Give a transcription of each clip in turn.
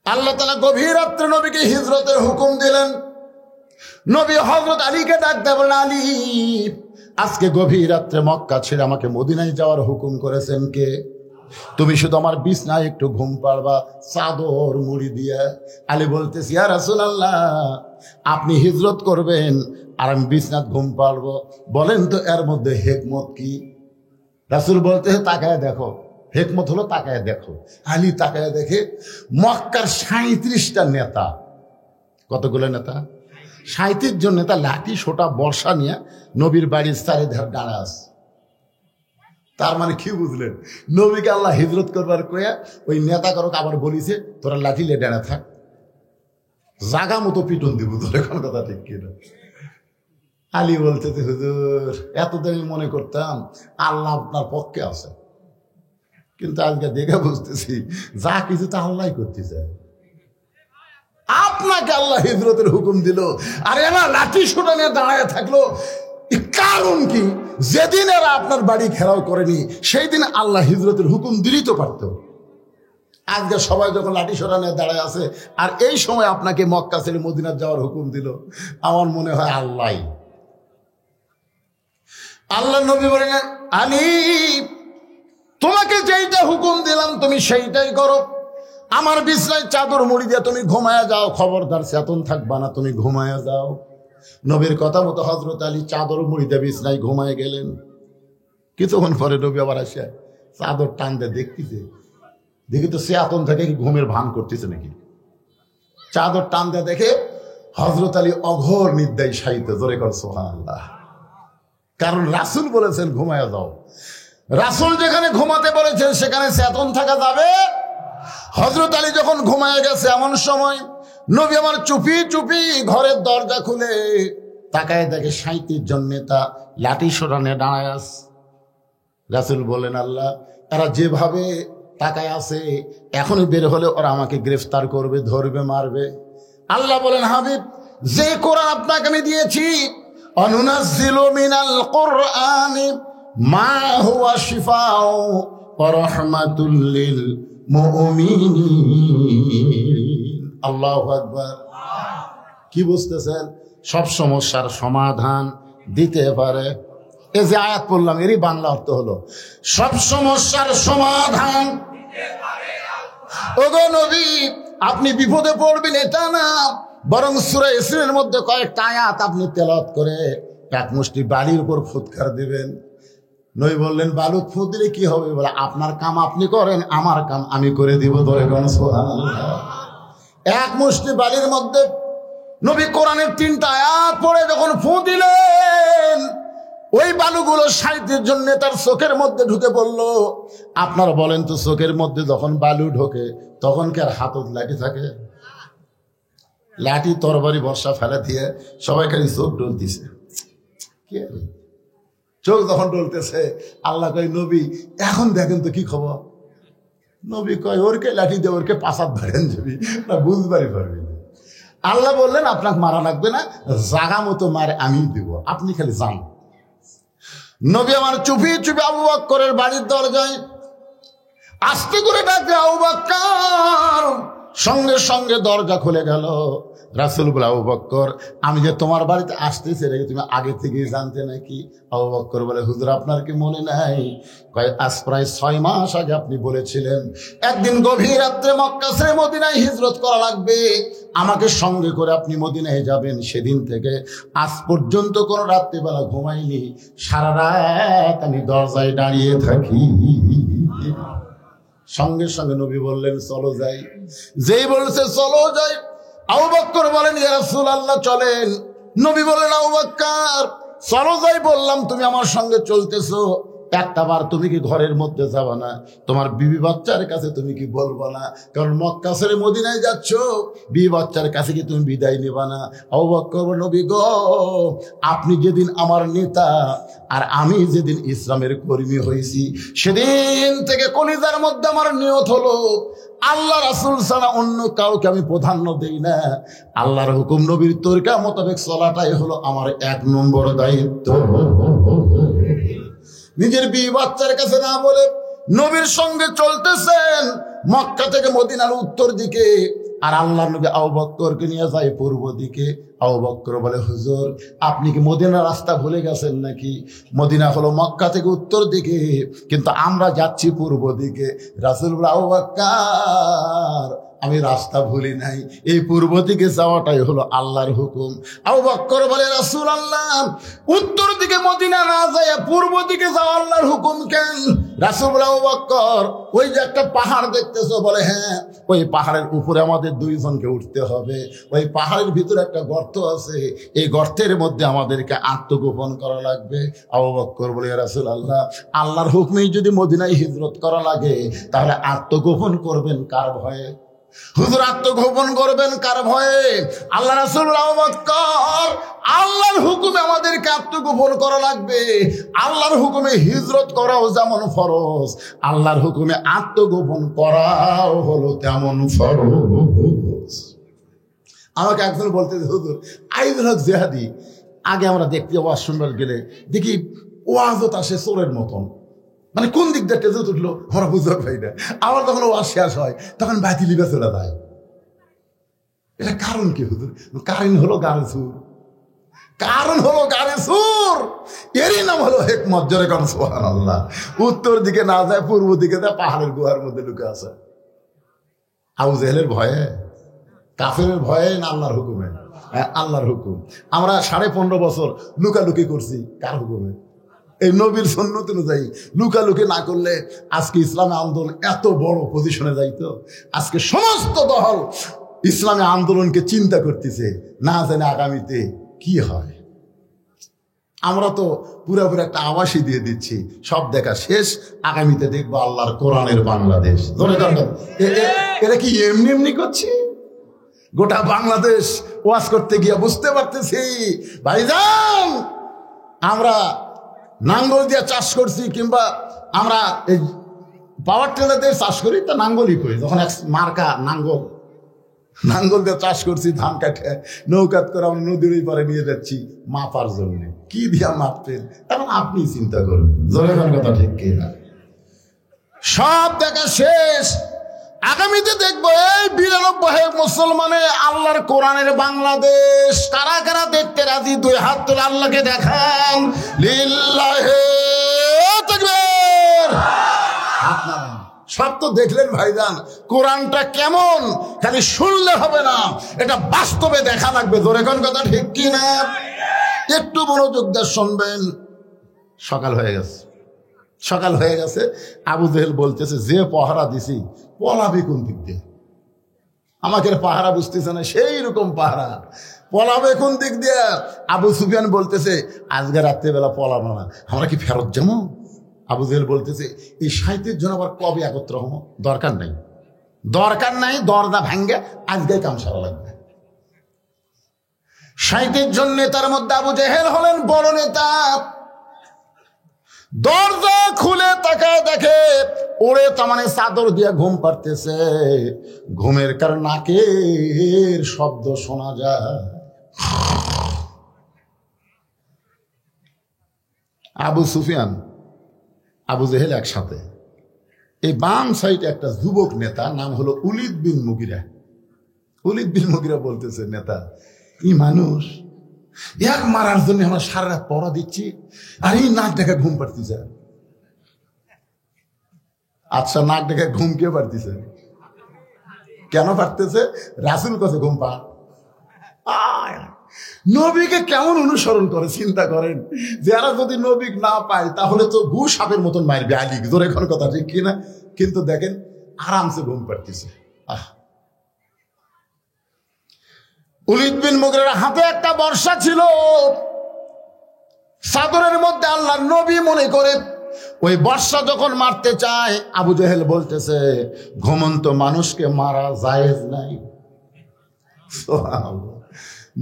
আল্লাহ তাআলা গভীর রাত্রে নবীকে হিজরতের হুকুম দিলেন। নবী হযরত আলীকে ডাকতে বলেন, আলী, আজকে গভীর রাত্রে মক্কা ছেড়ে আমাকে মদিনায় যাওয়ার হুকুম করেছেন কে? তুমি শুধু আমার বিছনায় একটু ঘুম পাড়বা চাদর মুড়ি দিয়ে। আলী বলতেছি, ইয়া রাসূলুল্লাহ, আপনি হিজরত করবেন আর আমি বিছনায় ঘুম পাড়বো, বলেন তো এর মধ্যে হিকমত কি? রাসূল বলতেছে, তাকায় দেখো। হিকমত হলো তাকায় দেখো। আলী তাকায় দেখে মক্কার 37টা নেতা। কতগুলো নেতা? 37 জন নেতা লাঠি সোটা বর্ষা নিয়ে নবীর বাড়ির চারিধার দাঁড়া আছে। তার মানে কি বুঝলেন? নবীকে আল্লাহ হিজরত করবার কয়া ওই নেতা করক আবার বলিছে, তোরা লাঠি লে দাঁড়া থাক, জাগা মতো পিটন দিব তোর। এখন কথা ঠিক কিনা? আলী বলতে, হুজুর, এতদিন মনে করতাম আল্লাহ আপনার পক্ষে আছে, কিন্তু আজকে দেখে বুঝতেছি যা কিছু তা আল্লাহ করতেছে। আপনাকে আল্লাহ হিজরতের হুকুম দিল আর এরা লাঠি সোটা নিয়ে দাঁড়ায় থাকলো, কারণ কি? যেদিন এরা আপনার বাড়ি ঘেরাও করেনি সেই দিন আল্লাহ হিজরতের হুকুম দিলেই তো পারত। আজকে সবাই যখন লাঠি সোটা নিয়ে দাঁড়ায় আছে আর এই সময় আপনাকে মক্কা ছেড়ে মদিনা যাওয়ার হুকুম দিল, আমার মনে হয় আল্লাহ নবী বলেন, আলী, তোমাকে যেইটা হুকুম দিলাম তুমি সেইটাই করো। আমার বিছনায় চাদর মুড়ি দিয়ে তুমি ঘুমায়া যাও, খবরদার চেতন থাকবা না, তুমি ঘুমায়া যাও। নবীর কথা মতো হযরত আলী চাদর মুড়ি দিয়ে বিছনায় ঘুমায় গেলেন। কিছুক্ষণ পরে নবী আবার আসে চাদর টান দিয়ে দেখতেছে, দেখি তো চেতন থেকে কি ঘুমের ভান করতেছে নাকি। চাদর টান দিয়ে দেখে হযরত আলী অঘোর নিদ্রায় শায়িত। জোরে কর সুবহানাল্লাহ। কারণ রাসূল বলেছেন ঘুমায়া যাও। রাসূল যেখানে ঘুমাতে বলেছেন সেখানে চেতন থাকা যাবে। হযরত আলী যখন ঘুমায় গেছে এমন সময় নবী আমার চুপি চুপি ঘরের দরজা খুলে তাকায় দেখে 37 জন নেতা লাঠি সোটা নিয়ে দাঁড়ায় আছে। রাসূল বলেন, আল্লাহ, তারা যেভাবে তাকায় আছে এখনই বের হলে ওরা আমাকে গ্রেফতার করবে, ধরবে, মারবে। আল্লাহ বলেন, হাবিব, যে কোরআন আপনাকে আমি দিয়েছি, অনুনাজ্জিলু মিনাল কুরআনি মা হুয়া শিফাউ ওয়া রাহমাতুল লিল মুমিনিন। আল্লাহু আকবার। কি বুঝতেছেন? সব সমস্যার সমাধান দিতে পারে। এই যে আয়াত পড়লাম এরই বাংলা অর্থ হলো সব সমস্যার সমাধান দিতে পারে আল্লাহ। ওগো নবী, আপনি বিপদে পড়বেন এটা না, বরং সূরা ইয়াসিনের মধ্যে কয়েকটা আয়াত আপনি তেলাওয়াত করে এক মুষ্টি বালির উপর ফুৎকার দিবেন। নবী বললেন, বালুত ফুৎ দিলে কি হবে? বলে, আপনার কাম আপনি করেন, আমার কাম আমি করে দিব। ধরে কোন সুবহানাল্লাহ। এক মুষ্টি বালির মধ্যে নবী কোরআনের 3টা আয়াত পড়ে যখন ফুঁ দিলেন, ওই বালুগুলো 37 জন নেতার চোখের মধ্যে ঢুকে পড়লো। আপনারা বলেন তো, চোখের মধ্যে যখন বালু ঢোকে তখন কি আর হাতত লাঠি থাকে? লাঠি তরবারি বর্ষা ফেলে দিয়ে সবাই খালি চোখ ডলতেছে। চোখ যখন ডলতেছে আল্লাহ কয়, নবী, এখন দেখেন তো কি খবর? নবী কয়, ওরকে লাঠি দিয়ে ওরকে পাশাত ধরেন যাবি না, বুঝবারই পারবি না। আল্লাহ বললেন, আপনাকে মারা লাগবে না, জাগা মতো মারে আমি দিব, আপনি খালি যান। নবী আমার চুপি চুপি আবু বকরের বাড়ির দরজায় আস্তে করে ডাকে, আবু বকর। সঙ্গে সঙ্গে দরজা খুলে গেল। রাসূল বলে, আবু বকর, আমি যে তোমার বাড়িতে আসতেছি রেখে তুমি আগে থেকেই জানতে নাকি? আবু বকর বলে, হুজুর, আপনার কি মনে নাই? আজ প্রায় 6 মাস আগে আপনি বলেছিলেন একদিন গভীর রাত্রে মক্কা ছেড়ে মদিনায় হিজরত করা লাগবে, আমাকে সঙ্গে করে আপনি মদিনায় যাবেন। সেদিন থেকে আজ পর্যন্ত কোনো রাত্রিবেলা ঘুমাইনি, সারা রাত আমি দরজায় দাঁড়িয়ে থাকি। সঙ্গে সঙ্গে নবী বললেন, চলো যাই। যেই বলছে চলো যাই, আবু বকর বলেন, ইয়া রাসূলুল্লাহ, চলেন। নবী বললেন, আবু বকর, চলো যাই বললাম, তুমি আমার সঙ্গে চলতেছো, একটা বার তুমি কি ঘরের মধ্যে যাবা না? তোমার বিবি বাচ্চার কাছে তুমি কি বলবা না? কারণ মক্কা ছেড়ে মদিনায় যাচ্ছ, বিবি বাচ্চার কাছে কি তুমি বিদায় নেবা না? আবু বকর বলল, নবী গো, আপনি যেদিন আমার নেতা আর আমি যেদিন ইসলামের কর্মী হয়েছি, সেদিন থেকে কলিজার মধ্যে আমার নিয়ত হলো, আল্লাহ রাসূল ছাড়া অন্য কাউকে আমি প্রাধান্য দেই না। আল্লাহর হুকুম নবীর তরিকা মোতাবেক চলাটাই হলো আমার 1 নম্বর দায়িত্ব। নিজের বিবি বাচ্চার কাছে না বলে নবীর সঙ্গে চলতেছেন। মক্কা থেকে মদিনার উত্তর দিকে আর আল্লাহর নবী আবু বকরকে নিয়ে যায় পূর্ব দিকে। আবু বকর বলে, হুজুর আপনি কি মদিনার রাস্তা ভুলে গেছেন নাকি? মদিনা হলো মক্কা থেকে উত্তর দিকে, কিন্তু আমরা যাচ্ছি পূর্ব দিকে। রাসূল বলে, আবু বকর আমি রাস্তা ভুলি নাই, এই পূর্ব দিকে যাওয়াটাই হলো আল্লাহর হুকুম। আবু বকর বলে, রাসূলুল্লাহ উত্তর দিকে মদিনা না যায় পূর্ব দিকে যাওয়া আল্লাহর হুকুম কেন? রাসূল বলে, আবু বকর ওই যে একটা পাহাড় দেখতেছো? বলে, হ্যাঁ। ওই পাহাড়ের উপরে আমাদের দুইজনকে উঠতে হবে। ওই পাহাড়ের ভিতরে একটা গর্ত আছে, এই গর্তের মধ্যে আমাদেরকে আত্মগোপন করা লাগবে। আবু বকর বলে, ইয়া রাসূলুল্লাহ আল্লাহর হুকুমেই যদি মদিনায় হিজরত করা লাগে তাহলে আত্মগোপন করবেন কার ভয়ে? হুজুর আত্মগোপন করবেন কার ভয়ে? আল্লাহ রাসূল আবু বকর আল্লাহর হুকুমে আমাদেরকে আত্মগোপন করা লাগবে। আল্লাহর হুকুমে হিজরত করাও যেমন ফরজ, আল্লাহর হুকুমে আত্মগোপন করাও হলো তেমন ফরজ। আমাকে একজন বলতে, হুজুর আইদুল হক জেহাদি আগে আমরা দেখতে ওয়াজ শুনবার গেলে দেখি ওয়াজত আসে চোরের মতন, মানে কোন দিক দিয়ে টেজে উঠলো আমরা বুঝতে পারি না। আবার যখন ওয়াজ শেষ হয় তখন বাতি লিবে চলে যায়। এটা কারণ কি হুজুর? কারণ হলো গাড়ি সুর, কারণ হলো গাড়ি সুর। এরই নাম হলো হিকমত। জোরে কোন সুবহানাল্লাহ। উত্তর দিকে না যায় পূর্ব দিকে যায়, পাহাড়ের গুহার মধ্যে ঢুকে আছে। আবু জেহেলের ভয়ে, কাফেরের ভয়ে না আল্লাহর হুকুমে? আল্লাহর হুকুম। আমরা 15.5 বছর লুকালুকি করছি কার হুকুমে? এই নবীর সুন্নত অনুযায়ী লুকালুকি না করলে আজকে ইসলামী আন্দোলন এত বড় পজিশনে যাইতো। আজকে সমস্ত দল ইসলামী আন্দোলনকে চিন্তা করতেছে, না জানে আগামীতে কি হয়। আমরা তো পুরোপুরি একটা আভাসই দিয়ে দিচ্ছি, সব দেখা শেষ, আগামীতে দেখবো আল্লাহর কোরআনের বাংলাদেশ। এটা কি এমনি এমনি করছি? গোটা বাংলাদেশ ওয়াজ করতে গিয়ে বুঝতে পারতেছি ভাইজান, আমরা নাঙ্গল দিয়ে চাষ করছি কিংবা আমরা এই পাওয়ার টেলার দিয়ে চাষ করি, তা নাঙ্গলই করি। যখন এক মার্কা নাঙ্গল দিয়ে চাষ করছি, ধান কাটে নৌকাত করে আমরা নদীর ওই পারে নিয়ে যাচ্ছি মাপার জন্য। কি দিয়া মাপতেন এখন আপনি চিন্তা করবেন। জোরে কথা ঠিক কি না? সব দেখা শেষ, আগামীতে দেখবো এই 92 মুসলমানে আল্লাহর কোরআনের বাংলাদেশ। কারা কারা দেখতে রাজি? 2 হাত তুলে আল্লাহকে দেখান। লিল্লাহি তাকবীর। সব তো দেখলেন ভাইজান, কোরআনটা কেমন খালি শুনলে হবে না, এটা বাস্তবে দেখা লাগবে। জোরে কোন কথা ঠিক কি না? একটু মনোযোগ দিয়ে শুনবেন। সকাল হয়ে গেছে। আবু জেহেল বলতেছে, যে পাহারা দিছি পলাবি কোন দিক দিয়ে? আমাকে পাহারা বুঝতেছে না, সেই রকম পাহারা, পলাবে কোন দিক দিয়ে? আবু সুফিয়ান বলতেছে, আজকে রাত্রেবেলা পলাবো না, আমরা কি ফেরত যাবো? আবু জেহেল বলতেছে, এই 37 জন আবার কবে একত্র হবো? দরকার নাই, দরজা ভাঙ্গে আজকে কাম সারা লাগবে। 37 জন নেতার মধ্যে আবু জেহেল হলেন বড় নেতা। দরজা খুলে তাকায় দেখে ওরে তামানে চাদর দিয়ে ঘুম পাড়তেছে। ঘুমের কারণ নাকের শব্দ শোনা যায়। আবু সুফিয়ান আবু জেহেল একসাথে। এই বাম সাইডে একটা যুবক নেতা, নাম হলো উলিদ বিন মুগিরা বলতেছে, নেতা এই মানুষ এক মারার জন্য আমরা সারা রাত পড়া দিচ্ছি, আর এই নাক ডেকে ঘুম পাড়তেছে। আচ্ছা, নাক ডেকে ঘুম কে পাড়তেছে? কেন পাড়তেছে? রাসূল কাছে ঘুম পা। নবীকে কেমন অনুসরণ করে চিন্তা করেন। যারা যদি নবী না পায় তাহলে তো গু সাপের মতন মারবে আলী। জোরে এখন কথা ঠিক কিনা? কিন্তু দেখেন আরামসে ঘুম পাড়তেছে। উলিদ বিন মুগিরার হাতে একটা বর্শা ছিল, চাদরের মধ্যে আল্লাহর নবী মনে করে ওই বর্শা যখন মারতে চায়, আবু জেহেল বলতেছে, ঘুমন্ত মানুষকে মারা জায়েজ নাই।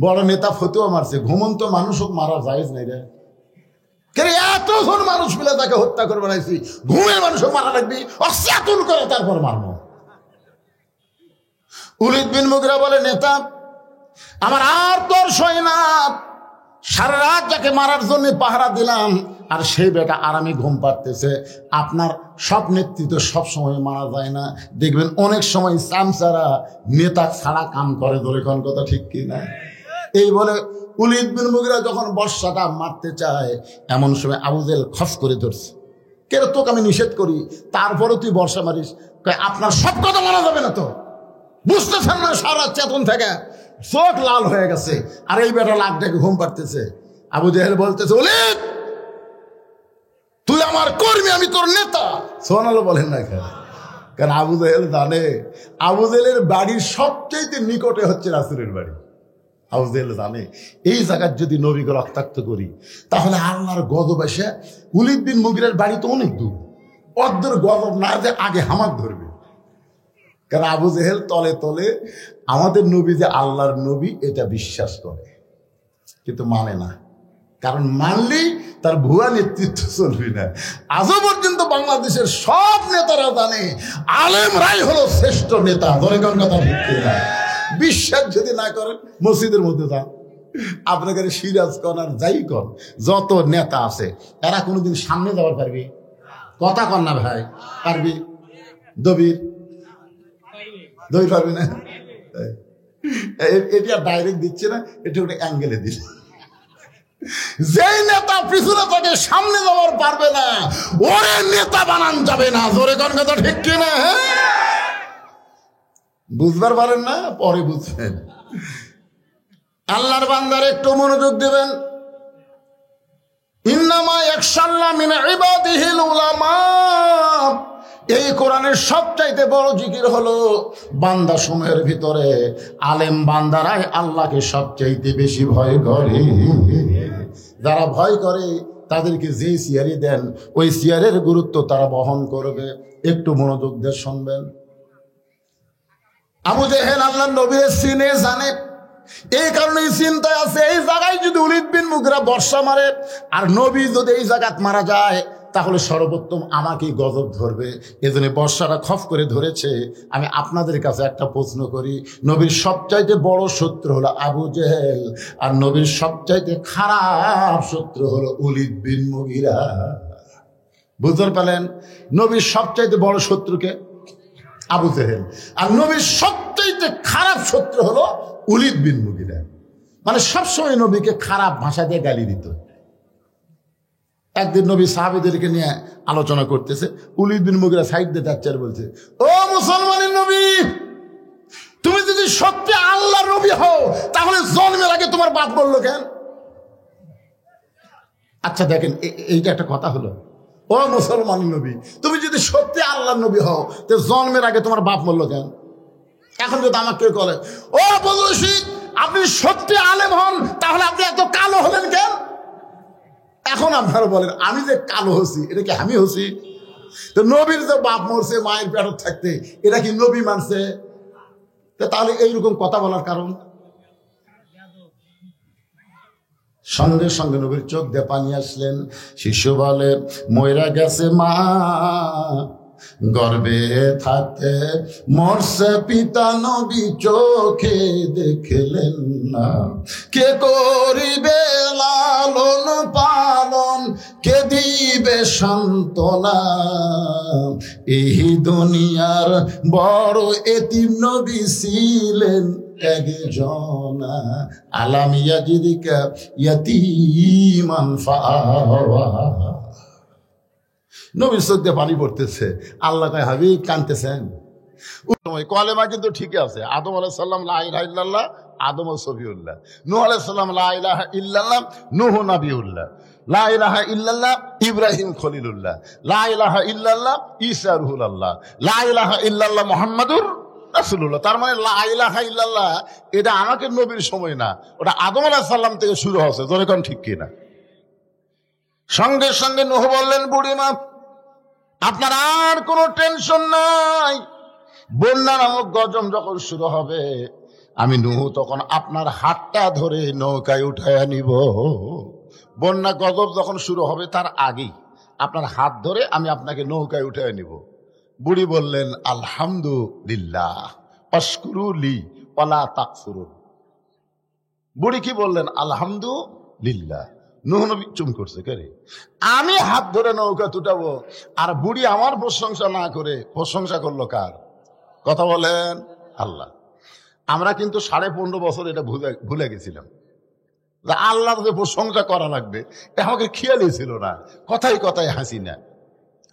বড় নেতা ফতুয়া মারছে, ঘুমন্ত মানুষও মারা জায়েজ নাই রে। এতজন মানুষ মিলে তাকে হত্যা করে বানাইছি, ঘুমের মানুষও মারা লাগবি, অচেতন করে তারপর মারবো। উলিদ বিন মুগিরা বলে, নেতা আমার আর তোর সয় না, সারা রাত যাকে মারার জন্য পাহারা দিলাম আর সেই বেটা আরামে ঘুম পাড়তেছে। আপনার সব নেতৃত্ব সব সময় মারা যায় না, দেখবেন অনেক সময় চামচারা নেতা ছাড়া কাম করে। ধরে কোন কথা ঠিক কি না? এই বলে ওলীদ বিন মুগীরা যখন বর্ষাটা মারতে চায়, এমন সময় আবু জেহেল খস করে ধরছে। কেন তোকে আমি নিষেধ করি, তারপরে তুই বর্ষা মারিস? আপনার সব কথা মানা যাবে না তো, বুঝতেছেন না? সারা চেতন থেকে চোখ লাল হয়ে গেছে, আর এই বেটা লাখ ডেকে ঘুম পাড়তেছে। আবু জেহেল বলতেছে, ওলীদ তুই আমার কর্মী, আমি তোর নেতা। সোনালো বলেন না কেন? কারণ আবু জেহেল জানে আবু জেহেলের বাড়ির সবচেয়ে নিকটে হচ্ছে রাসূলের বাড়ি। আবু জেহেল জানে এই জায়গায় যদি নবীকে রক্তাক্ত করি তাহলে আল্লাহর গজব এসে ওলীদ বিন মুগীরার বাড়ি তো অনেক দূর, অর্ধের গজব না যে আগে হামাক ধরবে। কারণ আবু জেহেল তলে তলে আমাদের নবী যে আল্লাহর নবী এটা বিশ্বাস করে, কিন্তু মানে না। কারণ মানলেই তার ভুয়া নেতৃত্ব চলবে না। আজও পর্যন্ত বাংলাদেশের সব নেতারা জানে আলেমরাই হলো শ্রেষ্ঠ নেতা। ধরে কোন কথা ঠিক না? বিশ্বাস যদি না করেন মসজিদের মধ্যে যান, আপনাকে সিরাজ কন আর যাই কন, যত নেতা আছে এরা কোনোদিন সামনে যাওয়ার পারবি? কথা কন না ভাই, পারবি? দবির পারবি না? এটি আর ডাইরেক্ট দিচ্ছে না, এটি ওটা অ্যাঙ্গেলে দিচ্ছে। যেই নেতা পিছনে থেকে সামনে যাওয়ার পারবে না, ওরে নেতা বানান যাবে না। জোরে কোন কথা ঠিক কিনা? বুঝবার পারেন না, পরে বুঝবেন। আল্লাহর বান্দার একটু মনোযোগ দেবেন। ইন্নামা ইয়াখশাল্লাহ মিন ইবাদিহিল উলামা। এই কোরআনের সবচাইতে বড় জিকির হলো বান্দা সময়ের ভিতরে আলেম বান্দারাই আল্লাহকে সবচাইতে বেশি ভয় করে। যারা ভয় করে তাদেরকে যে সিয়ারি দেন ওই সিয়ারের গুরুত্ব তারা বহন করবে। একটু মনোযোগ দিয়ে শুনবেন। আবু জেহেল আল্লাহর নবীর সিনে জানে, এই কারণে চিন্তায় আছে এই জায়গায় যদি ওলীদ বিন মুগীরা বর্ষা মারে আর নবী যদি এই জায়গায় মারা যায় তাহলে সর্বোত্তম আমাকেই গজব ধরবে। এজন্য বর্ষাটা খফ করে ধরেছে। আমি আপনাদের কাছে একটা প্রশ্ন করি, নবীর সবচাইতে বড় শত্রু হলো আবু জেহেল, আর নবীর সবচাইতে খারাপ শত্রু হলো ওলীদ বিন মুগীরা। বুঝতে পারলেন? নবীর সবচাইতে বড় শত্রুকে আবু জেহেল, আর নবীর সবচাইতে খারাপ শত্রু হলো ওলীদ বিন মুগীরা। মানে সবসময় নবীকে খারাপ ভাষা দিয়ে গালি দিত। একদিন নবী সাহাবীদেরকে নিয়ে আলোচনা করতেছে, ওলীদ বিন মুগীরা সাইড দিয়ে যাচ্ছে আর বলছে, ও মুসলমানের নবী, তুমি যদি সত্যি আল্লাহর নবী হও তাহলে জন্মের আগে তোমার বাপ বললো কেন? আচ্ছা দেখেন, এইটা একটা কথা হলো। ও মুসলমানের নবী, তুমি যদি সত্যি আল্লাহর নবী হও তো জন্মের আগে তোমার বাপ বললো কেন? এখন যদি আমাকে কেউ বলে, ও বদরশীদ, আপনি সত্যি আলেম হন তাহলে আপনি এত কালো হলেন কেন? এখন আপনারা বলেন, আমি যে কালো হচ্ছি এটা কি আমি হচ্ছি? তো নবীর যে বাপ মরছে মায়ের পেটত থাকতে, এটা কি নবী মানছে? তাহলে এইরকম কথা বলার কারণ? সঙ্গে সঙ্গে নবীর চোখ দিয়ে পানি আসলেন। শিশু বলে, মইরা গেছে মা, গর্বে থাকতে মরছে পিতা, নবী চোখে দেখলেন না। কে করিবে লালন পালন, কে দিবে সান্ত্বনা? এই দুনিয়ার বড় এতিম নবী ছিলেন একজনা। আলাম ইয়াজিদিকা ইয়াতীমান ফাআওয়া। নবীর চোখ দিয়ে পানি পড়তেছে। আল্লাহ কয়, হাবিব কাঁদতেছেন? কলেমা কিন্তু ঠিকই আছে। আদম আলাইহিস সালাম লা ইলাহা ইল্লাল্লাহ, আদম সফিউল্লাহ। নূহ আলাইহিস সালাম লা ইলাহা ইল্লাল্লাহ, নূহ নবিউল্লাহ। লা ইলাহা ইল্লাল্লাহ, ইব্রাহিম খলিলুল্লাহ। লা ইলাহা ইল্লাল্লাহ, ঈসা রুহুল্লাহ। লা ইলাহা ইল্লাল্লাহ, মুহাম্মাদুর রাসূলুল্লাহ। তার মানে লা ইলাহা ইল্লাল্লাহ এটা আমাকে নবীর সময় না, ওটা আদম আলাইহিস সালাম থেকে শুরু হয়েছে। জোরে কোন ঠিক কিনা? সঙ্গে সঙ্গে নূহ বললেন, বুড়িমা আপনার আর কোনো টেনশন নাই। বন্যা নামক গজম যখন শুরু হবে আমি নূহ তখন আপনার হাতটা ধরে নৌকায় উঠায় নিব। বন্যা গজব যখন শুরু হবে তার আগেই আপনার হাত ধরে আমি আপনাকে নৌকায় উঠায় নিব। বুড়ি বললেন, আলহামদুলিল্লাহ আশকুরুলি ওয়ালা তাকফুরুন। বুড়ি কি বললেন? আলহামদুলিল্লাহ লিল্লাহ। নূহ নবী চুম করছে কে রে? আমি হাত ধরে নৌকা তুটাবো, আর বুড়ি আমার প্রশংসা না করে প্রশংসা করলো কার? কথা বলেন, আল্লাহ। আমরা কিন্তু 15.5 বছর এটা ভুলে গেছিলাম যে আল্লাহর যে প্রশংসা করা লাগবে, এটা আমাকে খেয়ালই ছিল না। কথাই কথায় হাসি না,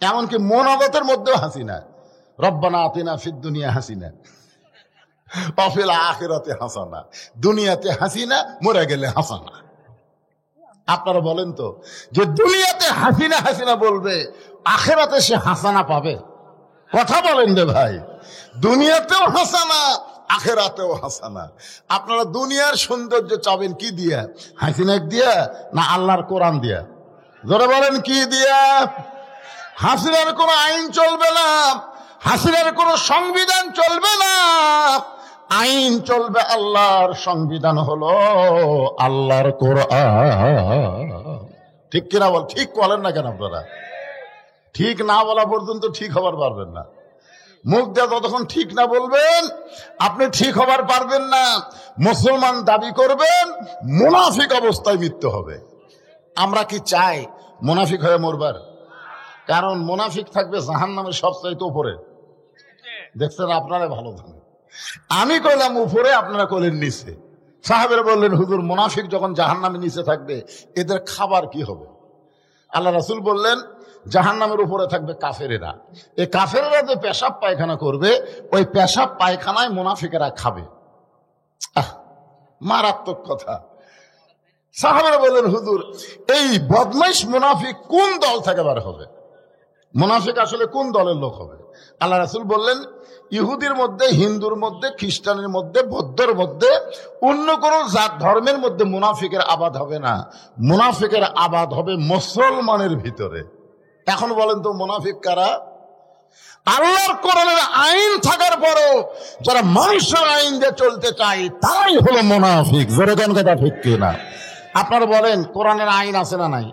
এমনকি মোনাজাতের মধ্যেও হাসি না। রব্বানা আতিনা ফিদ দুনিয়া হাসিনা ওয়া ফিল আখিরাতি হাসানা, দুনিয়াতে হাসিনা, মরে গেলে হাসানা। আপনারা বলেন তো, যে দুনিয়াতে হাসিনা হাসিনা বলবে, আখিরাতে সে হাসানা পাবে? কথা বলেন রে ভাই। দুনিয়াতেও হাসানা, আখিরাতেও হাসানা। আপনারা দুনিয়ার সৌন্দর্য চাবেন কি দিয়া? হাসিনা দিয়া না আল্লাহর কোরআন দিয়া? জোরে বলেন কি দিয়া? হাসিনার কোনো আইন চলবে না, হাসিনার কোনো সংবিধান চলবে না। আইন চলবে আল্লাহর, সংবিধান হলো আল্লাহর কোরআন। ঠিক কিনা বল? ঠিক বলেন না কেন আপনারা? ঠিক না বলা পর্যন্ত ঠিক হবার পারবেন না। মুখ দিয়ে যতক্ষণ ঠিক না বলবেন, আপনি ঠিক হবার পারবেন না। মুসলমান দাবি করবেন, মুনাফিক অবস্থায় মৃত্যু হবে। আমরা কি চাই মুনাফিক হয়ে মরবার? কারণ মুনাফিক থাকবে জাহান্নামের সবচাইতে উপরে। দেখছেন, আপনারা ভালো জানেন। আমি কইলাম উপরে, আপনারা কইলেন নিচে। সাহাবেরা বললেন, হুজুর মুনাফিক যখন জাহান্নামের নিচে থাকবে, এদের খাবার কি হবে? আল্লাহ রাসূল বললেন, জাহান্নামের উপরে থাকবে কাফেরেরা। এই কাফেরেরা যে পেশাব পায়খানা করবে, ওই পেশাব পায়খানায় মুনাফিকেরা খাবে। মারাত্মক কথা। সাহাবারা বললেন, হুজুর এই বদমাইশ মুনাফিক কোন দল থেকে বার হবে? মুনাফিক আসলে কোন দলের লোক হবে? আল্লাহ রাসূল বললেন, ইহুদির মধ্যে, হিন্দুর মধ্যে, খ্রিস্টানের মধ্যে, বৌদ্ধর মধ্যে, অন্য কোন জাত ধর্মের মধ্যে মুনাফিকের আবাদ হবে না। মুনাফিকের আবাদ হবে মুসলমানের ভিতরে। এখন বলেন তো, মুনাফিক কারা? আল্লাহর কোরআনের আইন থাকার পরও যারা মানুষের আইন দিয়ে চলতে চায়, তারাই হলো মুনাফিক। জোরে কোন কথা ঠিক কিনা? আপনারা বলেন, কোরআনের আইন আছে না নাই?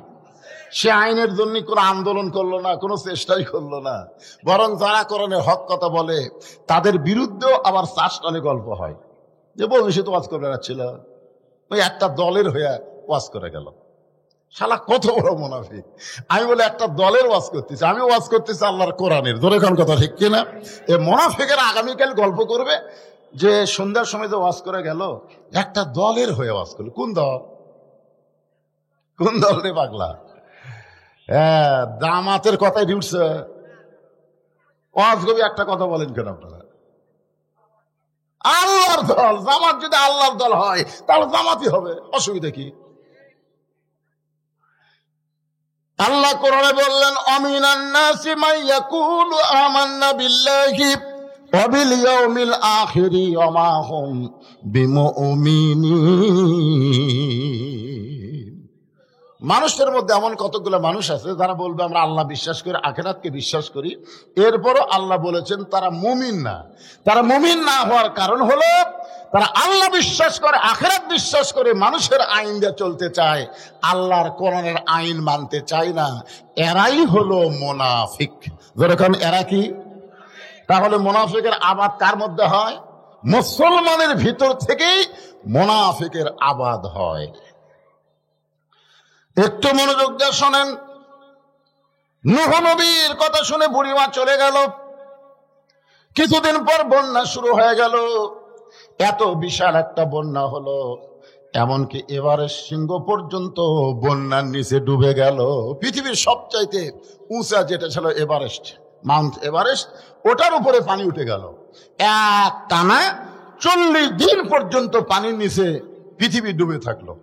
সে আইনের জন্য কোনো আন্দোলন করলো না, কোনো চেষ্টাই করলো না। বরং যারা কোরআনের হক কথা বলে, তাদের বিরুদ্ধেও আবার চাষটানে গল্প হয়, যে বলবে সে তো ওয়াজ করে বেড়াচ্ছিল, ওই একটা দলের হয়ে ওয়াজ করে গেল। শালা কত বড় মুনাফিক! আমি বলে একটা দলের ওয়াজ করতেছি, আমি ওয়াজ করতেছি আল্লাহর কোরআনের। ধরে কোন কথা ঠিক কিনা? এ মুনাফিকের আগামীকাল গল্প করবে যে সন্ধ্যার সময় যে ওয়াজ করে গেল, একটা দলের হয়ে ওয়াজ করলো। কোন দল? কোন দল রে পাগলা? হ্যাঁ, জামাতের কথাই উঠছে। ওয়াজ কবি একটা কথা বলেন কেন আপনারা? আল্লাহর দল। জামাত যদি আল্লাহর দল হয়, তাহলে জামাতই হবে, অসুবিধা কি? আল্লাহ কোরআনে বললেন, আমিনান নাসি মান ইয়াকুলু আমান্না বিল্লাহি ওয়া বিল ইয়াউমিল আখিরি ওয়া মা হুম বিমুমিনিন। মানুষের মধ্যে এমন কতগুলো মানুষ আছে যারা বলবে আমরা আল্লাহ বিশ্বাস করি, আখিরাতকে বিশ্বাস করি, এরপরও আল্লাহ বলেছেন তারা মুমিন না। তারা মুমিন না হওয়ার কারণ হলো তারা আল্লাহ বিশ্বাস করে, আখিরাত বিশ্বাস করে, মানুষের আইন দিয়ে চলতে চায়, আল্লাহর কোরআনের আইন মানতে চায় না। এরাই হলো মুনাফিক। যেরকম এরা কি? তাহলে মুনাফিকের আবাদ কার মধ্যে হয়? মুসলমানের ভিতর থেকেই মুনাফিকের আবাদ হয়। একটু মনোযোগ দিয়ে শোনেন। নূহ নবীর কথা শুনে বুড়িমা চলে গেল। কিছুদিন পর বন্যা শুরু হয়ে গেল। এত বিশাল একটা বন্যা হলো, এমনকি এভারেস্ট শৃঙ্গ পর্যন্ত বন্যার নিচে ডুবে গেল। পৃথিবীর সবচাইতে উঁচা যেটা ছিল এভারেস্ট, মাউন্ট এভারেস্ট, ওটার উপরে পানি উঠে গেল। এক টানা 40 দিন পর্যন্ত পানির নিচে পৃথিবী ডুবে থাকলো।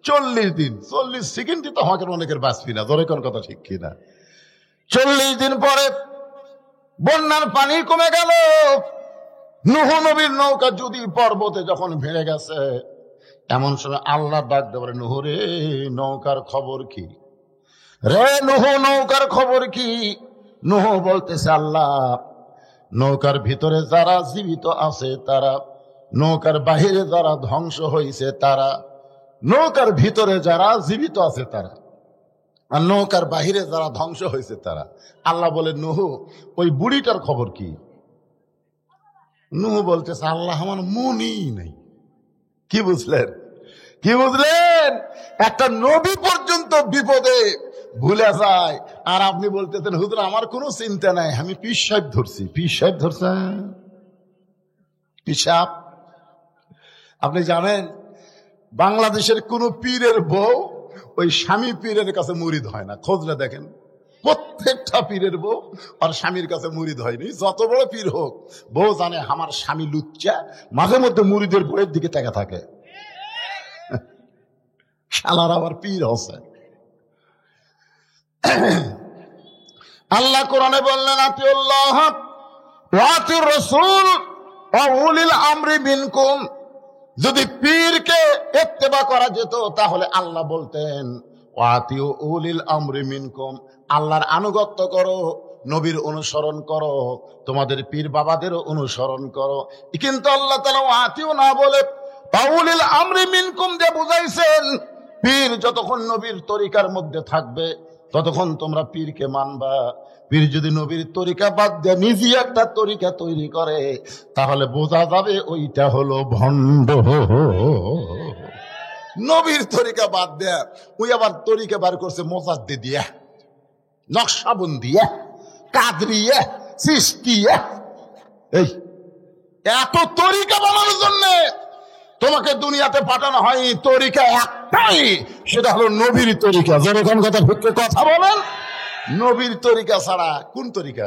40 দিন, 40 সেকেন্ডই তো আমাকে অনেকের বাঁচবি না। ধরে কোন কথা ঠিক কিনা? 40 দিন পরে বন্যার পানি কমে গেল। নূহ নবীর নৌকা যদি পর্বতে যখন ভেঙে গেছে, এমন সময় আল্লাহ ডাক দেবে, নূহ রে, নৌকার খবর কি রে? নূহ, নৌকার খবর কি? নূহ বলতেছে, আল্লাহ, নৌকার ভিতরে যারা জীবিত আছে তারা, নৌকার বাহিরে যারা ধ্বংস হয়েছে তারা, নৌকার ভিতরে যারা জীবিত আছে তারা, আর নৌকার বাহিরে যারা ধ্বংস হয়েছে তারা। আল্লাহ বলে, নূহ, ওই বুড়িটার খবর কি? নূহ বলতেছে, আল্লাহ, আমার মনই নেই। কি বুঝলেন? কি বুঝলেন? একটা নবী পর্যন্ত বিপদে ভুলে যায়, আর আপনি বলতেছেন হুজুর আমার কোনো চিন্তা নাই, আমি পীর সাহেব ধরছি। পীর সাহেব ধরছেন? পিসাব। আপনি জানেন বাংলাদেশের কোন পীরের বউ ওই স্বামী পীরের কাছে মুরিদ হয় না, খোঁজলে দেখেন। প্রত্যেকটা পীরের বউ আর স্বামীর কাছে মুরিদ হয়নি। যত বড় পীর হোক, বউ জানে আমার স্বামী লুচ্চা, মাঝে মধ্যে মুরিদের বইয়ের দিকে তাকা থাকে। শালার আবার পীর হচ্ছে। আল্লাহ কোরআনে বললেন আতিউল্লাহ ওয়া আতিউর রাসূল ওয়া উলিল আমরি মিনকুম। যদি পীরকে ইত্তেবা করা যেত তাহলে আল্লাহ বলতেন ওয়া আতিউ উলিল আমরি মিনকুম, আল্লাহর আনুগত্য করো, নবীর অনুসরণ করো, তোমাদের পীর বাবাদেরও অনুসরণ করো। কিন্তু আল্লাহ তাআলা ওয়া আতিউ না বলে ওয়া উলিল আমরি মিনকুম দিয়ে বুঝাইছেন পীর যতক্ষণ নবীর তরিকার মধ্যে থাকবে ততক্ষণ তোমরা পীরকে মানবা। পীর যদি নবীর তরিকা বাদ দিয়ে নিজে একটা তরিকা তৈরি করে তাহলে বোঝা যাবে ওইটা হলো ভণ্ড। নবীর তরিকা বাদ দেয়া ওই আবার তরিকা বার করছে মোজাদ্দি দিয়া, নকশাবন্দিয়া, কাদরিয়া, চিশতিয়া। এই এত তরিকা বানানোর জন্য তোমাকে দুনিয়াতে পাঠানো হয়, তরিকা একটাই, সেটা হলো নবীর তরিকা। যেরকম কথা ভুক্তে কথা বলেন, নবীর তরিকা ছাড়া কোন তরিকা?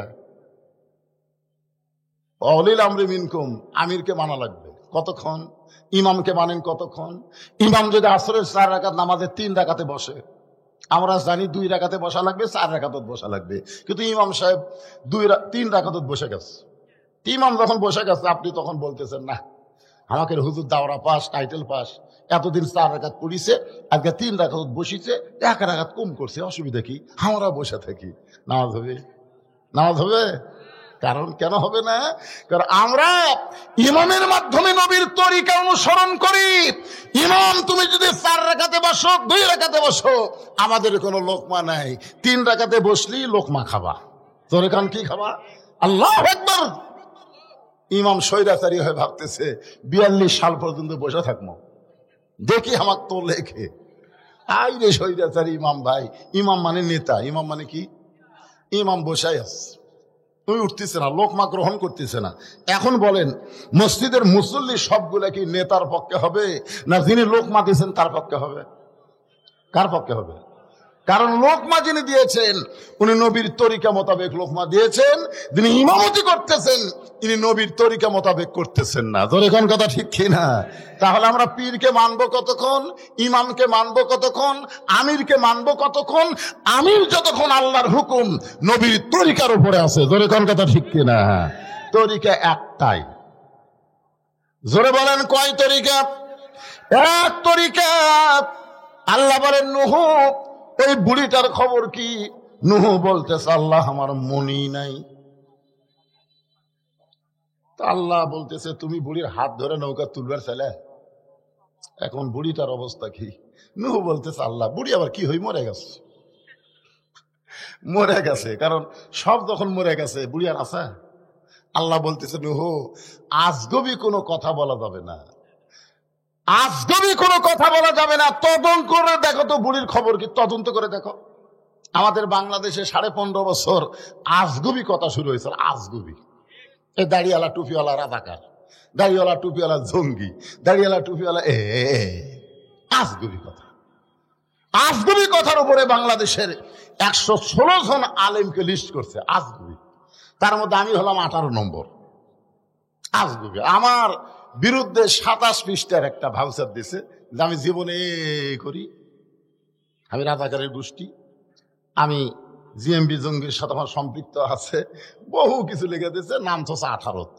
অলিল আমরি মিনকুম, আমিরকে মানা লাগবে কতক্ষণ? ইমামকে মানেন কতক্ষণ? ইমাম যদি আসরের 4 রাকাত নামাজে 3 রাকাতে বসে, আমরা জানি 2 রাকাতে বসা লাগবে, 4 রাকাতত বসা লাগবে, কিন্তু ইমাম সাহেব 3 রাকাতত বসে গেছে। ইমাম যখন বসে গেছে আপনি তখন বলতেছেন না আমাকে হুজুর দাওরা পাস, টাইটেল পাস, এতদিন 4 রাকাত পড়িছে, আজকে 3 রাকাত বসিছে, 1 রাকাত কম করছে, অসুবিধা কি? আমরা বসে থাকি, নামাজ হবে? নামাজ হবে? কারণ কেন হবে না? কারণ আমরা ইমামের মাধ্যমে নবীর তরিকা অনুসরণ করি। ইমাম তুমি যদি 4 রাকাতে বসো, 2 রাকাতে বসো, আমাদের কোনো লোকমা নাই। 3 রাকাতে বসলি লোকমা খাবা। তোর কান কি খাবা? আল্লাহু আকবার। ইমাম স্বৈরাচারী হয়ে ভাবতেছে 42 সাল পর্যন্ত বসে থাকবো, দেখি আমার তো লেখে। আই রে স্বৈরাচারী ইমাম ভাই। ইমাম মানে নেতা, ইমাম মানে কি? ইমাম বসাই আছে, তুমি উঠতেছে না, লোকমা গ্রহণ করতেছে না। এখন বলেন মসজিদের মুসল্লি সবগুলা কি নেতার পক্ষে হবে, না যিনি লোকমা দিয়েছেন তার পক্ষে হবে? কার পক্ষে হবে? কারণ লোকমা যিনি দিয়েছেন উনি নবীর তরিকা মোতাবেক লোকমা দিয়েছেন, যিনি ইমামতি করতেছেন তিনি নবীর তরিকা মোতাবেক করতেছেন না। তোর এখন কথা ঠিক কিনা? তাহলে আমরা পীরকে মানবো কতক্ষণ, ইমামকে মানবো কতক্ষণ, আমিরকে মানবো কতক্ষণ? আমির যতক্ষণ আল্লাহর হুকুম নবীর তরিকার উপরে আছে। তোর এখন কথা ঠিক কিনা? তরিকা একটাই। জোরে বলেন কয় তরিকা? এক তরিকা। আল্লাহ বলেন নূহ, এই বুড়িটার খবর কি? নূহ বলতেছে আল্লাহ আমার মনি নাই। আল্লাহ বলতেছে তুমি বুড়ির হাত ধরে নৌকা তুলবার ছেলে, এখন বুড়িটার অবস্থা কি? নূহ বলতেছে আল্লাহ বুড়ি আবার কি হই? মরে গেছে। মরে গেছে, কারণ সব যখন মরে গেছে বুড়ি আর আছে? আল্লাহ বলতেছে নূহ আজগবি কোনো কথা বলা যাবে না, আজগবি কোনো কথা বলা যাবে না। তদন্ত করে দেখো তো বুড়ির খবর কি, তদন্ত করে দেখো। আমাদের বাংলাদেশে 15.5 বছর আজগবি কথা শুরু হয়েছে। আজগবি, এই দাড়িওয়ালা টুপিওয়ালা রাজাকার, দাড়িওয়ালা টুপিওয়ালা জঙ্গি, দাড়িওয়ালা টুপিওয়ালা আজগবি কথা। আজগবি কথার উপরে বাংলাদেশের 116 জন আলেমকে লিস্ট করছে আজগবি। তার মধ্যে আমি হলাম 18 নম্বর আজগবি। আমার বিরুদ্ধে 27 পৃষ্ঠার একটা ভাউচার দিছে যে আমি জীবনে করি, আমি রাজাকারের গোষ্ঠী, আমি জিএমবি জঙ্গির সাথে আমার সম্পৃক্ত আছে, বহু কিছু লিখে দিয়েছে। নাম তো 18।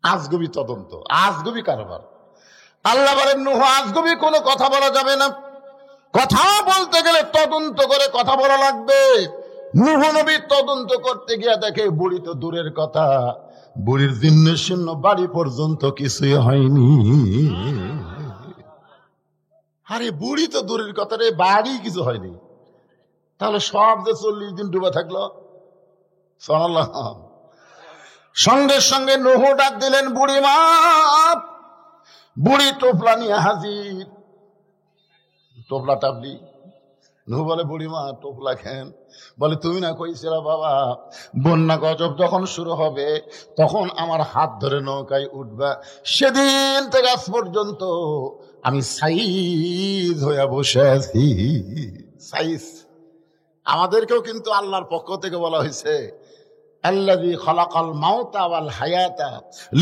আজগবি তদন্ত, আজগবি কারবার। আল্লাহ বলেন নূহ আজগবি কোনো কথা বলা যাবে না, কথা বলতে গেলে তদন্ত করে কথা বলা লাগবে। নূহ নবী তদন্ত করতে গিয়ে দেখে বুড়ি তো দূরের কথা, বুড়ির জীর্ণ শীর্ণ বাড়ি পর্যন্ত কিছুই হয়নি। আরে বুড়ি তো দূরের কথা রে, বাড়ি কিছু হয়নি। তাহলে সব যে 40 দিন ডুবে থাকলো। সুবহানাল্লাহ। সঙ্গে সঙ্গে নূহ ডাক দিলেন বুড়ি মা। বুড়ি টোপলা নিয়ে হাজির। টোপলা টাপলি। নূহ বলে বুড়িমা টোপলা খেন। বলে তুমি না কইছিলা বাবা বন্যা গজব যখন শুরু হবে তখন আমার হাত ধরে নৌকায় উঠবা, সেদিন থেকে আজ পর্যন্ত আমি সাইজ হইয়া বসে আছি। সাইজ। আমাদেরকেও কিন্তু আল্লাহর পক্ষ থেকে বলা হয়েছে আল্লাযী খালাকাল মাউতা ওয়াল হায়াতা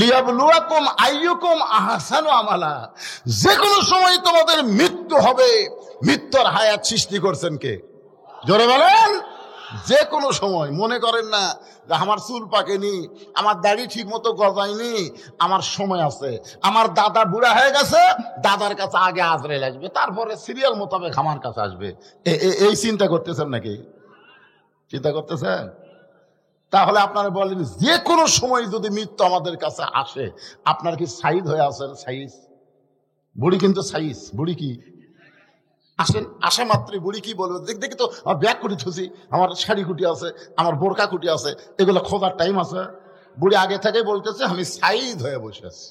লিয়াবলুয়াকুম আইয়ুকুম আহসানু আমালা। যে কোনো সময় তোমাদের মৃত্যু হবে। মৃত্যুর হায়াত সৃষ্টি করছেন কে? জোরে বলেন। যে কোনো সময়। মনে করেন না যে আমার চুল পাকেনি, আমার দাড়ি ঠিক মতো গজায়নি, আমার সময় আছে, আমার দাদা বুড়া হয়ে গেছে, দাদার কাছে আগে আজরাইল আসবে, তারপরে সিরিয়াল মোতাবেক আমার কাছে আসবে। এই চিন্তা করতেছেন নাকি? চিন্তা করতেছেন? তাহলে আপনারা বলেন যে কোনো সময় যদি মৃত্যু আমাদের কাছে আসে, আপনার কি সাইজ হয়ে আছেন? সাইজ। বুড়ি কিন্তু সাইজ। বুড়ি কি আসেন, আসা মাত্রই বুড়ি কি বলবে, দেখি তো আমার ব্যাগ কুটি থুছি, আমার শাড়ি কুটি আছে, আমার বোরকা কুটি আছে, এগুলো খোঁজার টাইম আছে? বুড়ি আগে থেকে বলতেছে আমি সাইজ হয়ে বসে আছি।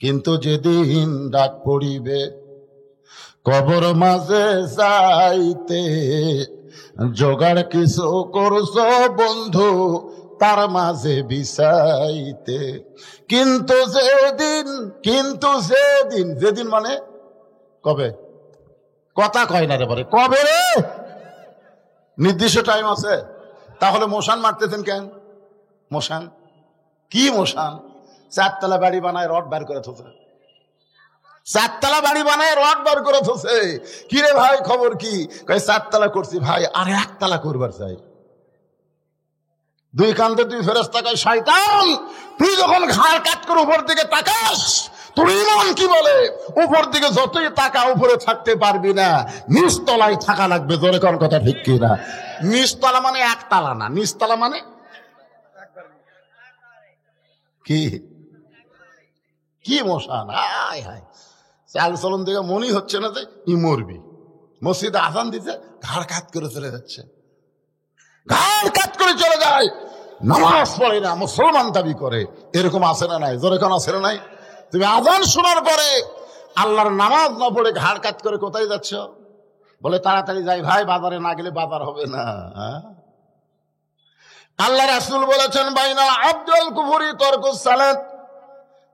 কিন্তু যেদিন ডাক পড়িবে কবর মাঝে যাইতে, জোগাড় কিছু করছো বন্ধু তার মাঝে বিছাইতে। যেদিন মানে কবে? কথা কয় না রে বলে, কবে রে? নির্দিষ্ট টাইম আছে? তাহলে মশান মারতেছেন কেন? মশান কি? মশান 4 তলা বাড়ি বানায় রড বার করে থোছে। 4 তলা বাড়ি বানায় রড বার করে থোছে। কি রে ভাই খবর কি? 4 তলা করছি ভাই, আর 1 তলা করবার চাই। 2 কান্দে 2 ফেরেশতা কয় শয়তান তুই যখন ঘাড় কাট করে উপর দিকে তাকাস, তোর ইমান কি বলে উপর দিকে যতই তাকা উপরে থাকতে পারবি না, নিচতলায় থাকা লাগবে। জোরে কোন কথা ঠিক কি না? নিচতলা মানে 1 তলা না, নিচতলা মানে কি? কি মশান? হায় হায়, চাল চলন দিকে মনেই হচ্ছে না যে ই মরবি। মসজিদে আজান দিতে ঘাড় কাত করে চলে যাচ্ছে, ঘাড় কাত করে চলে যায়, নামাজ পড়ে না, মুসলমান দাবি করে। এরকম আছে না নাই? জোরে কোন আছে না নাই? তুমি আজান শোনার পরে আল্লাহর নামাজ না পড়ে ঘাড় কাত করে কোথায় যাচ্ছ? বলে তাড়াতাড়ি যাই ভাই, বাজারে না গেলে বাজার হবে না। আল্লাহ রাসূল বলেছেন বাইনা আব্দুল কুফরি তরকুস সালাত,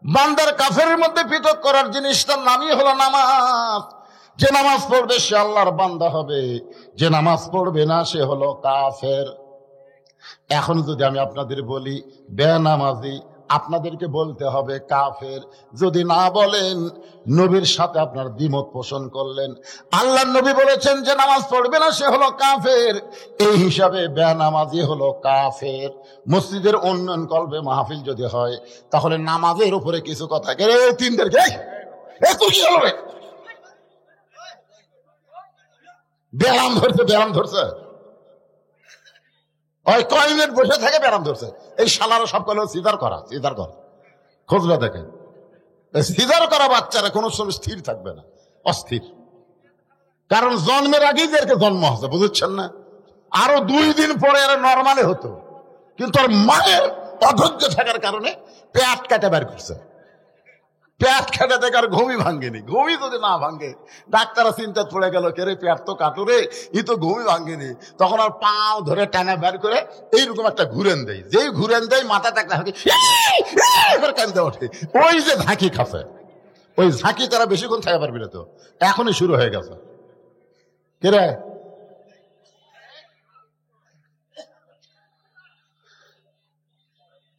বান্দার কাফেরের মধ্যে পৃথক করার জিনিসটার নামই হলো নামাজ। যে নামাজ পড়বে সে আল্লাহর বান্দা হবে, যে নামাজ পড়বে না সে হলো কাফের। এখন যদি আমি আপনাদের বলি বেনামাজি, আপনাদেরকে বলতে হবে কাফের। যদি না বলেন নবীর সাথে আপনার দ্বিমত পোষণ করলেন। আল্লাহর নবী বলেছেন যে নামাজ পড়বে না সে হলো কাফের, এই হিসাবে বেনামাজি হলো কাফের। মসজিদের উন্নয়ন করবে মাহফিল যদি হয়, তাহলে নামাজের উপরে কিছু কথা কে তিনদেরকে কি হলো ব্যায়াম ধরছে, ব্যায়াম ধরছে, ওই কয় মিনিট বসে থাকে ব্যায়াম ধরছে। এই শালারা সব কল সিজার করা, সিজার করা। খোঁজলা দেখেন, সিজার করা বাচ্চারা কোনো সময় স্থির থাকবে না, অস্থির। কারণ জন্মের আগেই এদেরকে জন্ম হচ্ছে, বুঝছেন না? আরো 2 দিন পরে এরা নর্মালে হতো, কিন্তু ওর মায়ের অধৈর্য থাকার কারণে পেট কাটে বের করছে। পেট খেটে দেখে আর ঘুমই ভাঙ্গেনি। ঘুমই যদি না ভাঙ্গে, ডাক্তাররা চিন্তা পড়ে গেল কে রে পেট তো কাটুরে, ই তো ঘুমই ভাঙ্গেনি। তখন আর পাও ধরে টানা বের করে এইরকম একটা ঘুরেন দেয়, যেই ঘুরেন দেয় মাথা টাকা কান্দে ওঠে। ওই যে ঝাঁকি খাচ্ছে, ওই ঝাঁকি তারা বেশিক্ষণ থাকা পারবি না, তো এখনই শুরু হয়ে গেছে। কে রে?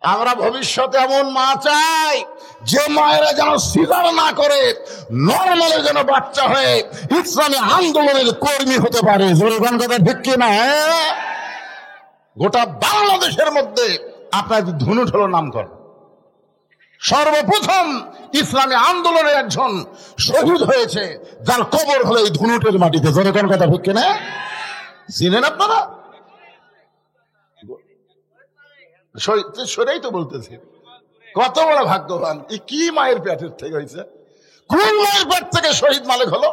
আমরা ভবিষ্যতে এমন মা চাই যে মায়েরা যেন সিজার না করে, নরমালে যেন বাচ্চা হয়ে ইসলামী আন্দোলনের কর্মী হতে পারে। জোরগান কথা ঠিক কিনা? গোটা বাংলাদেশের মধ্যে আপনার ধনুট হলো নামকরণ। সর্বপ্রথম ইসলামী আন্দোলনের একজন শহীদ হয়েছে, যার কবর হলো এই ধনুটের মাটিতে। জোরগান কথা ঠিক কিনা? চিনেন আপনারা? সেটাই তো বলতেছি, কত বড় ভাগ্যবান। কি মায়ের পেটের থেকে হয়েছে? কোন মায়ের পেট থেকে শহীদ মালিক হলো?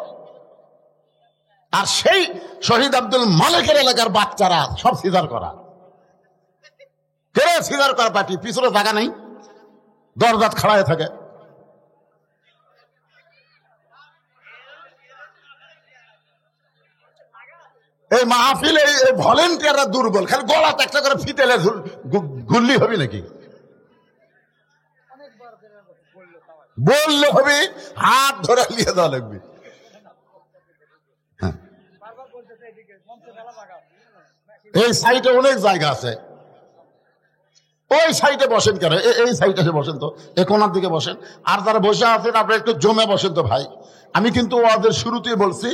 আর সেই শহীদ আব্দুল মালিকের এলাকার বাচ্চারা সব সিজার করা। কে সিজার করা পার্টি? পিছনে জায়গা নেই, দরজাত খাড়ায় থাকে। এই মাহফিলে ভলেন্টিয়াররা দুর্বল, খালি গলাতে একটা করে ফিতেলে ঘুরলি হবে নাকি? বললে হবে, হাত ধরে নিয়ে দেওয়া লাগবে। এই সাইডে অনেক জায়গা আছে, ওই সাইডে বসেন কেন? এই সাইডে বসেন তো, এই কোনার দিকে বসেন। আর যারা বসে আছেন আপনারা একটু জমে বসেন তো ভাই। আমি কিন্তু ওদের শুরুতেই বলছি,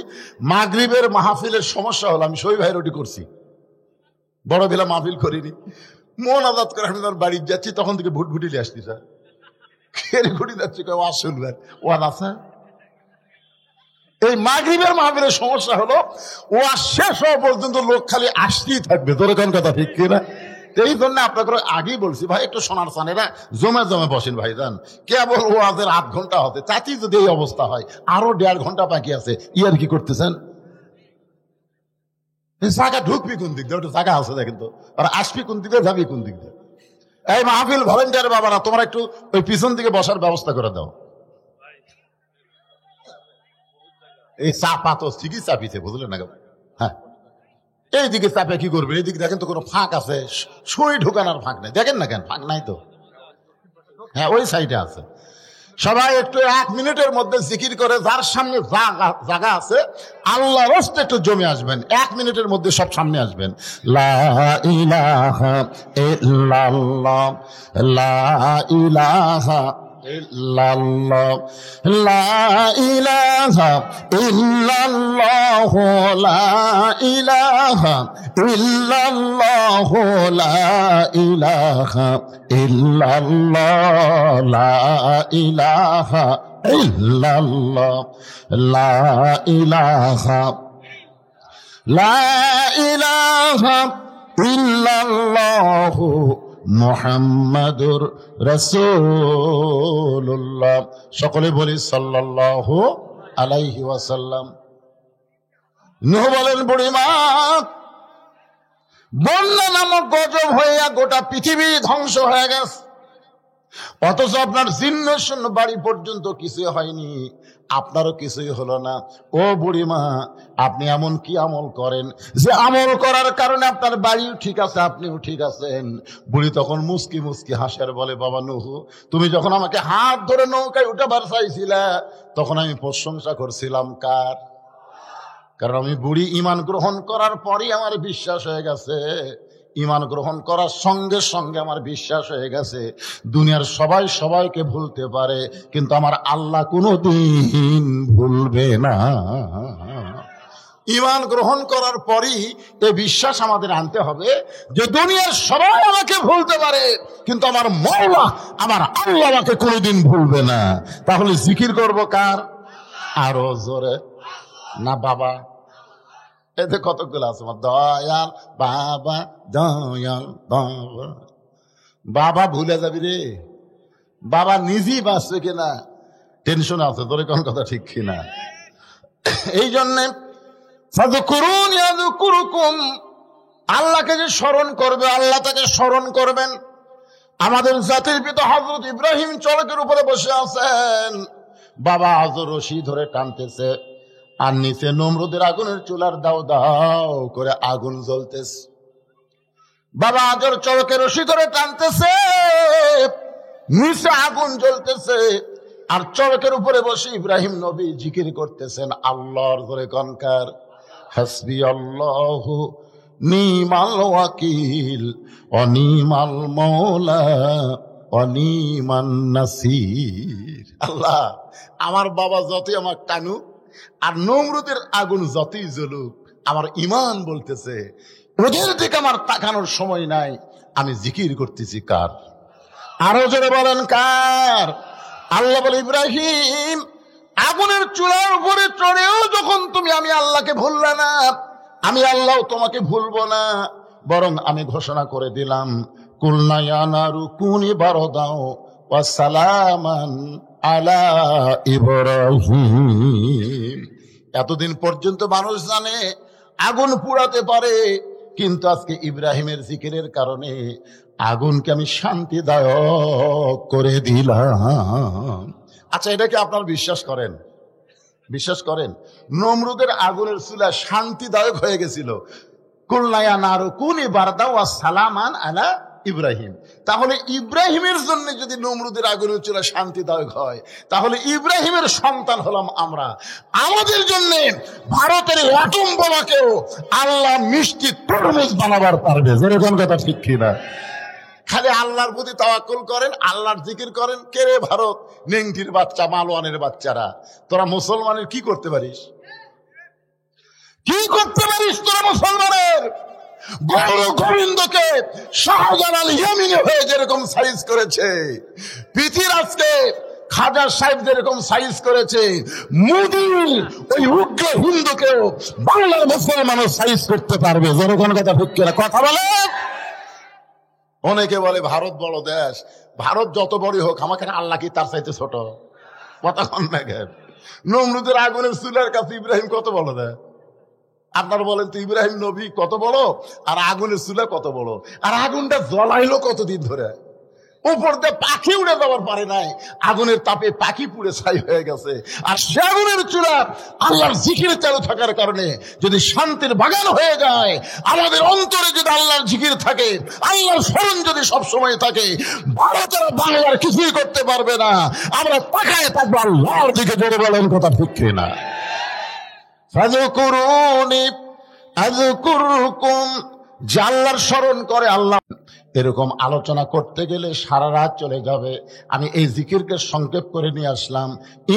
মাগরিবের মাহফিলের সমস্যা হলো, আমি সই ভাইয়ের ওটি করছি, বড় বেলা মাহফিল করিনি। মন আজাদ করে আমি আমার বাড়ি যাচ্ছি, তখন থেকে ভুটভুটিলে আসছি, স্যার খেয়ে ঘুটি যাচ্ছি, ওয়াজ শুনবেন, ওয়াজ আছে। এই মাগরিবের মাহফিলের সমস্যা হলো, ওয়াজ শেষ হওয়া পর্যন্ত লোক খালি আসতেই থাকবে, তোর কোন কথা ঠিক কিনা? এই জন্য আপনাকে আগেই বলছি ভাই, একটু সোনার চানেরা জমে জমে বসেন ভাই যান। কেবল ওয়াজের 8 ঘন্টা হতে তাতেই যদি এই অবস্থা হয়, আরো 1.5 ঘন্টা বাকি আছে, ইয়ার কি করতেছেন? জায়গা ঢুকবি কোন দিক দিয়ে? ওটা জায়গা আছে দেখেন তো, আর আসবি কোন দিকে, যাবি কোন দিক দিয়ে? এই মাহফিল ভলেন্টিয়ার বাবারা, তোমরা একটু ওই পিছন দিকে বসার ব্যবস্থা করে দাও। এই চাপা তো ঠিকই চাপিছে, বুঝলেন না? হ্যাঁ, এইদিকে চাপে কি করবে? এইদিকে দেখেন তো কোনো ফাঁক আছে? সুই ঢুকানোর ফাঁক নাই, দেখেন না কেন? ফাঁক নাই তো। হ্যাঁ, ওই সাইডে আছে। সবাই একটু 1 মিনিটের মধ্যে জিকির করে, যার সামনে জায়গা আছে আল্লাহর রাস্তায় একটু জমে আসবেন, 1 মিনিটের মধ্যে সব সামনে আসবেন। লা ইলাহা ইল্লাল্লাহ, লা ইলাহা ইল্লাল্লাহ, লা ইলাহা ইল্লাল্লাহ, লা ইলাহা ইল্লাল্লাহ, লা ইলাহা ইল্লাল্লাহ, লা ইলাহা ইল্লাল্লাহ, লা ইলাহা, লা ইলাহা ইল্লাল্লাহ মুহাম্মাদুর রাসূলুল্লাহ। সকলে বলি সাল্লাল্লাহু আলাইহি ওয়াসাল্লাম। নূহ বলেন, বুড়িমা, বন্যা নামক গজব হইয়া গোটা পৃথিবী ধ্বংস হয়ে গেছে, অথচ আপনার জীর্ণ শূন্য বাড়ি পর্যন্ত কিছু হয়নি, আপনারও কিছুই হলো না। ও বুড়িমা, আপনি এমন কি আমল করেন যে আমল করার কারণে আপনার বাড়িও ঠিক আছে, আপনিও ঠিক আছেন? বুড়ি তখন মুস্কি মুস্কি হাসিয়ার বলে, বাবা নূহ, তুমি যখন আমাকে হাত ধরে নৌকায় উঠাবার চাইছিলা, তখন আমি প্রশংসা করছিলাম কার? কারণ আমি বুড়ি ঈমান গ্রহণ করার পরই আমার বিশ্বাস হয়ে গেছে, ঈমান গ্রহণ করার সঙ্গে সঙ্গে আমার বিশ্বাস হয়ে গেছে দুনিয়ার সবাই সবাইকে ভুলতে পারে, কিন্তু আমার আল্লাহ কোনোদিন ভুলবে না। ঈমান গ্রহণ করার পরই এই বিশ্বাস আমাদের আনতে হবে যে দুনিয়ার সবাই আমাকে ভুলতে পারে, কিন্তু আমার মওলা, আমার আল্লাহ আমাকে কোনোদিন ভুলবে না। তাহলে জিকির করব কার? আরো জোরে না বাবা? এতে কতগুলো আছে, দয়াল বাবা, দয়াল বাবা। বাবা ভুলে যাবি রে, বাবা নিজেই বাঁচবে কিনা টেনশন আছে, তোর কোন কথা ঠিক কিনা? এই জন্যে ফাযকুরুনি আযকুরুকুম, আল্লাহকে যে স্মরণ করবে আল্লাহ তাকে স্মরণ করবেন। আমাদের জাতির পিতা হযরত ইব্রাহিম চড়কের উপরে বসে আছেন, বাবা আজর রশি ধরে টানতেছে, আর নিচে নমরুদের আগুনের চুলার দাও দাও করে আগুন জ্বলতেছে। বাবা আজর চড়কে রশি ধরে টানতেছে, নিচে আগুন জ্বলতেছে, আর চড়কের উপরে বসে ইব্রাহিম নবী জিকির করতেছেন আল্লাহর ধরে কনকার, হাসবি আল্লাহু নিমাল ওয়াকিল অনিমাল মৌলা অনিমান নাসির। আল্লাহ, আমার বাবা যতই আমার টানুক আর নমরুদের আগুন যতই জ্বলুক, আমার ঈমান বলতেছে ওদের দিকে আমার তাকানোর সময় নাই, আমি জিকির করতেছি কার? আরো জোরে বলেন কার? আল্লাহ বলে, ইব্রাহিম, আগুনের চুলার উপরে চড়েও যখন তুমি আমি আল্লাহকে ভুললে না, আমি আল্লাহ তোমাকে ভুলবো না, বরং আমি ঘোষণা করে দিলাম, কুলনা ইয়া নারু কুনি বারদাও ওয়া সালামান আলা ইব্রাহিম। এতদিন পর্যন্ত মানুষ জানে আগুন পুড়াতে পারে, কিন্তু আজকে ইব্রাহিমের জিকিরের কারণে আগুনকে আমি শান্তিদায়ক করে দিলাম। আচ্ছা, এটা কি আপনারা বিশ্বাস করেন? বিশ্বাস করেন, নমরুদের আগুনের চুলা শান্তিদায়ক হয়ে গেছিল। কুলনায়া নারু কুনি বারদা ওয়া সালামান আলা ইব্রাহিম। তাহলে ইব্রাহিমের জন্য যদি নমরুদের আগুনের চুলা শান্তিদায়ক হয়, তাহলে ইব্রাহিমের সন্তান হলাম আমরা। আমাদের জন্য ভারতের অ্যাটম বোমাকেও আল্লাহ মিষ্টি তরমুজ বানাবার পারবে। যেরকম কথা ঠিক কিনা? খালি আল্লাহর প্রতি তাওয়াক্কুল করেন, আল্লাহর জিকির করেন। কে রে ভারত, নেংটির বাচ্চা, মালওয়ানের বাচ্চারা, তোরা মুসলমানের কি করতে পারিস? কি করতে পারিস তোরা মুসলমানের? গৌর গোবিন্দকে শাহজালাল ইয়ামিনী হয়ে যেরকম সাইজ করেছে, পৃথিবীরাজকে খাজা সাহেব যেরকম সাইজ করেছে, মোদী ওই উগ্র হিন্দুকেও বাংলার মুসলমানও সাইজ করতে পারবে। যেরকম কথা ঠিক করে কথা বলে। অনেকে বলে ভারত বড় দেশ, ভারত যত বড়ই হোক আমাকে আল্লাহ কি তার চাইতে ছোট? কতক্ষণ না গেল নমরুদের আগুনের চুলার কাছে ইব্রাহিম কত বড় দেয়? আপনারা বলেন তো, ইব্রাহিম নবী কত বড় আর আগুনের চুলা কত বড়? আর আগুনটা জ্বলাইলো কতদিন ধরে? উপর দিয়ে পাখি উড়ে যাওয়ার পারে নাই, আগুনের তাপে পাখি পুড়ে ছাই হয়ে গেছে। আর সে আগুনের চুলা আল্লাহর জিকির চালু থাকার কারণে যদি শান্তির বাগান হয়ে যায়, আমাদের অন্তরে যদি আল্লাহর জিকির থাকে, আল্লাহর স্মরণ যদি সবসময় থাকে, ভারতের বাংলার কিছুই করতে পারবে না। আমরা তাকায় থাকবো আল্লাহর দিকে। জোরে বলেন কথা ঠিক কিনা? ফাযকুরুনি আযকুরকুম, যে আল্লাহর স্মরণ করে আল্লাহ। এরকম আলোচনা করতে গেলে সারা রাত চলে যাবে। আমি এই জিকিরকে সংক্ষেপ করে নিয়ে আসলাম।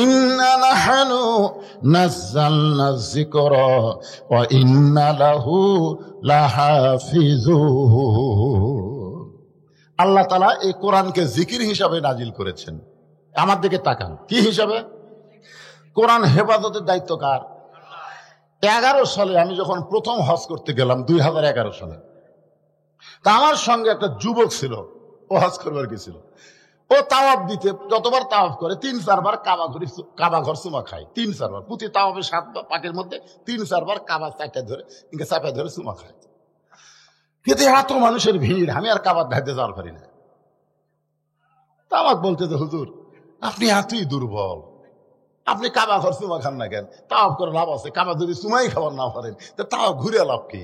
ইন্না নাহনু নাযালনা যিকরা ওয়া ইন্না লাহু লাহাফিজুন। আল্লাহ তাআলা এই কোরআনকে জিকির হিসাবে নাজিল করেছেন। আমার দিকে তাকান, কি হিসাবে? কোরআন হেফাজতের দায়িত্ব কার? 11 সালে আমি যখন প্রথম হজ করতে গেলাম, 2011 সালে, তা আমার সঙ্গে একটা যুবক ছিল, ও হজ করবার গেছিল। ও তাওয়াফ দিতে যতবার তাওয়াফ করে 3-4 বার কাবা ঘর চুমা খায়। 3-4 বার প্রতি তাওয়াফে 7 পাকের মধ্যে 3-4 বার কাবা চাপা ধরে চুমা খায়। কিন্তু এত মানুষের ভিড়, আমি আর কাবার ধাইতে যাওয়ার পারি না। তা আমাকে বলতে যে, হুজুর আপনি এতই দুর্বল, আপনি কাবা ঘর চুমা খান না কেন? তাওয়াফ করে লাভ আছে? কাবা যদি চুমাই খাবার না পারেন তা তাও ঘুরে লাভ কি?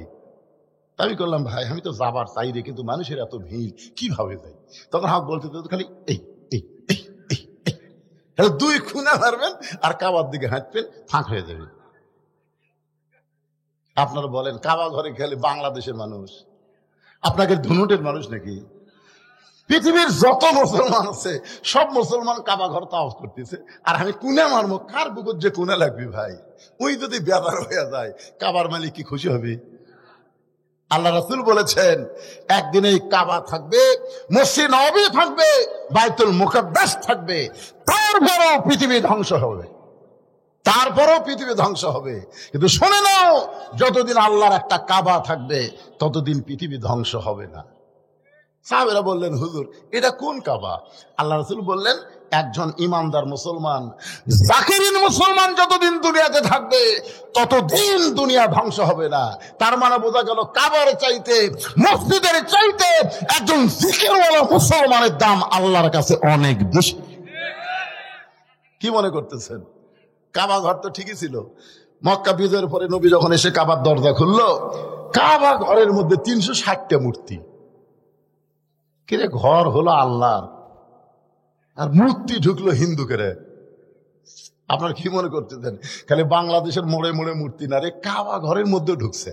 আমি করলাম, ভাই আমি তো যাবার চাই রে, কিন্তু মানুষের এত ভিড় কিভাবে যাই? তখন আমাকে বলতে খালি এই এই এই এই এই 2 খুনা মারবেন আর কাবার দিকে হাঁটবেন, ফাঁক হয়ে যাবে। আপনারা বলেন, কাবা ঘরে খেলে বাংলাদেশের মানুষ আপনাকে ধুনুটের মানুষ নাকি? পৃথিবীর যত মুসলমান আছে সব মুসলমান কাবা ঘর তাওয়াফ করতেছে, আর আমি কুনা মারবো? কার বুকুর যে কুনা লাগবে ভাই? ওই যদি বেদার হয়ে যায়, কাবার মালিক কি খুশি হবে? আল্লাহ রাসূল বলেছেন, একদিন এই কাবা থাকবে, মসজিদ নববী থাকবে, বাইতুল মুকাদ্দাস থাকবে, তারপরও পৃথিবী ধ্বংস হবে, তারপরও পৃথিবী ধ্বংস হবে। কিন্তু শুনে নাও, যতদিন আল্লাহর একটা কাবা থাকবে ততদিন পৃথিবী ধ্বংস হবে না। সাহাবেরা বললেন, হুজুর এটা কোন কাবা? আল্লাহ রাসূল বললেন, একজন ইমানদার মুসলমান, জাকিরিন মুসলমান যতদিন দুনিয়াতে থাকবে ততদিন দুনিয়া ধ্বংস হবে না। তার মানে বোঝা গেল, কাবার চাইতে, মসজিদের চাইতে একজন জিকিরওয়ালা মুসলমানের দাম আল্লাহর কাছে অনেক বেশি। কি মনে করতেছেন? কাবা ঘর তো ঠিকই ছিল। মক্কা বিজয়ের পরে নবী যখন এসে কাবার দরজা খুললো, কাবা ঘরের মধ্যে 360টা মূর্তি। কিরে, ঘর হলো আল্লাহর আর মূর্তি ঢুকলো হিন্দুকে। আপনার কি মনে করতেছেন খালি বাংলাদেশের মোড়ে মোড়ে মূর্তি না রে, কাবা ঘরের মধ্যে ঢুকছে।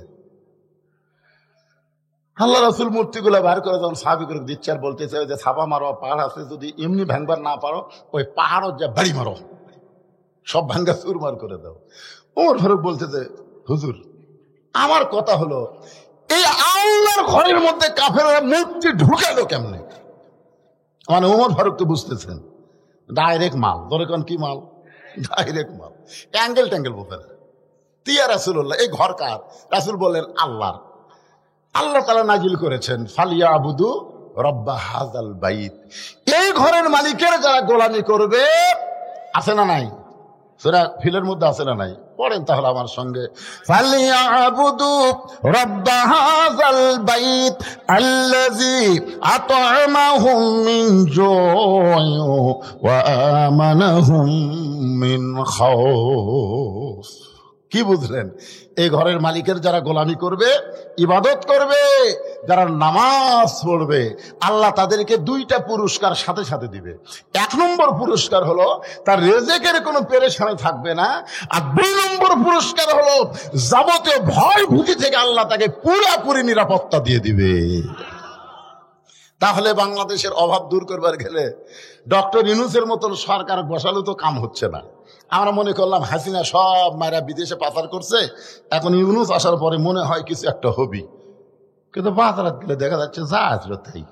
আল্লাহ রাসূল মূর্তিগুলো বার করে যখন সাহাবী করে দিচ্ছে আর বলতেছে যে, ছাপা মারো, পাহাড় আছে, যদি এমনি ভাঙবার না পারো ওই পাহাড়ও যা বাড়ি মারো, সব ভাঙ্গা চুরমার করে দাও। ওমর ফারুক বলতেছে, হুজুর আমার কথা হলো, এই আল্লাহর ঘরের মধ্যে কাফেররা মূর্তি ঢুকালো কেমনে? মানে ওমর ফারুক তো বুঝতেছেন, ডাইরেক্ট মাল। ধরে কোন কি মাল? ডাইরেক্ট মাল, ট্যাঙ্গেল ট্যাঙ্গেল বলতে না। তিয়া রাসূলুল্লাহ, এই ঘর কার? রাসূল বললেন আল্লাহর। আল্লাহ তাআলা নাজিল করেছেন, ফালিয়াবুদু রব্বা হাযাল বাইত। এই ঘরের মালিকের যারা গোলামি করবে, আছে না নাই? সূরা ফিলের মধ্যে আছে না নাই? পড়েন তাহলে আমার সঙ্গে। ফালিয়াবুদু রাব্ব হাযাল বাইত আল্লাযী আত'আমাহুম মিন জু'ইন ওয়া আমানাহুম মিন খাউফ। কি বুঝলেন? এই ঘরের মালিকের যারা গোলামি করবে, ইবাদত করবে, যারা নামাজ পড়বে, আল্লাহ তাদেরকে দুইটা পুরস্কার সাথে সাথে দিবে। 1 নম্বর পুরস্কার হলো তার রিজিকের কোনো পেরেশানি থাকবে না, আর 2 নম্বর পুরস্কার হলো যাবতীয় ভয় ভীতি থেকে আল্লাহ তাকে পুরোপুরি নিরাপত্তা দিয়ে দিবে। তাহলে বাংলাদেশের অভাব দূর করবার গেলে ডক্টর ইউনূসের মতন সরকার বসালে তো কাম হচ্ছে না। আমরা মনে করলাম হাসিনা সব মায়েরা বিদেশে পাচার করছে, এখন ইউনূস আসার পরে মনে হয় কিছু একটা হবি, কিন্তু বাজারাত গেলে দেখা যাচ্ছে যা আসলো তাই।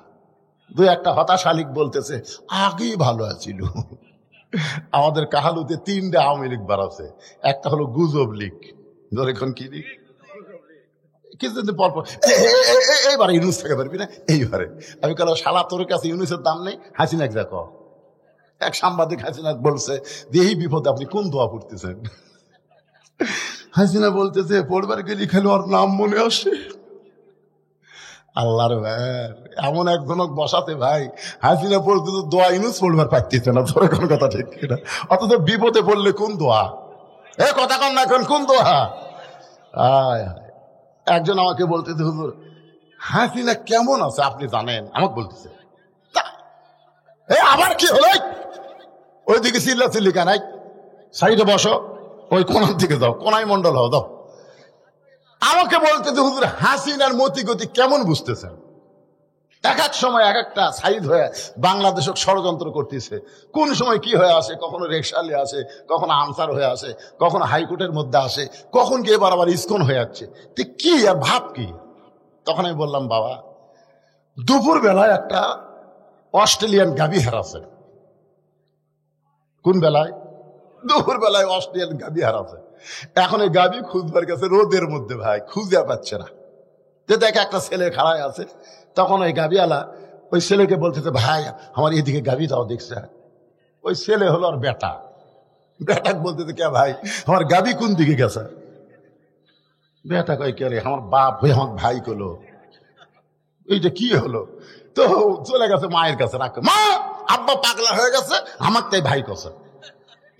2-1টা হতাশা লীগ বলতেছে আগেই ভালো আছিল। আমাদের কাহালুতে 3টা আওয়ামী লীগ বাড়াচ্ছে, একটা হলো গুজব লীগ, ধর এখন কি লীগ, কিছুদিন পর পর এইবারে ইউনূস থেকে পারবি না, এইবারে আমি কালো শালা তোর কাছে ইউনূসের দাম নেই, হাসিনা দেখ। এক সাংবাদিক হাসিনা বলছে যে এই বিপদে আপনি কোন দোয়া পড়তেছেন? হাসিনা বলতেছে পড়বার গেলি খালি ওর নাম মনে আসে। আল্লাহর ভাই, এমন একজনক বসাতে ভাই, হাসিনা পড়তে তো দোয়া ইউনূস পড়বার পারতেছে না, তোর কোন কথা ঠিক কিনা? অথচ বিপদে পড়লে কোন দোয়া, এ কথা কন না, এখন কোন দোয়া? একজন আমাকে বলতেছে হুজুর হাসিনা কেমন আছে আপনি জানেন? আমাকে বলতেছে আবার কি হলো, ওইদিকে চিল্লা চিল্লি কানাই, সাইডে বসো, ওই কোনার দিকে যাও, কোনাই মন্ডল হও দাও। আমাকে বলতেছে হুজুর হাসিনার মতি গতি কেমন বুঝতেছেন? এক এক সময় এক একটা সাইড হয়ে বাংলাদেশ ষড়যন্ত্র করতেছে, কোন সময় কি হয়ে আসে, কখনো রেকশালে আসে, কখনো আনসার হয়ে আসে, কখনো হাইকোর্টের মধ্যে আসে, কখন কি এবার আবার ইসকন হয়ে যাচ্ছে, কি আর ভাব কি? তখন আমি বললাম বাবা, দুপুর বেলায় একটা অস্ট্রেলিয়ান গাভী হারাছে। কোন বেলায়? দুপুর বেলায় অস্ট্রেলিয়ান গাভী হারাছে। এখন এই গাভী খুঁজবার গেছে রোদের মধ্যে, ভাই খুঁজে পাচ্ছে না। যে দেখে একটা ছেলে খাড়ায় আছে, তখন ওই গাভীওয়ালা ওই ছেলেকে বলতেছে ভাই আমার এদিকে গাভী দাও দেখছে। ওই ছেলে হলো আর বেটা, বেটাকে বলতেছে কে ভাই আমার গাভী কোন দিকে গেছে? বেটা কয় কে রে, আমার বাপ হয়ে আমার ভাই কলো, এইটা কি হলো? তো চলে গেছে মায়ের কাছে, রাখে মা আব্বা পাগলা হয়ে গেছে, আমার তাই ভাই কছে।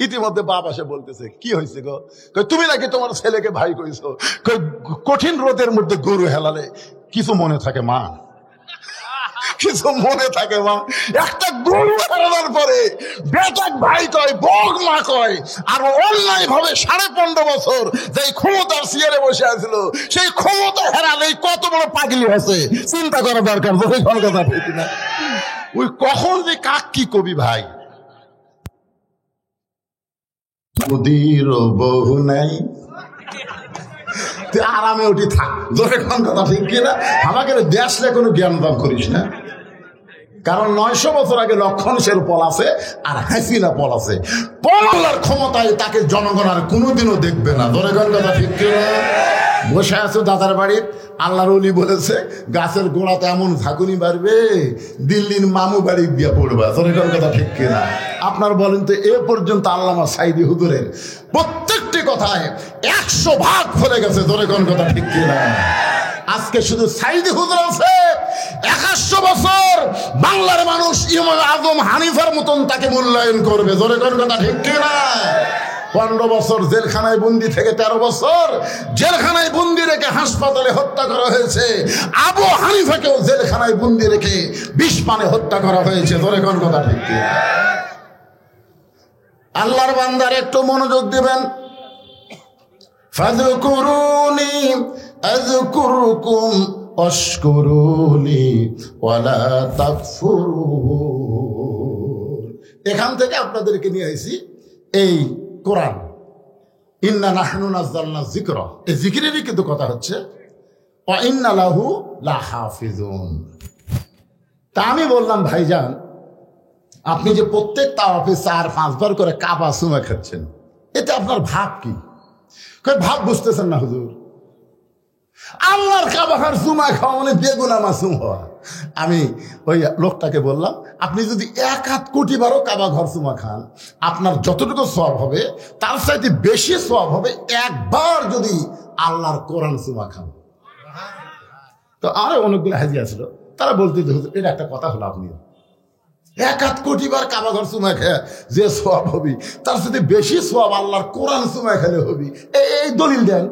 ইতিমধ্যে বাপ আসে বলতেছে কি হয়েছে গো? তুমি নাকি তোমার ছেলেকে ভাই কইছো? কঠিন রোদের মধ্যে গরু হেলালে কিছু মনে থাকে মা, কিছু মনে থাকে মা। একটা গরু হারানোর পরে বেটাক ভাই কয়, বগ মা কয়, আর অন্যায় ভাবে 15.5 বছর যেই ক্ষমতার চেয়ারে বসে আছিল, সেই ক্ষমতা হারালেই কত বড় পাগলি হয়েছে চিন্তা করা দরকার। কথা ঠিক না? ওই কখন যে কাক কি কবি ভাই, মোদির বহু নাই, তুই আরামে উঠি থাক, যখন কথা ঠিক কিনা? আমাকে দেশে কোনো জ্ঞান দান করিস না, কারণ 900 বছর আগে লক্ষণ সের পল আছে আর হাসিনা পল আছে। পলার ক্ষমতায় তাকে জনগণ আর কোনোদিনও দেখবে না। ধরে কথা ঠিক কিনা? বসে আছো দাদার বাড়ির, আল্লাহর ওলি বলেছে গাছের গোড়াতে এমন ঝাঁকুনি বাড়বে দিল্লির মামু বাড়ি দিয়ে পড়বা। ধরে কথা ঠিক কিনা? আপনার বলেন তো এ পর্যন্ত আল্লামা সাইদি হুজুরের প্রত্যেকটি কথায় 100 ভাগ ফলে গেছে। ধরে কথা ঠিক কিনা? আজকে শুধু সাইদি হুজুর আছে, 100 বছর বাংলার মানুষ ইমাম আজম হানিফার মতন তাকে মূল্যায়ন করবে। ধরে কথা ঠিক কিনা? 15 বছর জেলখানায় বন্দি থেকে 13 বছর জেলখানায় বন্দি রেখে হাসপাতালে হত্যা করা হয়েছে। আবু হানিফাকেও জেলখানায় বন্দি রেখে 20 পানে হত্যা করা হয়েছে। ধরে কথা ঠিক কিনা? আল্লাহর বান্দার একটু মনোযোগ দিবেন। ফাযকুরুনি আযকুরকুম ওয়াশকুরুলি ওয়ালা তাকফুরুন। এখান থেকে আপনাদেরকে নিয়ে আইছি এই কোরআন, ইন্না নাহনু নাযালনা যিকরা, এই জিকিরেরই কিন্তু কথা হচ্ছে, ওয়া ইন্না লাহু লাহাফিজুন। তা আমি বললাম ভাইজান, আপনি যে প্রত্যেক তাওয়াফে 4-5 বার করে কাবা চুমা খাচ্ছেন, এতে আপনার ভাব কি? ভাব বুঝতেছেন না হুজুর? আল্লাহর কাবা ঘর চুমা খাওয়া মানে বেগুনা মাসুম হওয়া। আমি ওই লোকটাকে বললাম, আপনি যদি 1,000,000,000 বারও কাবা ঘর চুমা খান, আপনার যতটুকু সওয়াব হবে তার চাইতে বেশি সওয়াব হবে একবার যদি আল্লাহর কোরআন চুমা খান। তো আরো অনেকগুলো হাজি আসলো, তারা বলতে এটা একটা কথা হলো, আপনি 1,000,000,000 বার কাবা ঘর চুমা খেয়ে যে সওয়াব হবি তার সাথে বেশি সওয়াব আল্লাহর কোরআন চুমা খেলে হবি, এই দলিল দেন।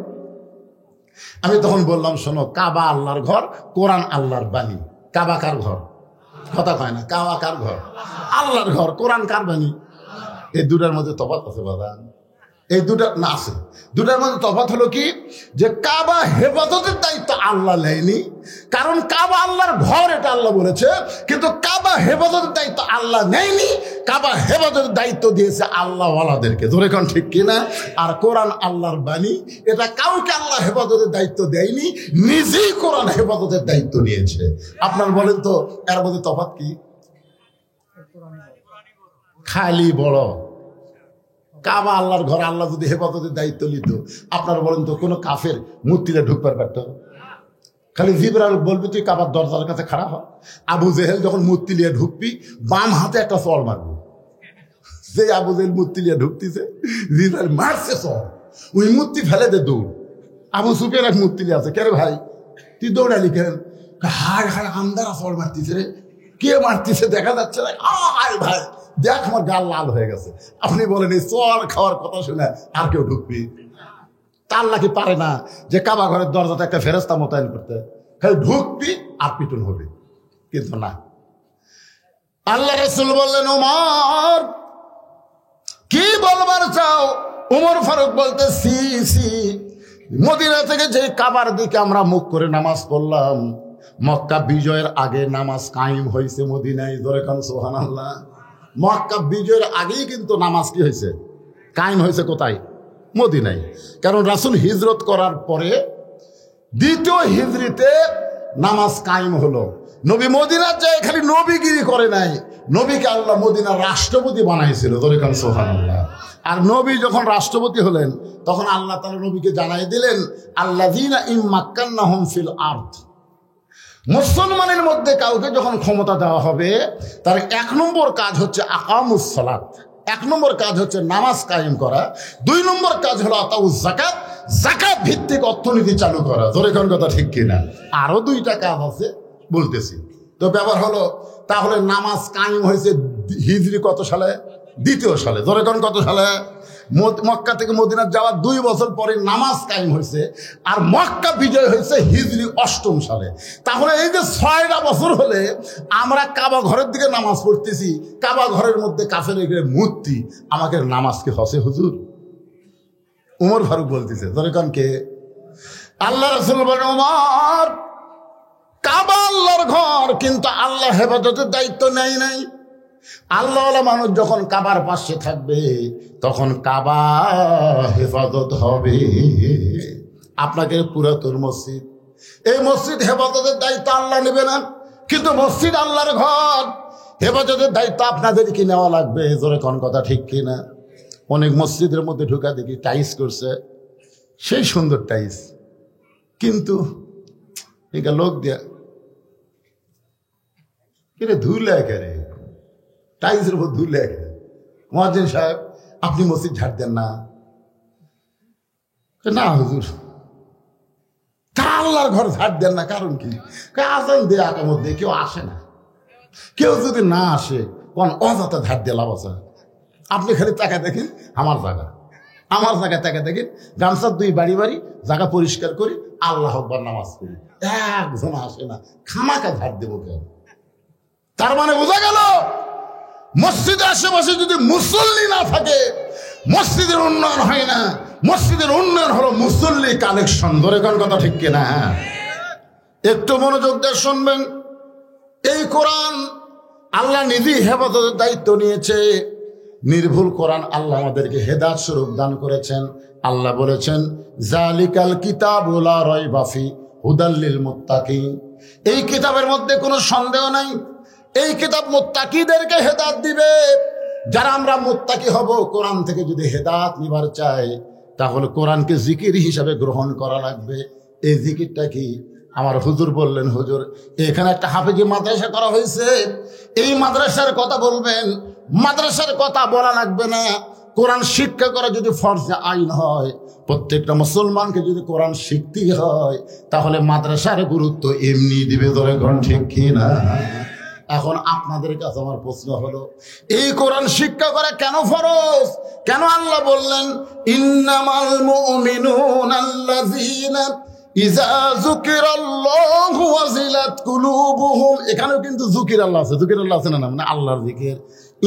আমি তখন বললাম, শোনো, কাবা আল্লাহর ঘর, কোরআন আল্লাহর বাণী। কাবা কার ঘর? কথা কয় না। কাবা কার ঘর? আল্লাহর ঘর। কোরআন কার বাণী? এই দুটার মধ্যে তফাৎ আছে বাদান, এই দুটা না আছে। দুটার মধ্যে তফাৎ হলো কি, যে কাবা হেফাজতের দায়িত্ব আল্লাহ নেয়নি, কারণ কাবা আল্লাহর ঘর, এটা আল্লাহ বলেছে, কিন্তু কাবা হেফাজতের দায়িত্ব আল্লাহ নেয়নি। কাবা হেফাজতের দায়িত্ব দিয়েছে আল্লাহ ওয়ালাদেরকে। ধরে কোন ঠিক কিনা? আর কোরআন আল্লাহর বাণী, এটা কাউকে আল্লাহ হেফাজতের দায়িত্ব দেয়নি, নিজেই কোরআন হেফাজতের দায়িত্ব নিয়েছে। আপনার বলেন তো এর মধ্যে তফাৎ কি? খালি বড় কাবা আল্লাহর ঘর, আল্লাহ যদি হেফাজতের দায়িত্ব নিত, আপনার বলেন তো কোনো কাফের মূর্তিটা ঢুকবার পারত? খালি জিবরাইল বলবি তুই কাবার দরজার কাছে খাড়া হ। আবু জেহেল যখন মূর্তি নিয়ে ঢুকবি, বাম হাতে একটা চড় মারবো। যে আবু জেহেল মূর্তি নিয়ে ঢুকতেছে, জিবরাইল মারছে চড়, ওই মূর্তি ফেলে দে দৌড়। আবু সুফিয়ান এক মূর্তি নিয়ে আছে, কেন ভাই তুই দৌড়ালি কেন? হায় হায়, আন্দারা চড় মারতিছে রে, কে মারতিছে দেখা যাচ্ছে না। আয় ভাই দেখ, আমার গাল লাল হয়ে গেছে। আপনি বলেন এই চর খাওয়ার কথা শুনে আর কেউ ঢুকবি? তার নাকি পারে না যে কাবা ঘরের দরজাতে একটা ফেরেস্তা মোতায়েন করতে? খালি ঢুকবি আর পিটুন হবে। কিন্তু না, আল্লাহ রাসূল বললেন, ওমর কি বলবার চাও? ওমর ফারুক বলতে, সি সি, মদিনা থেকে যে কাবার দিকে আমরা মুখ করে নামাজ পড়লাম, মক্কা বিজয়ের আগে নামাজ কায়েম হয়েছে মদিনায়। ধরে খান সুবহানাল্লাহ। মক্কা বিজয়ের আগেই কিন্তু নামাজ কি হয়েছে? কায়েম হয়েছে কোথায়? মদিনায়। কারণ রাসূল হিজরত করার পরে দ্বিতীয় হিজরিতে নামাজ কায়েম হলো। নবী মদিনার যায় খালি নবীগিরি করে নাই, নবীকে আল্লাহ মদিনার রাষ্ট্রপতি বানাইছিল। ধরে খান সুবহানাল্লাহ। আর নবী যখন রাষ্ট্রপতি হলেন, তখন আল্লাহ তাআলা নবীকে জানাই দিলেন, আল্লাযীনা ইম্মাক্কান্নাহুম ফিল আরদ, মুসলমানের মধ্যে কাউকে যখন ক্ষমতা দেওয়া হবে, তার 1 নম্বর কাজ হচ্ছে আকামুস সালাত, 1 নম্বর কাজ হচ্ছে নামাজ কায়েম করা, 2 নম্বর কাজ হলো আতাউজ যাকাত, যাকাত ভিত্তিক অর্থনীতি চালু করা। ধরে কোন কথা ঠিক কিনা? আরো 2টা কাজ আছে বলতেছি। তো ব্যাপার হলো, তাহলে নামাজ কায়েম হয়েছে হিজরি কত সালে? 2য় সালে। ধরে কোন কত সালে? মক্কা থেকে মদিনা যাওয়ার 2 বছর পরে নামাজ কায়েম হয়েছে, আর মক্কা বিজয় হয়েছে হিজরি 8ম সালে। তাহলে এই যে 6টা বছর হলে আমরা কাবা ঘরের দিকে নামাজ পড়তেছি, কাবা ঘরের মধ্যে কাফের মূর্তি, আমাকে নামাজ কি হসে হুজুর? ওমর ফারুক বলতেছে। ধরে কোন কে? আল্লাহ রাসূল বলেন, ওমর কাবা আল্লাহর ঘর, কিন্তু আল্লাহ হেফাজতের দায়িত্ব নেয় নাই। আল্লাহওয়ালা মানুষ যখন কাবার পাশে থাকবে, তখন কাবা হেফাজত হবে। আপনাকে পুরাতন মসজিদ, এই মসজিদ হেফাজতের দায়িত্ব আল্লাহ নেবে না, কিন্তু মসজিদ আল্লাহর ঘর, হেফাজতের দায়িত্ব আপনাদেরকে নেওয়া লাগবে। জোরে কোন কথা ঠিক কিনা? অনেক মসজিদের মধ্যে ঢুকা দেখি টাইস করছে, সেই সুন্দর টাইস, কিন্তু এটা লোক দেয়া এটা ধুলে একেবারে টাইলসের উপর ধুলে একেবারে। মুয়াজ্জিন সাহেব, আপনি মসজিদ ঝাড় দেন না? না হুজুর। তা আল্লাহর ঘর ঝাড় দেন না, কারণ কি? আজান দিয়ে আকামত দিয়ে কেউ আসে না। কেউ যদি না আসে, কোন অযথা ঝাড় দিয়ে লাভ আছে? আপনি খালি তাকায় দেখেন আমার জায়গা, আমার জায়গায় তাকায় দেখেন, গামছার 2 বাড়ি বাড়ি জায়গা পরিষ্কার করি, আল্লাহ আকবার নামাজ পড়ি, একজন আসে না, খামাকা ঝাড় দেবো কেন? তার মানে বোঝা গেল, মসজিদের আশেপাশে যদি মুসল্লি না থাকে, মসজিদের উন্নয়ন হয় না। মসজিদের উন্নয়ন হলো মুসল্লি কালেকশন। ধরে কোন কথা ঠিক কিনা? একটু মনোযোগ দিয়ে শুনবেন। এই কোরআন আল্লাহ নিজেই হেফাজতের দায়িত্ব নিয়েছে। নির্ভুল কোরআন আল্লাহ আমাদেরকে হেদায়েত স্বরূপ দান করেছেন। আল্লাহ বলেছেন, জালিকাল কিতাবু লা রাইবা ফি হুদাল লিল মুত্তাকিন। এই কিতাবের মধ্যে কোনো সন্দেহ নাই, এই কিতাব মুত্তাকিদেরকে হেদায়েত দিবে। যারা আমরা মুত্তাকি হব, কোরআন থেকে যদি হেদায়েত নিবার চাই, তাহলে কোরআনকে জিকির হিসাবে গ্রহণ করা লাগবে। এই জিকিরটা কি? আমার হুজুর বললেন, হুজুর এখানে একটা হাফেজি মাদ্রাসা করা হয়েছে, এই মাদ্রাসার কথা বলবেন। মাদ্রাসার কথা বলা লাগবে না, কোরআন শিক্ষা করা যদি ফরজে আইন হয়, প্রত্যেকটা মুসলমানকে যদি কোরআন শিখতেই হয়, তাহলে মাদ্রাসার গুরুত্ব এমনি দিবে, ধরে কোন ঠিক কিনা? এখন আপনাদের কাছে আমার প্রশ্ন হলো, এই কোরআন শিক্ষা করা কেন ফরজ? কেন আল্লাহ বললেন ইন্নামাল মুমিনুনা আল্লাযীনা ইযা যুকিরাল্লাহু ওয়াজিলাত কুলুবুহুম? এখানেও কিন্তু যুকিরাল্লাহ আছে, যুকিরাল্লাহ আছে না, মানে আল্লাহর জিকির।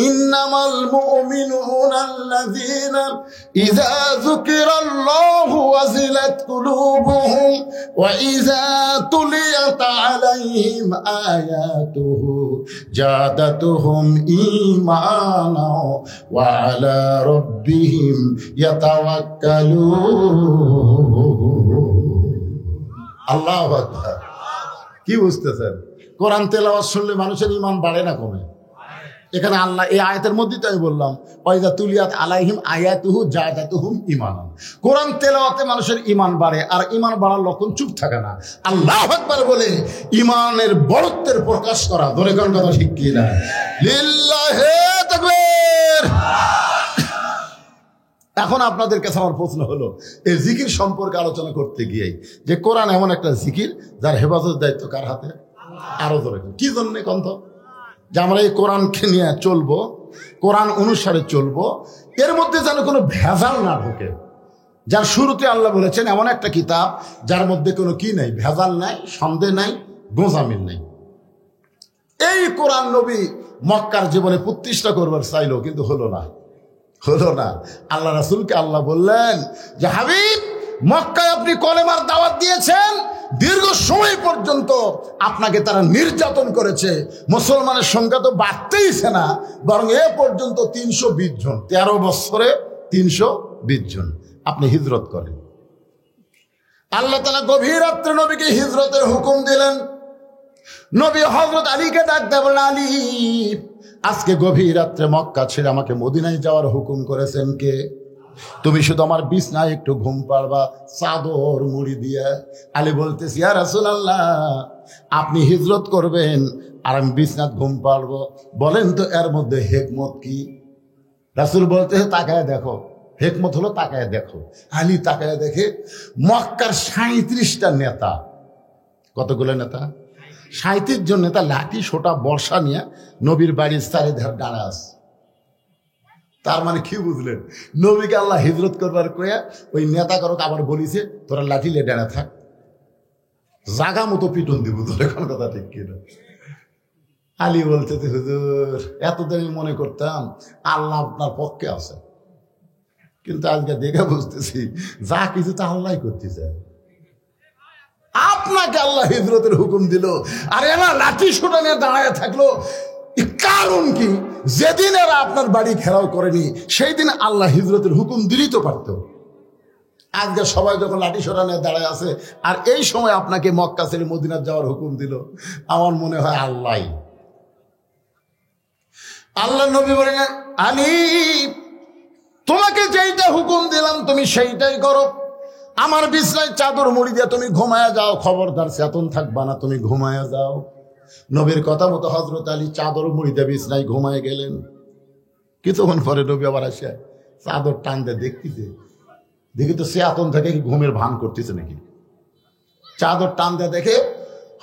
ইন্নামাল মুমিনুনা আল্লাযীনা ইযা যুকিরাল্লাহু ওয়াজিলাত কুলুবুহুম ওয়া ইযা তুলিয়াত আলাইহিম আয়াতুহু জাদাতুহুম ঈমানা ওয়া আলা রাব্বিহিম ইয়াতাওয়াক্কালুন। আল্লাহু আকবার। কি বুঝতেছেন? কোরআন তেলাওয়াত শুনলে মানুষের ঈমান বাড়ে না কমে? এখানে আল্লাহ এই আয়াতের মধ্যে তো আমি বললাম ওয়াইজা তুলিয়াত আলাইহিম আয়াতুহু জাদাতুহুম ঈমানা। কোরআন তেলাওয়াতে মানুষের ঈমান বাড়ে, আর ঈমান বাড়ার লক্ষণ চুপ থাকে না। আল্লাহু আকবার বলে ঈমানের বড়ত্বের প্রকাশ করা, ধরে কোন কথা ঠিক কি না? লিল্লাহি তাকবীর। এখন আপনাদের কাছে আমার প্রশ্ন হলো, এই জিকির সম্পর্কে আলোচনা করতে গিয়ে, যে কোরআন এমন একটা জিকির যার হেফাজতের দায়িত্ব কার হাতে? আরো ধরে কি জন্য কন্ত? যে আমরা এই কোরআনকে নিয়ে চলবো, কোরআন অনুসারে চলবো, এর মধ্যে যেন কোনো ভেজাল না ঢোকে। যার শুরুতে আল্লাহ বলেছেন এমন একটা কিতাব যার মধ্যে কোনো কি নাই, ভেজাল নাই, সন্দেহ নাই, গোঁজামিল নাই। এই কোরআন নবী মক্কার জীবনে প্রতিষ্ঠা করবার চাইলো, কিন্তু হলো না। আল্লাহ রাসূলকে আল্লাহ বললেন যে হাবিব, মক্কায় আপনি কলেমার দাওয়াত দিয়েছেন, দীর্ঘ সময় পর্যন্ত আপনাকে তারা নির্যাতন করেছে, মুসলমানের সংখ্যা তো বাড়তেইছে না, বরং এ পর্যন্ত 320 জন, 13 বছরে 320 জন। আপনি হিজরত করেন। আল্লাহ তাআলা গভীর রাত্রে নবীকে হিজরতের হুকুম দিলেন। নবী হযরত আলীকে ডাক দিয়ে বললেন, আলী, আজকে গভীর রাত্রে মক্কা ছেড়ে আমাকে মদিনায় যাওয়ার হুকুম করেছেন কে? তুমি শুধু আমার বিছনায় একটু ঘুম পাড়বা চাদর মুড়ি দিয়ে। আলী বলতেছি, ইয়া রাসূলুল্লাহ, আপনি হিজরত করবেন আর আমি বিছনায় ঘুম পাড়বো, বলেন তো এর মধ্যে হিকমত কি? রাসূল বলতেছে, তাকায় দেখো। হিকমত হলো তাকায় দেখো। আলী তাকায় দেখে মক্কার 37টা নেতা। কতগুলো নেতা? 37 জন নেতা লাঠি সোটা বর্ষা নিয়ে নবীর বাড়ির চারিধার দাঁড়া আছে। তার মানে কি বুঝলেন? নবীকে আল্লাহ হিজরত করবার কয়া ওই নেতা করক আবার বলিছে, তোরা লাঠি লে দাঁড়া থাক, জাগা মতো পিটন দিব, তোর এখন কথা ঠিক কিনা? আলী বলতে, হুজুর এতদিন মনে করতাম আল্লাহ আপনার পক্ষে আছে, কিন্তু আজকে দেখে বুঝতেছি যা কিছু তা আল্লাহ করতেছে। আপনাকে আল্লাহ হিজরতের হুকুম দিল, আর এরা লাঠি সোটা নিয়ে দাঁড়ায় থাকলো, কারণ কি? যেদিন এরা আপনার বাড়ি ঘেরাও করেনি সেই দিন আল্লাহ হিজরতের হুকুম দিলেই তো পারত। আজকে সবাই যখন লাঠি সোটা নিয়ে দাঁড়ায় আছে, আর এই সময় আপনাকে মক্কা ছেড়ে মদিনা যাওয়ার হুকুম দিল, আমার মনে হয় আল্লাহ নবী বলেন, আলী, তোমাকে যেইটা হুকুম দিলাম তুমি সেইটাই করো। আমার বিছনায় চাদর মুড়ি দিয়ে তুমি ঘুমায়া যাও, খবরদার চেতন থাকবা না, তুমি ঘুমায়া যাও। নবীর কথা মতো হযরত আলী চাদর মুড়ি দিয়ে বিছনায় ঘুমায় গেলেন। কিছুক্ষণ পরে নবী আবার আসে চাদর টান দিয়ে দেখি তো চেতন থেকে কি ঘুমের ভান করতেছে নাকি। চাদর টান দিয়ে দেখে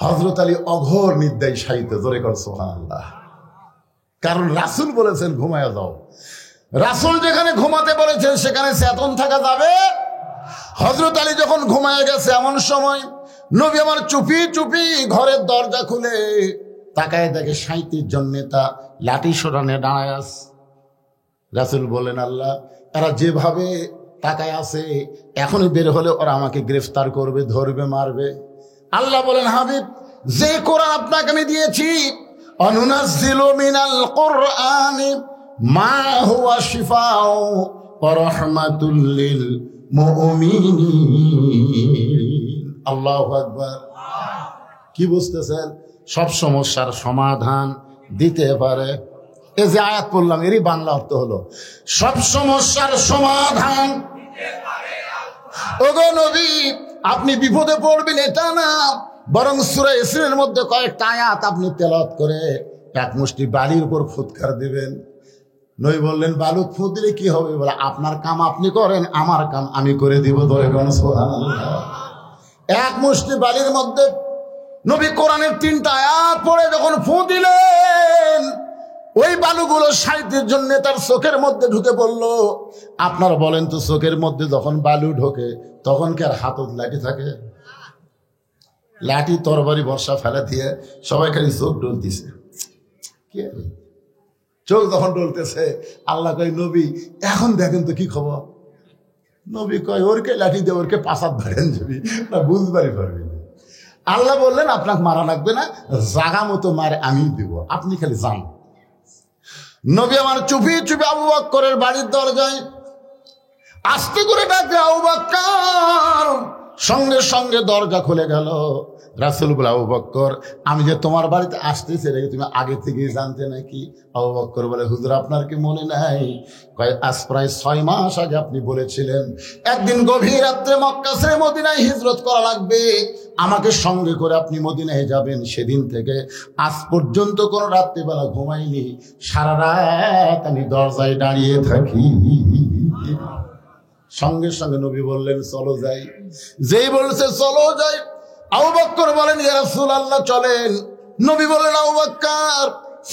হযরত আলী অঘোর নিদ্রায় শায়িত। জোরে কর সুবহানাল্লাহ। কারণ রাসূল বলেছেন ঘুমায়া যাও। রাসূল যেখানে ঘুমাতে বলেছেন সেখানে চেতন থাকা যাবে। হযরত আলী যখন ঘুমায় গেছে, এমন সময় নবী আমার চুপি চুপি ঘরের দরজা খুলে তাকায় দেখে 37 জন নেতা লাঠি সোটা নিয়ে দাঁড়ায় আছে। রাসূল বলেন, আল্লাহ, এরা যেভাবে তাকায় আছে এখনই বের হলে ওরা আমাকে গ্রেফতার করবে, ধরবে, মারবে। আল্লাহ বলেন, হাবিব, যে কোরআন আপনাকে আমি দিয়েছি, অনুনাজ্জিলু মিনাল কুরআনি মা হুয়া শিফাউ ওয়া রাহমাতুল লিল মুমিনিন। আল্লাহু আকবার। কি বুঝতেছেন? সব সমস্যার সমাধান দিতে পারে। এই যে আয়াত পড়লাম, এরই বাংলা অর্থ হলো সব সমস্যার সমাধান। ওগো নবী, আপনি বিপদে পড়বেন এটা না, বরং সূরা ইয়াসিনের মধ্যে কয়েকটা আয়াত আপনি তেলাওয়াত করে এক মুষ্টি বালির উপর ফুৎকার দিবেন। নবী বললেন, বালু ফুৎ দিলে কি হবে? বলে, আপনার কাম আপনি করেন, আমার কাম আমি করে দিব। ধরে কোন সুবহানাল্লাহ। এক মুষ্টি বালির মধ্যে নবী কোরআনের 3টা আয়াত পড়ে যখন ফুঁ দিলেন, ওই বালুগুলো সাইতের জন্য তার চোখের মধ্যে ঢুকে পড়লো। আপনারা বলেন তো, চোখের মধ্যে যখন বালু ঢোকে তখন কি আর হাতত লাঠি থাকে? লাঠি তরবারি বর্ষা ফেলে দিয়ে সবাই খালি চোখ ডলতেছে। চোখ যখন ডলতেছে, আল্লাহ কয়, নবী এখন দেখেন তো কি খবর? নবী কয়, ওরকে লাঠি দিয়ে ওরকে পাশাত ধরেন যাবি না, বুঝবারই পারবি না। আল্লাহ বললেন, আপনাকে মারা লাগবে না, জাগা মতো মারে আমি দিব, আপনি খালি যান। নবী আমার চুপি চুপি আবু বকরের বাড়ির দরজায় আস্তে করে ডাকলে, আবু বকর। সঙ্গে সঙ্গে দরজা খুলে গেল। রাসূল বলে, আবু বকর, আমি যে তোমার বাড়িতে আসতেছি রেখে তুমি আগে থেকেই জানতে নাকি? আবু বকর বলে, হুজুর আপনার কি মনে নাই? আজ প্রায় 6 মাস আগে আপনি বলেছিলেন একদিন গভীর রাত্রে মক্কা ছেড়ে মদিনায় হিজরত করা লাগবে, আমাকে সঙ্গে করে আপনি মদিনায় যাবেন। সেদিন থেকে আজ পর্যন্ত কোনো রাত্রিবেলা ঘুমাইনি, সারা রাত আমি দরজায় দাঁড়িয়ে থাকি। সঙ্গে সঙ্গে নবী বললেন, চলো যাই। যেই বলছে চলো যাই, আবু বকর বলেন, ইয়া রাসূলুল্লাহ চলেন। নবী বললেন, আবু বকর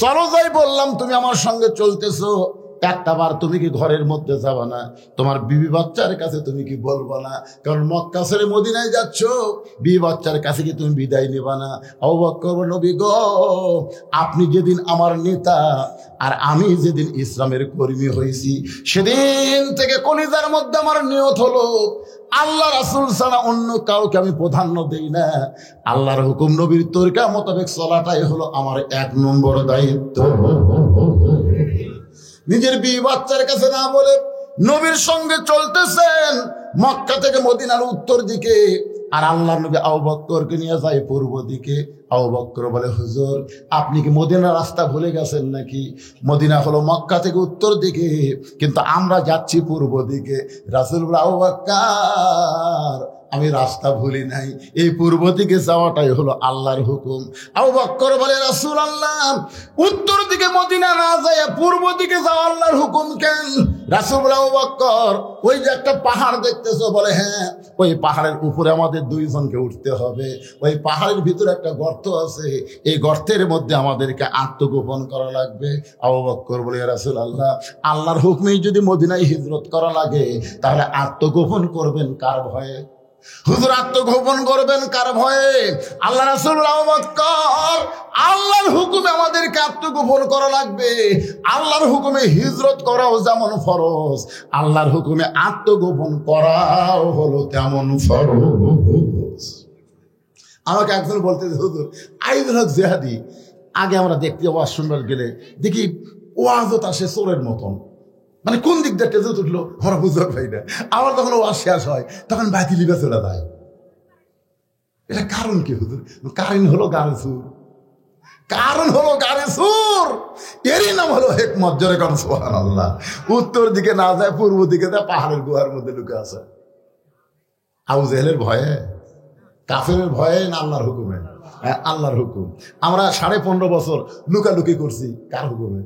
চলো যাই বললাম, তুমি আমার সঙ্গে চলতেছো, একটা বার তুমি কি ঘরের মধ্যে যাবা না? তোমার বিবি বাচ্চার কাছে তুমি কি বলবো না? কারণ মক্কা ছেড়ে মদিনায় যাচ্ছ, বিবি বাচ্চার কাছে কি তুমি বিদায় নেবা না? আবু বকর, নবী গো, আপনি যেদিন আমার নেতা আর আমি যেদিন ইসলামের কর্মী হয়েছি, সেদিন থেকে কলিজার মধ্যে আমার নিয়ত হলো, আল্লাহ রাসূল ছাড়া অন্য কাউকে আমি প্রাধান্য দেই না। আল্লাহর হুকুম নবীর তরিকা মোতাবেক চলাটাই হলো আমার 1 নম্বর দায়িত্ব। নিজের বিবি বাচ্চার কাছে না বলে নবীর সঙ্গে চলতেছেন মক্কা থেকে মদিনার উত্তর দিকে, আর আল্লাহর নবী আবু বকরকে নিয়ে যায় পূর্ব দিকে। আবু বকর বলে, হুজুর আপনি কি মদিনার রাস্তা ভুলে গেছেন নাকি? মদিনা হলো মক্কা থেকে উত্তর দিকে, কিন্তু আমরা যাচ্ছি পূর্ব দিকে। রাসূল বলে, আবু বকর আমি রাস্তা ভুলি নাই, এই পূর্ব দিকে যাওয়াটাই হলো আল্লাহর হুকুম। আবু বকর বলে, রাসূলুল্লাহ উত্তর দিকে মদিনা না যায় পূর্ব দিকে যাওয়া আল্লাহর হুকুম কেন? রাসূল বলে, আবু বকর ওই যে একটা পাহাড় দেখতেছো? বলে, হ্যাঁ। ওই পাহাড়ের উপরে আমাদের 2 জনকে উঠতে হবে। ওই পাহাড়ের ভিতরে একটা গর্ত আছে, এই গর্তের মধ্যে আমাদেরকে আত্মগোপন করা লাগবে। আবু বকর বলে, ইয়া রাসূলুল্লাহ আল্লাহর হুকুমেই যদি মদিনায় হিজরত করা লাগে, তাহলে আত্মগোপন করবেন কার ভয়ে? হুজুর আত্মগোপন করবেন কার ভয়ে? আল্লাহ রাসূল, আবু বকর আল্লাহর হুকুমে আমাদেরকে আত্মগোপন করা লাগবে। আল্লাহর হুকুমে হিজরত করাও যেমন ফরজ, আল্লাহর হুকুমে আত্মগোপন করাও হলো তেমন ফরজ। আমাকে একজন বলতেছে, হুজুর আইদুল হক জিহাদি, আগে আমরা দেখতে ওয়াজ শুনবার গেলে দেখি ওয়াজও আসে চোরের মতন, মানে কোন দিক দিয়ে তেজত উঠলো আমরা বুঝতে পারি না। আবার যখন ওয়াজ শেষ হয় তখন বাতি লিবে চলে যায়। এটা কারণ কি হুজুর? কারণ হলো গাড়ি সুর, কারণ হলো গাড়ি সুর। এরই নাম হলো হিকমত। জোরে করেন সুবহানাল্লাহ। উত্তর দিকে না যায়, পূর্ব দিকে যায়, পাহাড়ের গুহার মধ্যে লুকে আছে। আবু জেহেলের ভয়ে, কাফেরের ভয়ে না আল্লাহর হুকুমে? আল্লাহর হুকুম। আমরা 15.5 বছর লুকালুকি করছি কার হুকুমে?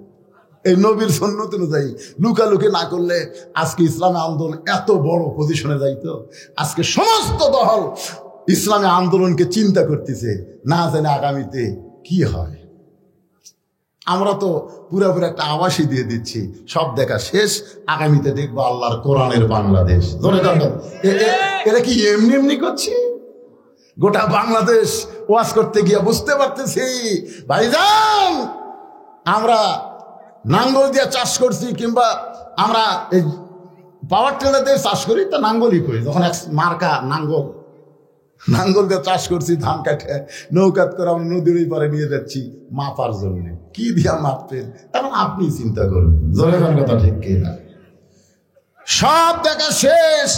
এই নবীর সুন্নত অনুযায়ী। লুকালুকি না করলে আজকে ইসলামী আন্দোলন এত বড় পজিশনে যাইতো। আজকে সমস্ত দল ইসলামী আন্দোলনকে চিন্তা করতেছে, না জানে আগামীতে কি হয়। আমরা তো পুরোপুরি একটা আবাসই দিয়ে দিচ্ছি, সব দেখা শেষ, আগামীতে দেখবো আল্লাহর কোরআনের বাংলাদেশ। এটা কি এমনি এমনি করছি? গোটা বাংলাদেশ ওয়াজ করতে গিয়ে বুঝতে পারতেছি ভাইজান, আমরা নাঙ্গল দিয়ে চাষ করছি, কিংবা আমরা এই পাওয়ার টিলার দিয়ে চাষ করি, তা নাঙ্গলই করি। যখন এক মার্কা নাঙ্গল দিয়ে চাষ করছি, ধান কাটে নৌকাত করে আমরা নদীর ওই পারে নিয়ে যাচ্ছি মাপার জন্য। কি দিয়া মাপতেন এখন আপনি চিন্তা করবেন। জোরে কথা ঠিক কিনা? সব দেখা শেষ,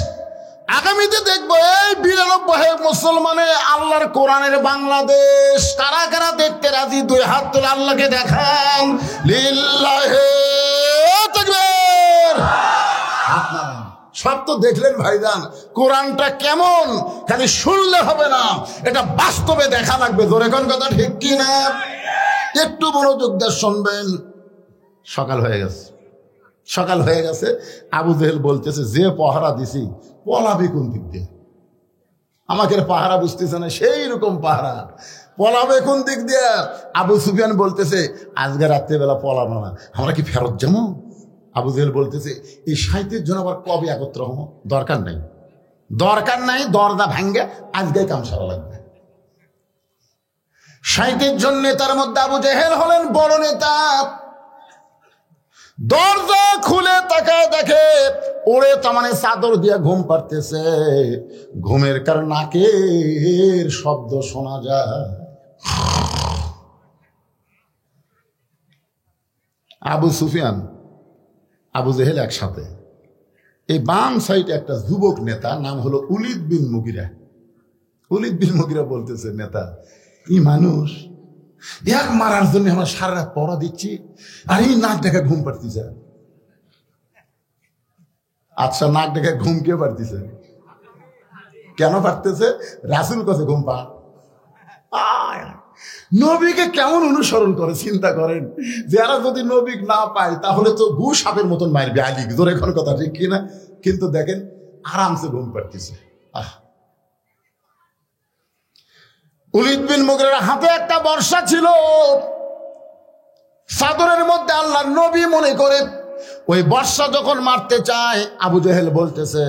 আগামীতে দেখবো এই 92 মুসলমানে আল্লাহর কোরআনের বাংলাদেশ। কারা কারা দেখতে রাজি? 2 হাত তুলে আল্লাহকে দেখান। লিল্লাহি তাকবীর। সব তো দেখলেন ভাইজান, কোরআনটা কেমন খালি শুনলে হবে না, এটা বাস্তবে দেখা লাগবে। জোরে কোন কথা ঠিক কি না? একটু মনোযোগ দিয়ে শুনবেন। সকাল হয়ে গেছে, সকাল হয়ে গেছে। আবু জেহেল বলতেছে, যে পাহারা দিছি পলাবি কোন দিক দিয়ে? আমাকে পাহারা বুঝতেছে না, সেই রকম পাহারা, পলাবে কোন দিক দিয়ে? আবু সুফিয়ান বলতেছে, আজকে রাত্রেবেলা পলাবো না, আমরা কি ফেরত যাবো? আবু জেহেল বলতেছে, এই সাহিত্যের জন্য আবার কবে একত্র হবো? দরকার নাই, দরকার নাই, দরজা ভাঙ্গে আজকে কাম সারা লাগবে। সাহিত্যের জন্য তার মধ্যে আবু জেহেল হলেন বড় নেতা। দরজা খুলে তাকায় দেখে ওরে তামানে চাদর দিয়ে ঘুম পাড়তেছে। ঘুমের কারণ নাকের শব্দ শোনা যায়। আবু সুফিয়ান, আবু জেহেল একসাথে। এই বাম সাইডে একটা যুবক নেতা, নাম হলো উলিদ বিন মুগিরা। উলিদ বিন মুগিরা বলতেছে, নেতা কি মানুষ, এক মারার জন্য আমরা সারা রাত পড়া দিচ্ছি, আর এই নাক ডেকে ঘুম পাড়তেছে। আচ্ছা, নাক ডেকে ঘুম কে পাড়তেছে? কেন পারতেছে? রাসূল কাছে ঘুম পা। নবীকে কেমন অনুসরণ করে চিন্তা করেন। যারা যদি নবী না পায় তাহলে তো গু সাপের মতন মারবে আলী। জোরে কোন কথা ঠিক কিনা? কিন্তু দেখেন আরামসে ঘুম পাড়তেছে। উলিদ বিন মুগিরার হাতে একটা বর্শা ছিল, চাদরের মধ্যে আল্লাহর নবী মনে করে ওই বর্শা যখন মারতে চায়, আবু জেহেল বলতেছে,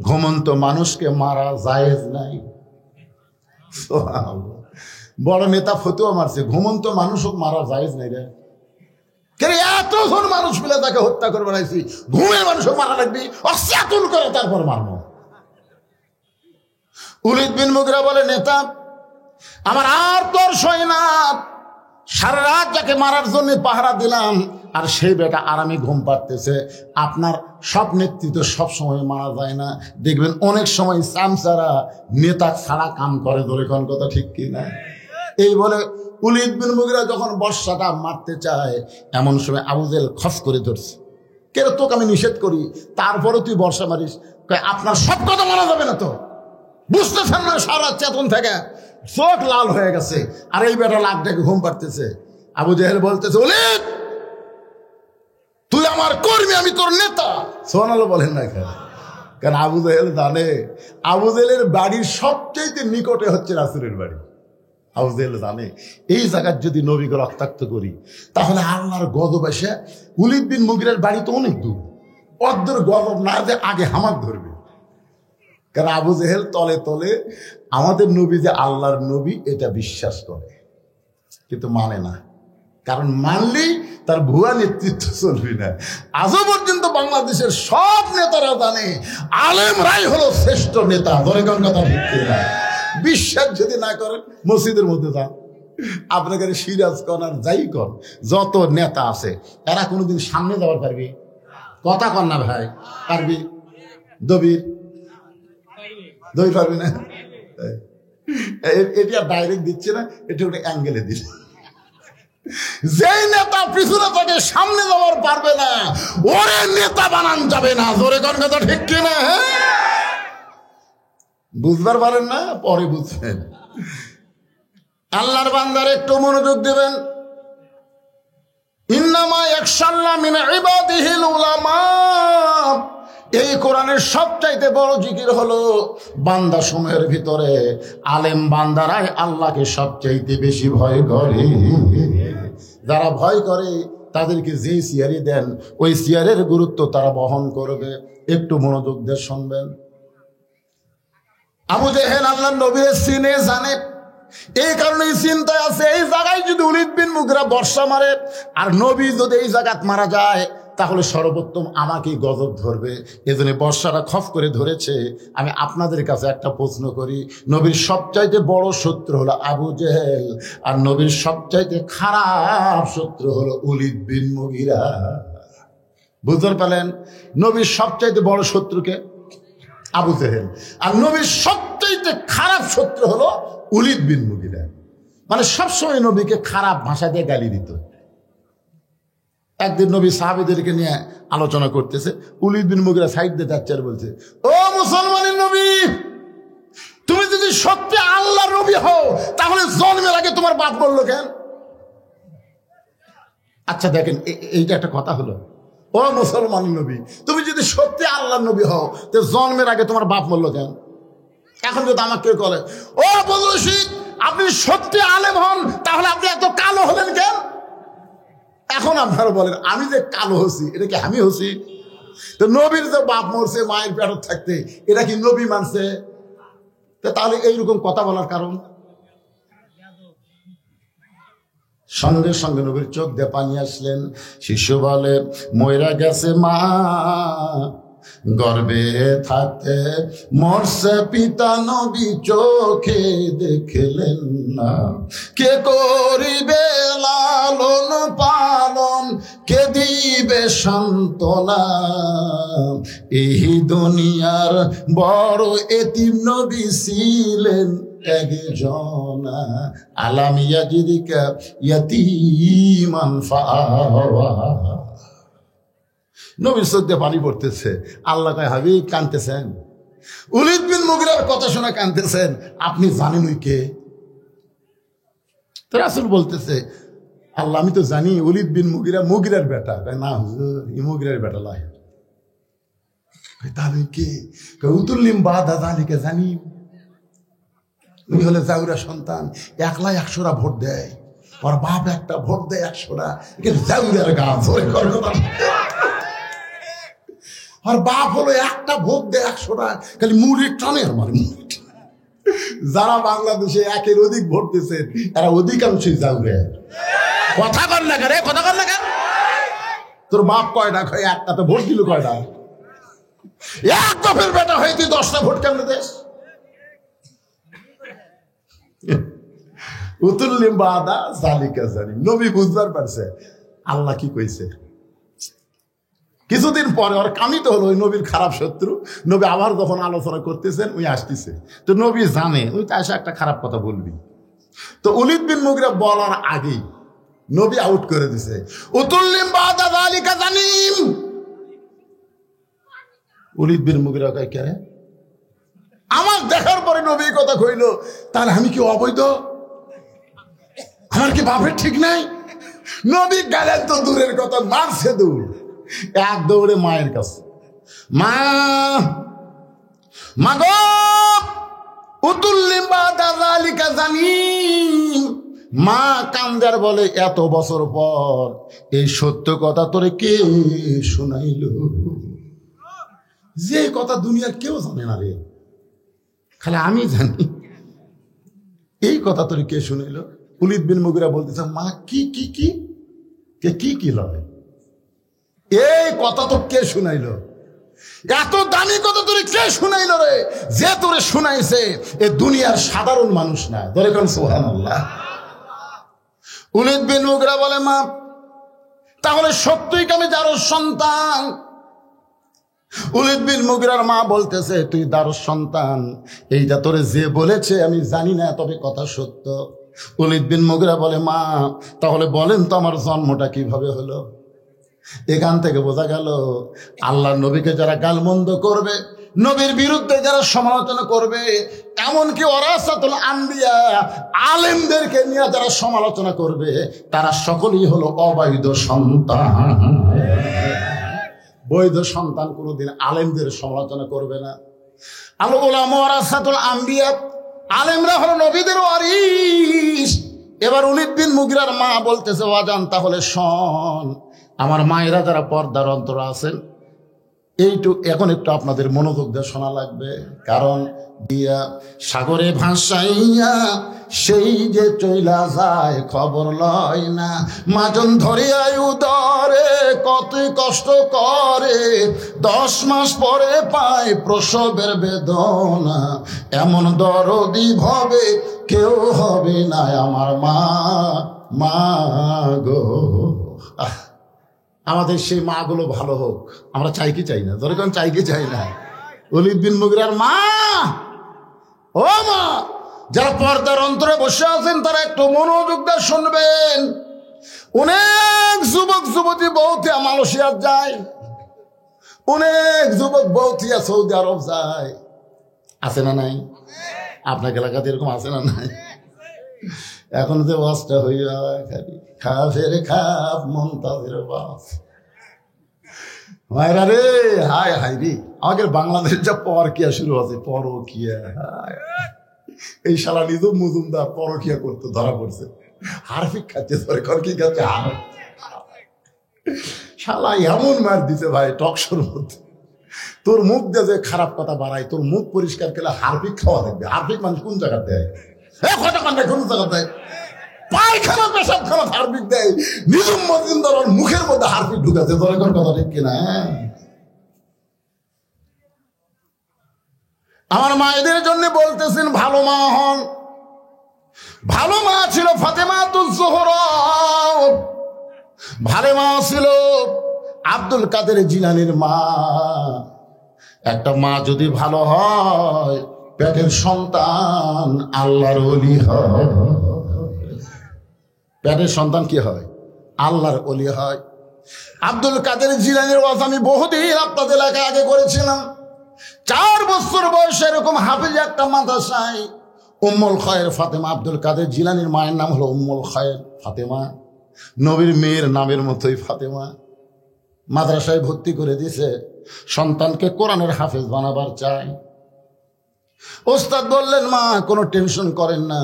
ঘুমন্ত মানুষকে মারা জায়েজ নাই। বড় নেতা ফতুয়া মারছে, ঘুমন্ত মানুষও মারা জায়েজ নাই রে। এতজন মানুষ মিলে তাকে হত্যা করে বেড়াইছি, ঘুমের মানুষও মারা লাগবি, অচেতন করে তারপর মারব। উলিদ বিন মুগিরা বলে, নেতা আমার আর তোর সয় না, সারা রাত যাকে মারার জন্য পাহারা দিলাম, আর সেই বেটা আরামে ঘুম পাড়তেছে। আপনার সব নেতৃত্ব সব সময় মারা যায় না, দেখবেন অনেক সময় চামচারা নেতা ছাড়া কাম করে। ধরে কোন কথা ঠিক কিনা? এই বলে উলিদ বিন মুগিরা যখন বর্ষাটা মারতে চায়, এমন সময় আবু জেহেল খস করে ধরছে। কেন তোকে আমি নিষেধ করি, তারপরে তুই বর্ষা মারিস? আপনার সব কথা মানা যাবে না তো, বুঝতেছেন না? সারা চেতন থেকে চোখ লাল হয়ে গেছে, আর এই বেটা লাখ ডেকে ঘুম পাড়তেছে। আবু জেহেল বলতেছে, উলিদ তুই আমার কর্মী, আমি তোর নেতা। সোনালো বলেন না কেন? কারণ আবু জেহেল জানে আবু জেহেলের বাড়ির সবচেয়ে নিকটে হচ্ছে রাসূলের বাড়ি। আবু জেহেল জানে এই জায়গায় যদি নবীকে রক্তাক্ত করি তাহলে আল্লাহর গজব এসে উলিদ বিন মুগিরার বাড়ি তো অনেক দূর, অর্ধের গজব না যে আগে হামাক ধরবে। কারণ আবু জেহেল তলে তলে আমাদের নবী যে আল্লাহর নবী এটা বিশ্বাস করে, কিন্তু মানে না। কারণ মানলেই তার ভুয়া নেতৃত্ব চলবে না। আজও পর্যন্ত বাংলাদেশের সব নেতারা জানে আলেমরাই হলো শ্রেষ্ঠ নেতা। ধরে কোন কথা ঠিক না? বিশ্বাস যদি না করেন মসজিদের মধ্যে যান, আপনাকে সিরাজ কর আর যাই কর, যত নেতা আছে এরা কোনোদিন সামনে যাওয়ার পারবি? কথা কর না ভাই, পারবি? দবির দই পারবি না? এটি আর ডাইরেক্ট দিচ্ছে না, এটা ওটা অ্যাঙ্গেলে দিচ্ছে। যেই নেতা পিছনে থেকে সামনে যাওয়ার পারবে না, ওরে নেতা বানান যাবে না। জোরে কোন কথা ঠিক কিনা? বুঝবার পারেন না, পরে বুঝবেন। আল্লাহর বান্দার একটু মনোযোগ দিবেন। ইন্নামা ইয়াখশাল্লাহ মিন ইবাদিহিল উলামা। এই কোরআনের সবচাইতে বড় জিকির হলো বান্দা সময়ের ভিতরে আলেম বান্দারাই আল্লাহকে সবচাইতে বেশি ভয় করে। যারা ভয় করে তাদেরকে যে সিয়ারি দেন ওই সিয়ারের গুরুত্ব তারা বহন করবে। একটু মনোযোগ দিয়ে শুনবেন। আবু জেহেল আল্লাহর নবীর সিনে জানে, এই কারণে চিন্তায় আছে, এই জায়গায় যদি উলিদ বিন মুগিরা বর্ষা মারে আর নবী যদি এই জায়গায় মারা যায় তাহলে সর্বোত্তম আমাকেই গজব ধরবে। এজন্য বর্ষাটা খফ করে ধরেছে। আমি আপনাদের কাছে একটা প্রশ্ন করি, নবীর সবচাইতে বড় শত্রু হলো আবু জেহেল, আর নবীর সবচাইতে খারাপ শত্রু হলো উলিদ বিন মুগিরা। বুঝতে পারলেন? নবীর সবচাইতে বড় শত্রুকে আবু জেহেল, আর নবীর সবচাইতে খারাপ শত্রু হলো উলিদ বিন মুগিরা। মানে সবসময় নবীকে খারাপ ভাষা দিয়ে গালি দিত। একদিন নবী সাহাবীদেরকে নিয়ে আলোচনা করতেছে, উলিদ বিন মুগিরা সাইড দিয়ে যাচ্ছে আর বলছে, ও মুসলমানের নবী, তুমি যদি সত্যি আল্লাহর নবী হও তাহলে জন্মের আগে তোমার বাপ বললো কেন? আচ্ছা দেখেন, এইটা একটা কথা হলো। ও মুসলমান নবী, তুমি যদি সত্যি আল্লাহর নবী হও তো জন্মের আগে তোমার বাপ বললো কেন? এখন যদি আমাকে করে, ও বদর রশিদ, আপনি সত্যি আলেম হন তাহলে আপনি এত কালো হলেন কেন? এখন আপনারা বলেন, আমি যে কালো হচ্ছি এটা কি আমি হচ্ছি? তো নবীর যে বাপ মরছে মায়ের পেটে থাকতে, এটা কি নবী মানছে? তাহলে এইরকম কথা বলার কারণ? সঙ্গে সঙ্গে নবীর চোখ দিয়ে পানি আসলেন। শিশু বলে, মইরা গেছে মা, গর্বে থাকতে মরছে পিতা, নবী চোখে দেখলেন না। কে করিবে লালন পালন, কে দিবে সান্ত্বনা, এই দুনিয়ার বড় এতিম নবী ছিলেন একজনা, আলাম ইয়াজিদিকা ইয়াতীমান ফাআওয়া। নবীর চোখ দিয়ে পানি পড়তেছে। আল্লাহ কয়, হাবিব কাঁদতেছেন? উলিদ বিন মুগিরার কথা শুনে কাঁদতেছেন, আপনি জানেন ওই কে? তো রাসূল বলতেছে, আল্লাহ আমি তো জানি উলিদ বিন মুগিরা মুগিরার বেটা। না হুজুর, ই মুগিরার বেটা লয়। তাহলে কে? উতুল্লিম বাদা জালিকা জানি। উনি হলে জাউরা সন্তান, একলা 100টা ভোট দেয়, ওর বাপ একটা ভোট দেয় 100টা। জাউরার গাছ আর বাপ হলো একটা ভোট দেয় 100টা, খালি মুড়ির টানে। আমার যারা বাংলাদেশে একের অধিক ভোট দিচ্ছে তারা অধিকাংশই জাউরে। কথা কর না কেন, কথা কর না কেন? তোর বাপ কয়টা? একটাতে ভোট দিল কয়টা? এক দফের বেটা হয়ে তুই 10টা ভোট কেন দেশ? উতুল্লিম বাদা জালিকা জানি। নবী বুঝবার পারছে আল্লাহ কি কইছে। কিছুদিন পরে ওর কামিত হলো ওই নবীর খারাপ শত্রু। নবী আবার যখন আলোচনা করতেছেন ওই আসতেছে, তো নবী জানে ওই তো আসে একটা খারাপ কথা বলবি। তো উলিদ বিন মুগিরা বলার আগেই নবী আউট করে দিছে, উতুল্লিম বাদা যালিকা জানিম। উলিদ বিন মুগিরা কয়, কে আমার দেখার পরে নবী কথা কইল, তাহলে আমি কি অবৈধ? আমার কি বাপের ঠিক নাই? নবী গেলেন তো দূরের কথা, মারছে দূর, এক দৌড়ে মায়ের কাছে। মা, মাগো, উতুল্লিম বাদা যালিকা জানিম। মা কান্দার বলে, এত বছর পর এই সত্য কথা তোরে কে শোনাইল? যে কথা দুনিয়ার কেউ জানে না রে, খালি আমি জানি। এই কথা তোরে কে শুনাইল? উলিদ বিন মুগিরা বলতেছে, মা কি কি কি কে কি কি লয়? এই কথা তো কে শুনাইল? এত দামি কথা তোরে কে শুনাইল রে? যে তোরে শুনাইছে এ দুনিয়ার সাধারণ মানুষ না। ধরে কোন সুবহানাল্লাহ। উলিদ বিন মুগিরা বলে, মা তাহলে সত্যই আমি দারুস সন্তান? উলিদ বিন মুগিরার মা বলতেছে, তুই দারুস সন্তান এইটা তোরে যে বলেছে আমি জানি না, তবে কথা সত্য। উলিদ বিন মুগিরা বলে, মা তাহলে বলেন তো আমার জন্মটা কিভাবে হলো? এখান থেকে বোঝা গেল আল্লাহর নবীকে যারা গালমন্দ করবে, নবীর বিরুদ্ধে যারা সমালোচনা করবে, এমনকি ওয়ারাসাতুল আম্বিয়া আলেমদেরকে নিয়ে যারা সমালোচনা করবে, তারা সকলেই হলো অবৈধ সন্তান। বৈধ সন্তান কোনোদিন আলেমদের সমালোচনা করবে না। আল উলামা ওয়ারাসাতুল আম্বিয়া, আলেমরা হলো নবীদের ওয়ারিস। এবার উলিদ বিন মুগিরার মা বলতেছে, ওয়াজান তাহলে শোন, আমার মায়েরা যারা পর্দার অন্তর আছেন, এখন একটু আপনাদের মনোযোগ দিয়ে শোনা লাগবে। কারণ দিয়া সাগরে ভাসাইয়া সেই যে চইলা যায় খবর লয় না, মাজন ধরিয়ায় উদরে কত কষ্ট করে, 10 মাস পরে পায় প্রসবের বেদনা, এমন দরদি ভবে কেউ হবে না আমার মা। মা গো, আমাদের সেই মা গুলো ভালো হোক, আমরা চাই কি চাই না? ধরে কোন চাই কি চাই না? উলিদ বিন মুগিরার মা, ও মা, যারা পর্দার অন্তরে বসে আছেন তারা একটু মনোযোগ দিয়ে শুনবেন। অনেক যুবক যুবতী বউতিয়া মালয়েশিয়া যায়, অনেক যুবক বউতিয়া সৌদি আরব যায়, আছে না নাই? আপনার এলাকাতে এরকম আছে না নাই? এখন যে বাসটা হইয়া খালি খাফের খাপ মন্তাজের বাস। মায়েরা রে, হায় হায় রে, আমাদের বাংলাদেশ যা পরকিয়া শুরু আছে, পরকিয়া। এই শালা নিজেও মজুমদার পরকিয়া করতে ধরা পড়ছে, হারফিক খাচ্ছে, কি খাচ্ছে, শালা এমন মার দিছে ভাই টকশোর মধ্যে। তোর মুখ দিয়ে যে খারাপ কথা বাড়ায়, তোর মুখ পরিষ্কার করলে হারফিক খাওয়া লাগবে। হারফিক মানুষ কোন জায়গা দেয়? কোন জায়গা দেয়? পায়খানা পেশাব খারাপ হারফিক দেয়। নিজম মজুমদার মুখের মধ্যে হারফিক ঢুকাচ্ছে, তোর এখন কথা ঠিক কিনা? আমার মায়েদের জন্য বলতেছেন ভালো মা হন। ভালো মা ছিল ফাতেমাতুজ জোহরা, ভালো মা ছিল আব্দুল কাদের জিলানীর মা। একটা মা যদি ভালো হয়, পেটের সন্তান আল্লাহর ওলি হয়। পেটের সন্তান কি হয়? আল্লাহর ওলি হয়। আব্দুল কাদের জিলানীর ওয়াজ আমি বহুদিন আপনাদের এলাকায় আগে করেছিলাম। 4 বছর বয়সে এরকম হাফিজ একটা মাদ্রাসায় উম্মুল খায়ের ফাতেমা, আব্দুল কাদের জিলানীর মায়ের নাম হলো উম্মুল খায়ের ফাতেমা, নবীর মেয়ের নামের মতোই ফাতেমা। মাদ্রাসায় ভর্তি করে দিয়েছে, সন্তানকে কোরআনের হাফেজ বানাবার চাই। ওস্তাদ বললেন, মা কোনো টেনশন করেন না,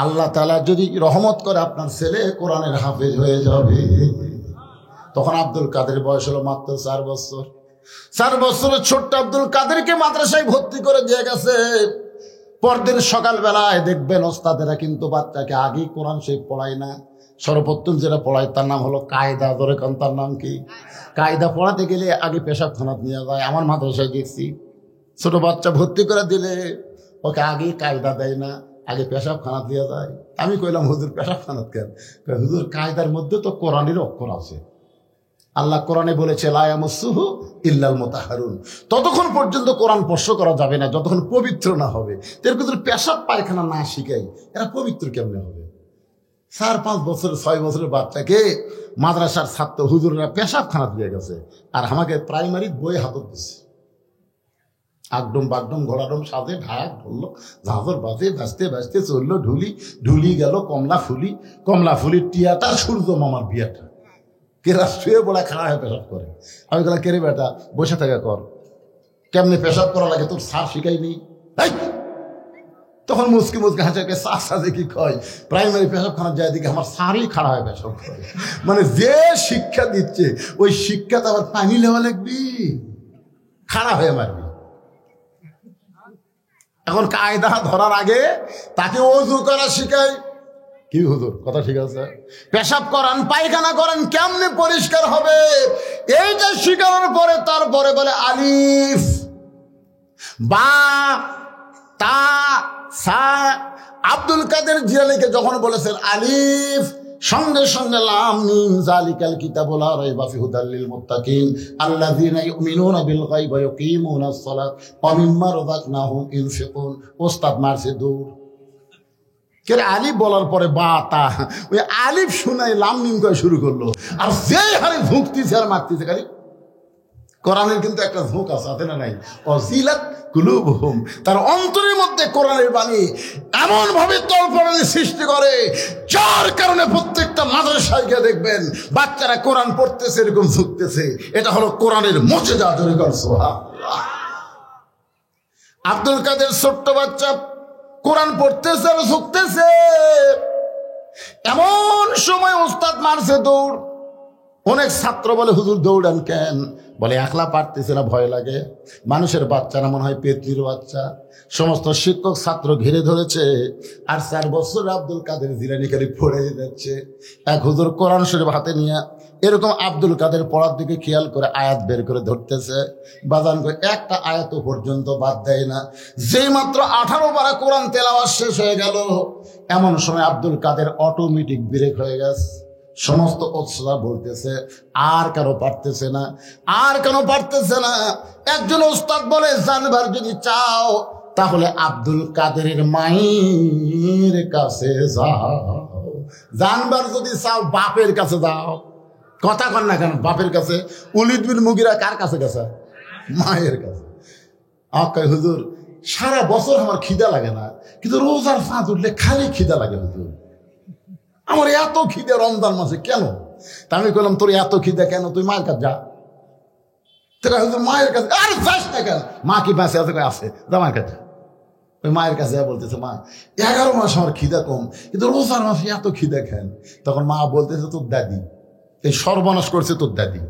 আল্লাহ তাআলা যদি রহমত করে আপনার ছেলে কোরআনের হাফেজ হয়ে যাবে। তখন আব্দুল কাদের বয়স হলো মাত্র 4 বছর। 4 বছরের ছোট্ট আব্দুল কাদেরকে মাদ্রাসায় ভর্তি করে দিয়ে গেছে। পরদিন সকালবেলায় দেখবেন ওস্তাদেরা কিন্তু বাচ্চাকে আগেই কোরআন শরীফ পড়ায় না, সর্বপ্রথম যেটা পড়ায় তার নাম হলো কায়দা। ধরে কারণ তার নাম কি? কায়দা পড়াতে গেলে আগে পেশাবখানাত নিয়ে যায়। আমার মাদ্রাসায় দেখছি ছোট বাচ্চা ভর্তি করে দিলে ওকে আগে কায়দা দেয় না, আগে পেশাবখানাত দিয়ে যায়। আমি কইলাম, হুজুর পেশাবখানাত কেন? হুজুর কায়দার মধ্যে তো কোরআনের অক্ষর আছে। আল্লাহ কোরআনে বলেছে লা ইয়ামাসসুহু ইল্লাল মুতাহহারুন, ততক্ষণ পর্যন্ত কোরআন স্পর্শ করা যাবে না যতক্ষণ পবিত্র না হবে। এর ভিতরে পেশাব পায়খানা না শিখাই, এরা পবিত্র কেমনে হবে? 4-5 বছর 6 বছরের বাচ্চাকে মাদ্রাসার ছাত্র হুজুররা পেশাবখানা দিয়ে গেছে, আর আমাকে প্রাইমারি বই হাতত দিচ্ছে। আগডম বাগডম ঘোড়াডম সাজে ঢাক ধরলো, ঝাঁঝর বাজে, বাজতে বাজতে চললো ঢুলি, ঢুলি গেল কমলা ফুলি, কমলা ফুলির টিয়াটা সূর্য মামার বিয়াটা। কেরা শুয়ে বলা খাড়া হয়ে পেশাব করে। আমি বললাম, কেরে বেটা বসে থাকা কর, কেমনে পেশাব করা লাগে তোর স্যার শিখাইনি? তখন মুসকি মুসকি হাঁচাকে স্যার সাজে কি কয়, প্রাইমারি পেশাবখানা যায় দিকে আমার স্যারই খাড়া হয়ে পেশাব করে। মানে যে শিক্ষা দিচ্ছে ওই শিক্ষাটা আবার পানি লেওয়া লাগবি, খাড়া হয়ে মারবি। এখন কায়দা ধরার আগে তাকে ওযু করা শিখায়। কি হুজুর কথা ঠিক আছে? পেশাব করান, পায়খানা করেন, কেমনে পরিষ্কার হবে এইটা শিখানোর পরে তারপরে বলে আলিফ বা তা সা। আব্দুল কাদের জিলানীকে যখন বলেছেন আলিফ, সঙ্গে সঙ্গে লাম মিম যালিকাল কিতাবু লা রাইবা ফিহি হুদাল লিল মুত্তাকিন আল্লাযীনা ইউমিনুনা বিল গায়বি ওয়া ইউকিমুনাস সালাত ওয়া মিম্মা রাযাকনাহুম ইউনফিকুন। ওস্তাদ মারছে দৌড়। কে আলিফ বলার পরে বা তা, ওই আলিফ শুনাই লাম মিম করে শুরু করলো, আর যেই হারে ঝুঁকতেছে আর মারতেছে। খালি কোরআনের কিন্তু একটা ঝোঁক আছে না নাই? অজিলাত কুলুবুহুম, তার অন্তরের মধ্যে কোরআনের বাণী এমন ভাবে তলপড়ানি সৃষ্টি করে, যার কারণে প্রত্যেকটা মাদ্রাসায় গিয়ে দেখবেন বাচ্চারা কোরআন পড়তেছে এরকম ঝুঁকতেছে। এটা হলো কোরআনের মুজিজা। জোরে কর সুবহানাল্লাহ। আব্দুল কাদের ছোট্ট বাচ্চা কোরআন পড়তেছে আর ঝুঁকতেছে। এমন সময় ওস্তাদ মারছে দৌড়। অনেক ছাত্র বলে, হুজুর দৌড়ান কেন? বলে একলা পারতেছে না, ভয় লাগে। মানুষের বাচ্চারা মনে হয় পেতনির বাচ্চা। সমস্ত শিক্ষক ছাত্র ঘিরে ধরেছে, আর 4 বছর আব্দুল কাদের জিলানী খালি পড়ে যাচ্ছে। এক হুজুর কোরআন শরীফ হাতে নিয়ে এরকম আব্দুল কাদের পড়ার দিকে খেয়াল করে আয়াত বের করে ধরতেছে। বাজান করে একটা আয়াত পর্যন্ত বাদ দেয় না। যেই মাত্র 18 পারা কোরআন তেলাওয়াত শেষ হয়ে গেল, এমন সময় আব্দুল কাদের অটোমেটিক ব্রেক হয়ে গেছে। সমস্ত ওস্তাদ বলতেছে আর কেন পারতেছে না, আর কেন পারতেছে না। একজন ওস্তাদ বলে, জানবার যদি চাও তাহলে আব্দুল কাদেরের মায়ের কাছে যাও। জানবার যদি চাও বাপের কাছে যাও। কথা কন না কেন? বাপের কাছে। ওলীদ বিন মুগীরা কার কাছে গেছে? মায়ের কাছে। আকাই হুজুর সারা বছর আমার খিদা লাগে না, কিন্তু রোজার ফাঁদ উঠলে খালি খিদা লাগে হুজুর। আমার এত খিদে রমজান মাসে কেন? তা আমি বললাম তোর এত খিদে কেন? তুই মায়ের কাছে যা। হুজুর মায়ের কাছে? আরে যাস না কেন? মা কি বাঁচে আছে? আছে, যা মায়ের কাছে। ওই মায়ের কাছে বলতেছে মা 11 মাস আমার খিদা কম, কিন্তু রোজার মাসে এত খিদা খেন। তখন মা বলতেছে তোর দাদি এই সর্বনাশ করছে, তোর দাদি।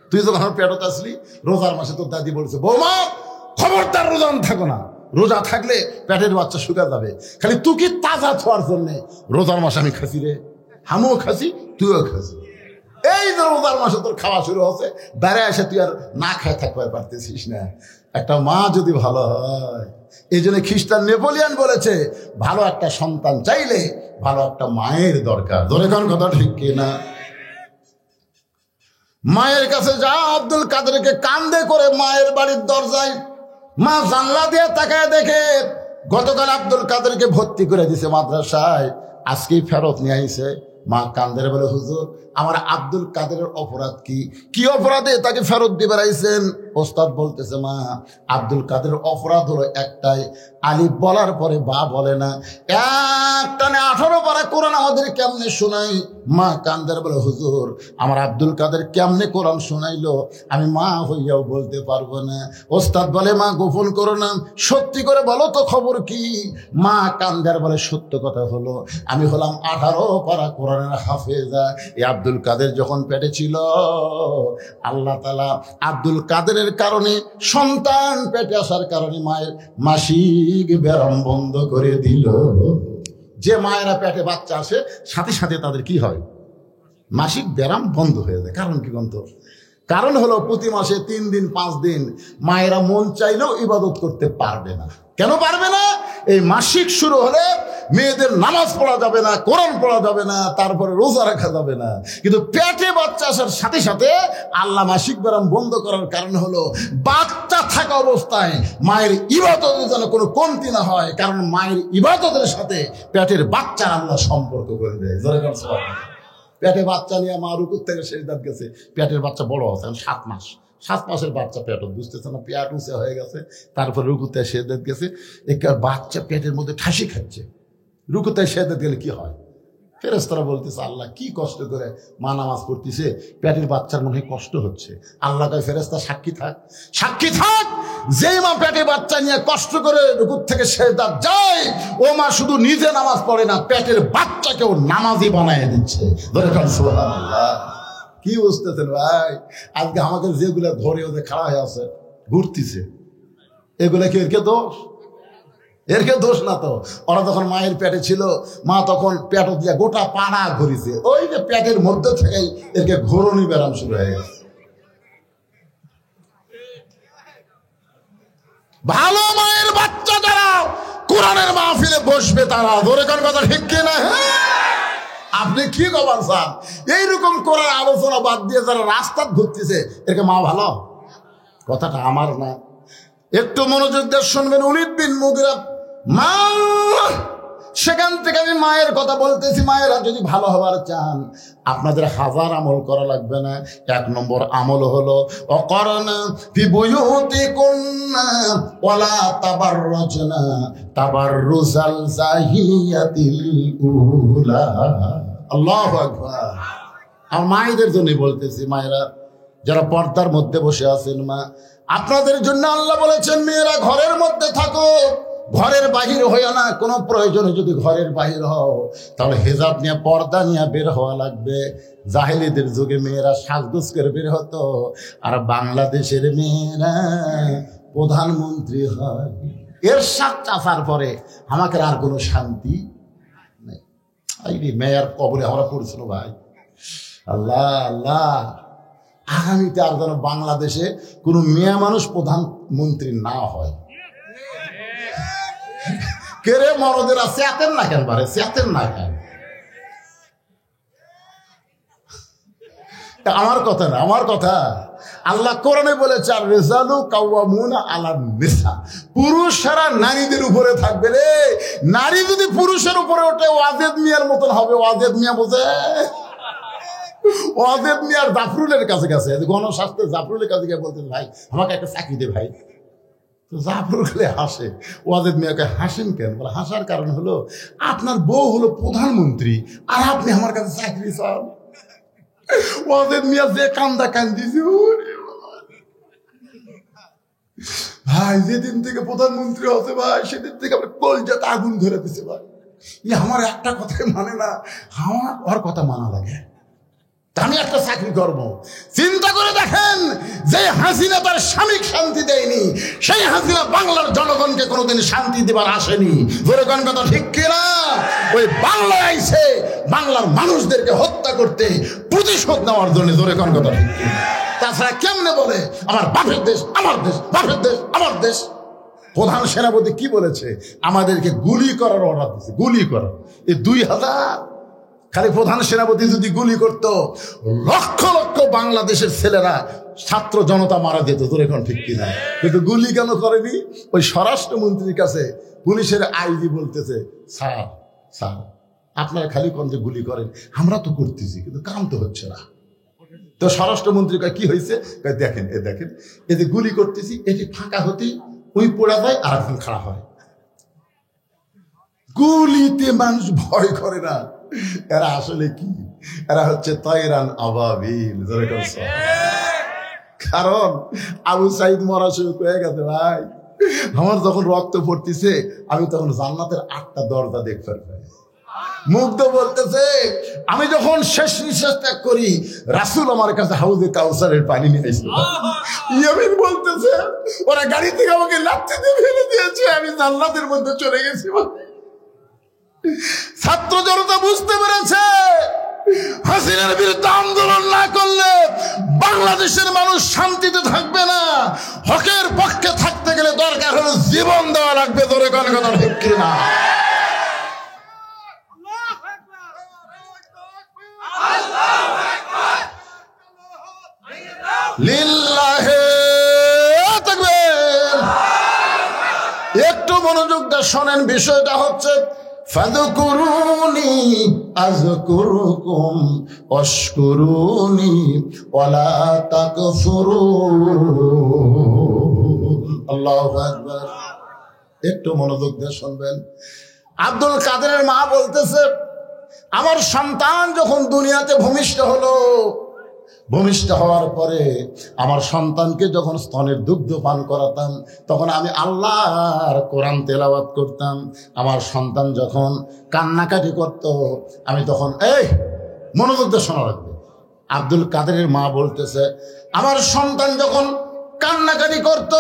তুই যখন আমার পেটত আসলি রোজার মাসে তোর দাদি বলছে বৌমা খবরদার রোজা থাকো না, রোজা থাকলে পেটের বাচ্চা শুকা যাবে। খালি তুই কি তাজা ছোঁয়ার জন্য রোজার মাসে আমি খাসি রে, আমিও খাসি তুইও খাসি। এই যে রোজার মাসে তোর খাওয়া শুরু হচ্ছে, বেড়ে এসে তুই আর না খায় থাকবার পারতেছিস না। একটা মা যদি ভালো হয়, এই জন্য খ্রিস্টান নেপোলিয়ান বলেছে ভালো একটা সন্তান চাইলে ভালো একটা মায়ের দরকার। ধরে কোন কথা ঠিক কিনা? মায়ের কাছে যা। আব্দুল কাদেরকে কান্দে করে মায়ের বাড়ির দরজায়, মা জানলা দিয়ে তাকায় দেখে গতকাল আব্দুল কাদেরকে ভর্তি করে দিছে মাদ্রাসায়, আজকেই ফেরত নিয়ে আইছে। মা কান্দের বলে হুজুর আমার আব্দুল কাদেরের অপরাধ কি? কি অপরাধে তাকে ফেরত দিয়ে বেড়াইছেন? ওস্তাদ বলতেছে মা আব্দুল কাদের অপরাধ হলো একটাই, আলিফ বলার পরে বা বলে না। একটানে 18 পারা কোরআন আমাদের কেমনে শোনাই? মা কান্দের বলে হুজুর আমার আব্দুল কাদের কেমনে কোরআন শোনাইলো আমি মা হইয়াও বলতে পারবো না। ওস্তাদ বলে মা গোপন করো না, সত্যি করে বলো তো খবর কি? মা কান্দের বলে সত্য কথা হলো আমি হলাম 18 পারা কোরআনের হাফেজা। এই আব্দুল কাদের যখন পেটে ছিল আল্লাহ তাআলা আব্দুল কাদেরের কারণে সন্তান পেটে আসার কারণে মায়ের মাসিক ব্যারাম বন্ধ করে দিল। যে মায়েরা পেটে বাচ্চা আসে সাথে সাথে তাদের কি হয়? মাসিক ব্যারাম বন্ধ হয়ে যায়। কারণ কি বন্ধ? কারণ হলো প্রতি মাসে 3 দিন 5 দিন মায়েরা মন চাইলেও ইবাদত করতে পারবে না। কেন পারবে না? এই মাসিক শুরু হলে মেয়েদের নামাজ পড়া যাবে না, কোরআন পড়া যাবে না, তারপরে রোজা রাখা যাবে না। কিন্তু পেটে বাচ্চা আসার সাথে সাথে আল্লাহ মাসিক ব্যারাম বন্ধ করার কারণ হলো বাচ্চা থাকা অবস্থায় মায়ের ইবাদতের যেন কোনো কমতি না হয়। কারণ মায়ের ইবাদতের সাথে পেটের বাচ্চার আল্লাহ সম্পর্ক করে দেয়। পেটে বাচ্চা নিয়ে মা রুকুর থেকে সেজদাত গেছে, পেটের বাচ্চা বড় হচ্ছে 7 মাস। 7 মাসের বাচ্চা পেটত বুঝতেছে না, পেট উঁচে হয়ে গেছে। তারপর রুকুতে সেজদাত গেছে, একটা বাচ্চা পেটের মধ্যে ঠাসি খাচ্ছে। রুকুতে সেজদাত গেলে কি হয়? ফেরেশতারা বলতেছে আল্লাহ কি কষ্ট করে মা নামাজ পড়তেছে, পেটের বাচ্চার মনে কষ্ট হচ্ছে। আল্লাহ কয় ফেরেশতা সাক্ষী থাক, সাক্ষী থাক। যে মা পেটে বাচ্চা নিয়ে কষ্ট করে রুকুর থেকে সেজদাত যায়, ও মা শুধু নিজে নামাজ পড়ে না, পেটের বাচ্চাকেও নামাজি বানায় দিচ্ছে। সুবহানাল্লাহ। কি বুঝতেছেন ভাই? আজকে আমাদের যেগুলো ধরে ওদের খাড়া হয়ে আছে ঘুরতেছে, এগুলা কি এরকে দোষ? এরকে দোষ না তো। ওরা যখন মায়ের পেটে ছিল মা তখন পেট দিয়ে গোটা পাড়া ঘুরিছে, ওই যে পেটের মধ্যে থেকেই এরকে ঘোরনি ব্যারাম শুরু হয়ে গেছে। ভালো মায়ের বাচ্চা যারা কোরআনের মাহফিলে বসবে তারা, ধরে কোন কথা ঠিক কিনা? আপনি কি খবর স্যার? এইরকম কোরআন আলোচনা বাদ দিয়ে যারা রাস্তা ঘুরতেছে এরকে মা ভালো? কথাটা আমার না, একটু মনোযোগ দিয়ে শুনবেন। ওলীদ বিন মুগীরা মা, সেখান থেকে আমি মায়ের কথা বলতেছি। মায়েরা যদি ভালো হওয়ার চান আপনাদের 1000 আমল করা লাগবে না। 1 নম্বর আমল হলো অকরনা ফি বুয়ুতিকুন্না ওয়ালা তাবাররাজনা তাবাররুজাল জাহিলিয়াতিল উলা। আল্লাহু আকবার। আর মায়েদের জন্য বলতেছি, মায়েরা যারা পর্দার মধ্যে বসে আছেন, মা আপনাদের জন্য আল্লাহ বলেছেন মেয়েরা ঘরের মধ্যে থাকো, ঘরের বাহির হইও না। কোনো প্রয়োজনে যদি ঘরের বাহির হও তাহলে হেজাব নিয়ে পর্দা নিয়ে বের হওয়া লাগবে। জাহেলিদের যুগে মেয়েরা সাজগোজ করে বের হতো, আর বাংলাদেশের মেয়েরা প্রধানমন্ত্রী হয়। এর সাত চাষার পরে আমাকে আর কোনো শান্তি নেই। এই মেয়ের কবরে আমরা পড়ছিল ভাই। আল্লাহ আল্লাহ, আগামীতে আর যেন বাংলাদেশে কোনো মেয়ে মানুষ প্রধানমন্ত্রী না হয়। কেরে মরদেরা চেতেন না কেন? বারে চেতেন না কেন? আমার কথা না, আমার কথা। আল্লাহ কোরআনে বলেছে আর রিজালু কাওয়ামুনা আলান নিসা, পুরুষরা নারীদের উপরে থাকবে রে। নারী যদি পুরুষের উপরে ওঠে ওয়াজেদ মিয়ার মতন হবে। ওয়াজেদ মিয়া বোঝে? ওয়াজেদ মিয়ার জাফরুলের কাছে গেছে, গণস্বাস্থ্যের জাফরুলের কাছে গিয়ে বলতেন ভাই আমাকে একটা চাকরি দে ভাই। তো জাফরুল খালি হাসে। ওয়াজেদ মিয়াকে হাসেন কেন? বলে হাসার কারণ হলো আপনার বউ হলো প্রধানমন্ত্রী আর আপনি আমার কাছে চাকরি চান। ওয়াজেদ মিয়া যে কান্দা কান্দিছে ভাই, যেদিন থেকে প্রধানমন্ত্রী হচ্ছে ভাই সেদিন থেকে আমার কলজাতে আগুন ধরে দিছে ভাই। আমার একটা কথাই মানে না, আমার ওর কথা মানা লাগে। আমি একটা চাকরি করব। চিন্তা করে দেখেন, যে হাসিনা তার স্বামীকে শান্তি দেয়নি, সেই হাসিনা বাংলার জনগণকে কোনোদিন শান্তি দেবার আসেনি। জোরে কোন কথা ঠিক কিনা? ওই বাংলায় আইছে বাংলার মানুষদেরকে হত্যা করতে, প্রতিশোধ নেওয়ার জন্য। জোরে কোন কথা ঠিক কিনা? তাছাড়া কেমনে বলে আমার বাপের দেশ, আমার দেশ, বাপের দেশ, আমার দেশ। প্রধান সেনাপতি কি বলেছে? আমাদেরকে গুলি করার অর্ডার দিচ্ছে, গুলি করার। এই 2000 খালি প্রধান সেনাপতি যদি গুলি করত, লক্ষ লক্ষ বাংলাদেশের ছেলেরা, ছাত্র জনতা মারা যেত। তোর এখন ঠিক কিনা? কিন্তু গুলি কেন করেনি? ওই স্বরাষ্ট্রমন্ত্রীর কাছে পুলিশের আইজি বলতেছে স্যার স্যার আপনারা খালি কোন যে গুলি করেন, আমরা তো করতেছি কিন্তু কাম তো হচ্ছে না। তো স্বরাষ্ট্রমন্ত্রী কয় কি হয়েছে? দেখেন দেখেন এই যে গুলি করতেছি, এটি ফাঁকা হতেই ওই পড়া যায় আর এখন খাড়া হয়। গুলিতে মানুষ ভয় করে না। এরা আসলে কি? এরা হচ্ছে তয়রান আবাবিল। কারণ আবু সাইদ মরা শুরু হয়ে গেছে ভাই। আমার যখন রক্ত পড়তেছে আমি তখন জান্নাতের 8টা দরজা দেখতে পাই। মুগ্ধ বলতেছে আমি যখন শেষ নিঃশ্বাস ত্যাগ করি রাসূল আমার কাছে হাউজে কাউসারের পানি নিয়ে আসলো। ইয়ামিন বলতেছে ওরা গাড়ি থেকে আমাকে লাথি দিয়ে ফেলে দিয়েছে, আমি জান্নাতের মধ্যে চলে গেছি। ছাত্র জনতা বুঝতে পেরেছে হাসিনার বিরুদ্ধে আন্দোলন না করলে বাংলাদেশের মানুষ শান্তিতে থাকবে না। হকের পক্ষে থাকতে গেলে দরকার হলো জীবন দেওয়া লাগবে। ধরে কোন কথা ঠিক কিনা? লিল্লাহে তাকবীর। একটু মনোযোগ দিয়ে শোনেন, বিষয়টা হচ্ছে ফাযকুরুনি আযকুরুকুম ওয়াশকুরুনি ওয়ালা তাকফুরুন। আল্লাহু আকবার। একটু মনোযোগ দিয়ে শুনবেন। আব্দুল কাদেরের মা বলতেছে আমার সন্তান যখন দুনিয়াতে ভূমিষ্ঠ হলো, ভূমিষ্ঠ হওয়ার পরে আমার সন্তানকে যখন স্তনের দুগ্ধ পান করাতাম তখন আমি আল্লাহর কোরআন তেলাওয়াত করতাম। আমার সন্তান যখন কান্নাকাটি করত আমি তখন মনোযোগ দিয়ে শোনা রাখবে। আব্দুল কাদেরের মা বলতেছে আমার সন্তান যখন কান্নাকাটি করত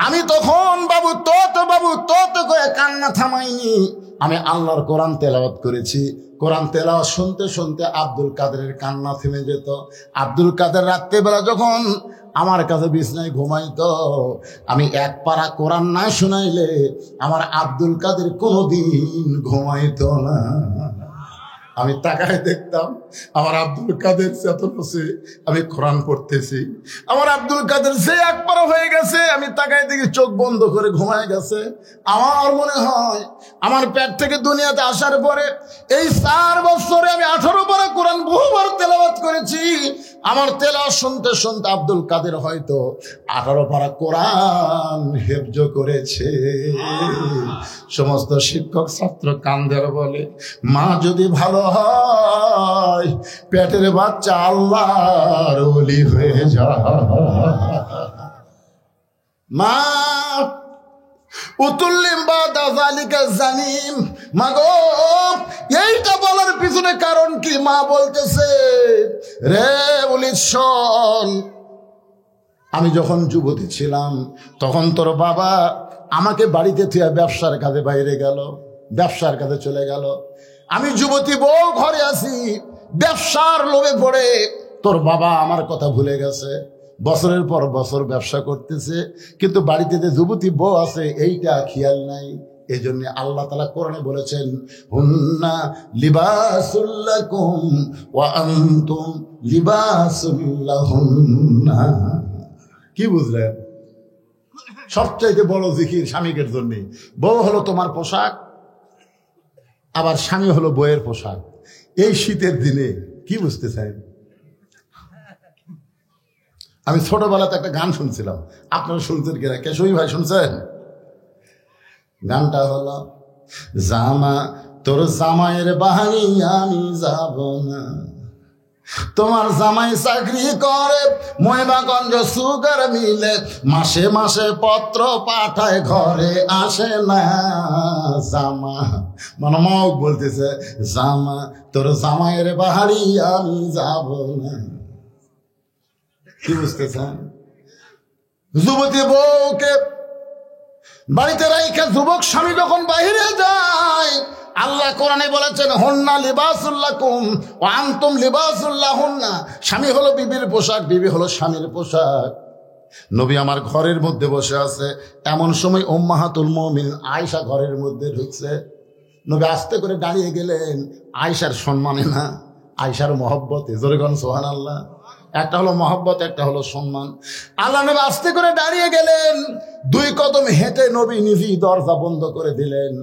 আমি তখন বাবু তো করে কান্না থামাইনি, আমি আল্লাহর কোরআন তেলাওয়াত করেছি। কোরআন তেলাওয়াত শুনতে শুনতে আব্দুল কাদেরের কান্না থেমে যেত। আব্দুল কাদের রাত্রেবেলা যখন আমার কাছে বিছনায় ঘুমাইতো আমি এক পারা কোরআন না শুনাইলে আমার আব্দুল কাদের কোনোদিন ঘুমাইতো না। আমি তাকায় দেখতাম আমার আব্দুল কাদের চেতনছে, আমি কোরআন পড়তেছি। আমার আব্দুল কাদের যে এক পারা হয়ে গেছে আমি তাকায় দেখি চোখ বন্ধ করে ঘুমায় গেছে। আমার মনে হয় আমার পেট থেকে দুনিয়াতে আসার পরে এই 4 বছরে আমি 18 পারা কোরআন বহুবার তেলাওয়াত করেছি। আমার তেলাওয়াত শুনতে শুনতে আব্দুল কাদের হয়তো 18 পারা কোরআন হেফজ করেছে। সমস্ত শিক্ষক ছাত্র কান্দে বলে মা যদি ভালো হয় পেটের বাচ্চা আল্লাহর ওলি হয়ে যায়। মা উতুল্লিম বা দাজালিকা জানিম। মাগো এইটা বলার পিছনে কারণ কি? মা বলতেছে রে উলিদ শোন, আমি যখন যুবতী ছিলাম তখন তোর বাবা আমাকে বাড়িতে থেকে ব্যবসার কাজে বাইরে গেল, ব্যবসার কাজে চলে গেল। আমি যুবতী বউ ঘরে আছি, ব্যবসার লোভে পড়ে তোর বাবা আমার কথা ভুলে গেছে। বছরের পর বছর ব্যবসা করতেছে কিন্তু বাড়িতে যে যুবতী বউ আছে এইটা খেয়াল নাই। এই জন্য আল্লাহ তাআলা কোরআনে বলেছেন, হুন্না লিবাসুল লাকুম ওয়া আনতুম লিবাসুল লাহুন্না। কি বুঝলেন? সবচাইতে বড় জিকির স্বামীকের জন্য। বউ হলো তোমার পোশাক, আবার স্বামী হলো বউয়ের পোশাক। এই শীতের দিনে কি বুঝতে চাই? আমি ছোটবেলাতে একটা গান শুনছিলাম, আপনারা শুনছেন কিনা? কেশবী ভাই শুনছেন? গানটা হলো, জামা তোর জামাইয়ের বাহানি আমি যাব না, তোমার জামাই চাকরি করে মহিমাগঞ্জ সুগার মিলে, মাসে মাসে পত্র পাঠায় ঘরে আসে না। জামা মানে মগ বলতেছে, জামা তোর জামাইয়ের বাহারি আমি যাব না। কি বুঝতেছেন? যুবতী বউকে বাড়িতে রাইখা যুবক স্বামী যখন বাহিরে যায়, আল্লাহ কোরআনে বলেছেন, হুন্না লিবাসুল লাকুম ওয়া আনতুম লিবাসুল লাহুন্না। স্বামী হলো বিবির পোশাক, বিবি হলো স্বামীর পোশাক। নবী আমার ঘরের মধ্যে বসে আছে, এমন সময় উম্মাহাতুল মুমিনিন আয়েশা ঘরের মধ্যে ঢুকছে। নবী আস্তে করে দাঁড়িয়ে গেলেন, আয়েশার সম্মানে না, আয়েশার মহব্বতে। জোরে বলেন সুবহানাল্লাহ। একটা হলো মহব্বত, একটা হলো সম্মান। আল্লাহ নবী আস্তে করে দাঁড়িয়ে গেলেন, দুই কদম হেঁটে নবী নিজেই দরজা বন্ধ করে দিলেন।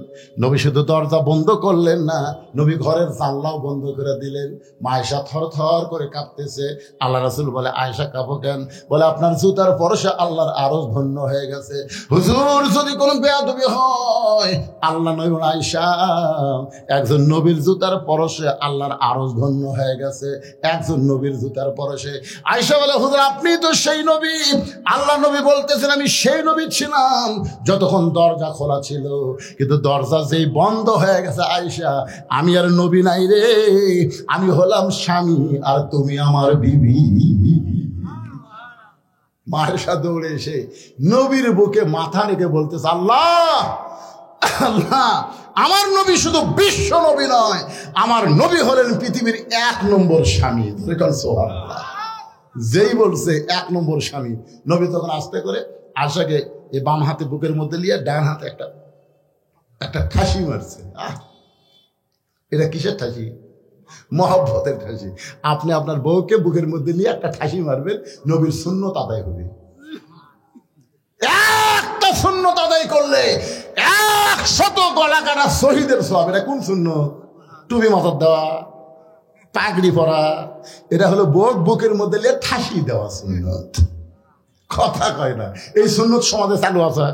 নবী শুধু দরজা বন্ধ করলেন না, নবী ঘরের জানলাও বন্ধ করে দিলেন। আয়েশা থর থর করে কাঁপতেছে। আল্লাহ রাসূল বলে, আয়েশা কাঁপো কেন? বলে, আপনার জুতার পরশে আল্লাহর আরশ ধন্য হয়ে গেছে। হুজুর, যদি কোনো বেয়াদবি হয়, আল্লাহ নবী বলে, আয়েশা, একজন নবীর জুতার পরশে আল্লাহর আরশ ধন্য হয়ে গেছে, একজন নবীর জুতার পরশে। আয়েশা বলে, হুজুর আপনি তো সেই নবী। আল্লাহ নবী বলতেছেন, আমি সেই নবী ছিলাম যতক্ষণ দরজা খোলা ছিল, কিন্তু দরজা যেই বন্ধ হয়ে গেছে আয়েশা, আমি আর নবী নাই রে, আমি হলাম স্বামী আর তুমি আমার বিবি। আয়েশা দৌড়ে এসে নবীর বুকে মাথা রেখে বলতেছে, আল্লাহ আল্লাহ, আমার নবী শুধু বিশ্ব নবী নয়, আমার নবী হলেন পৃথিবীর 1 নম্বর স্বামী। সুবহানাল্লাহ। যেই বলছে 1 নম্বর স্বামী, নবী তখন আস্তে করে আয়েশাকে এই বাম হাতে বুকের মধ্যে নিয়ে ডান হাতে একটা ঠাসি মারছে। এটা কিসের ঠাসি? মহব্বতের ঠাসি। আপনি আপনার বউকে বুকের মধ্যে নিয়ে একটা ঠাসি মারবেন, নবীর সুন্নত আদায় হবে। একটা সুন্নত আদায় করলে 100 গলা কাটা শহীদের সওয়াব। এটা কোন সুন্নত? টুপি মাথার দেওয়া, পাগড়ি পরা, এটা হলো বুকের মধ্যে নিয়ে ঠাসি দেওয়া সুন্নত। কথা কয় না, এই সুন্নত সমাজে চালু আছে।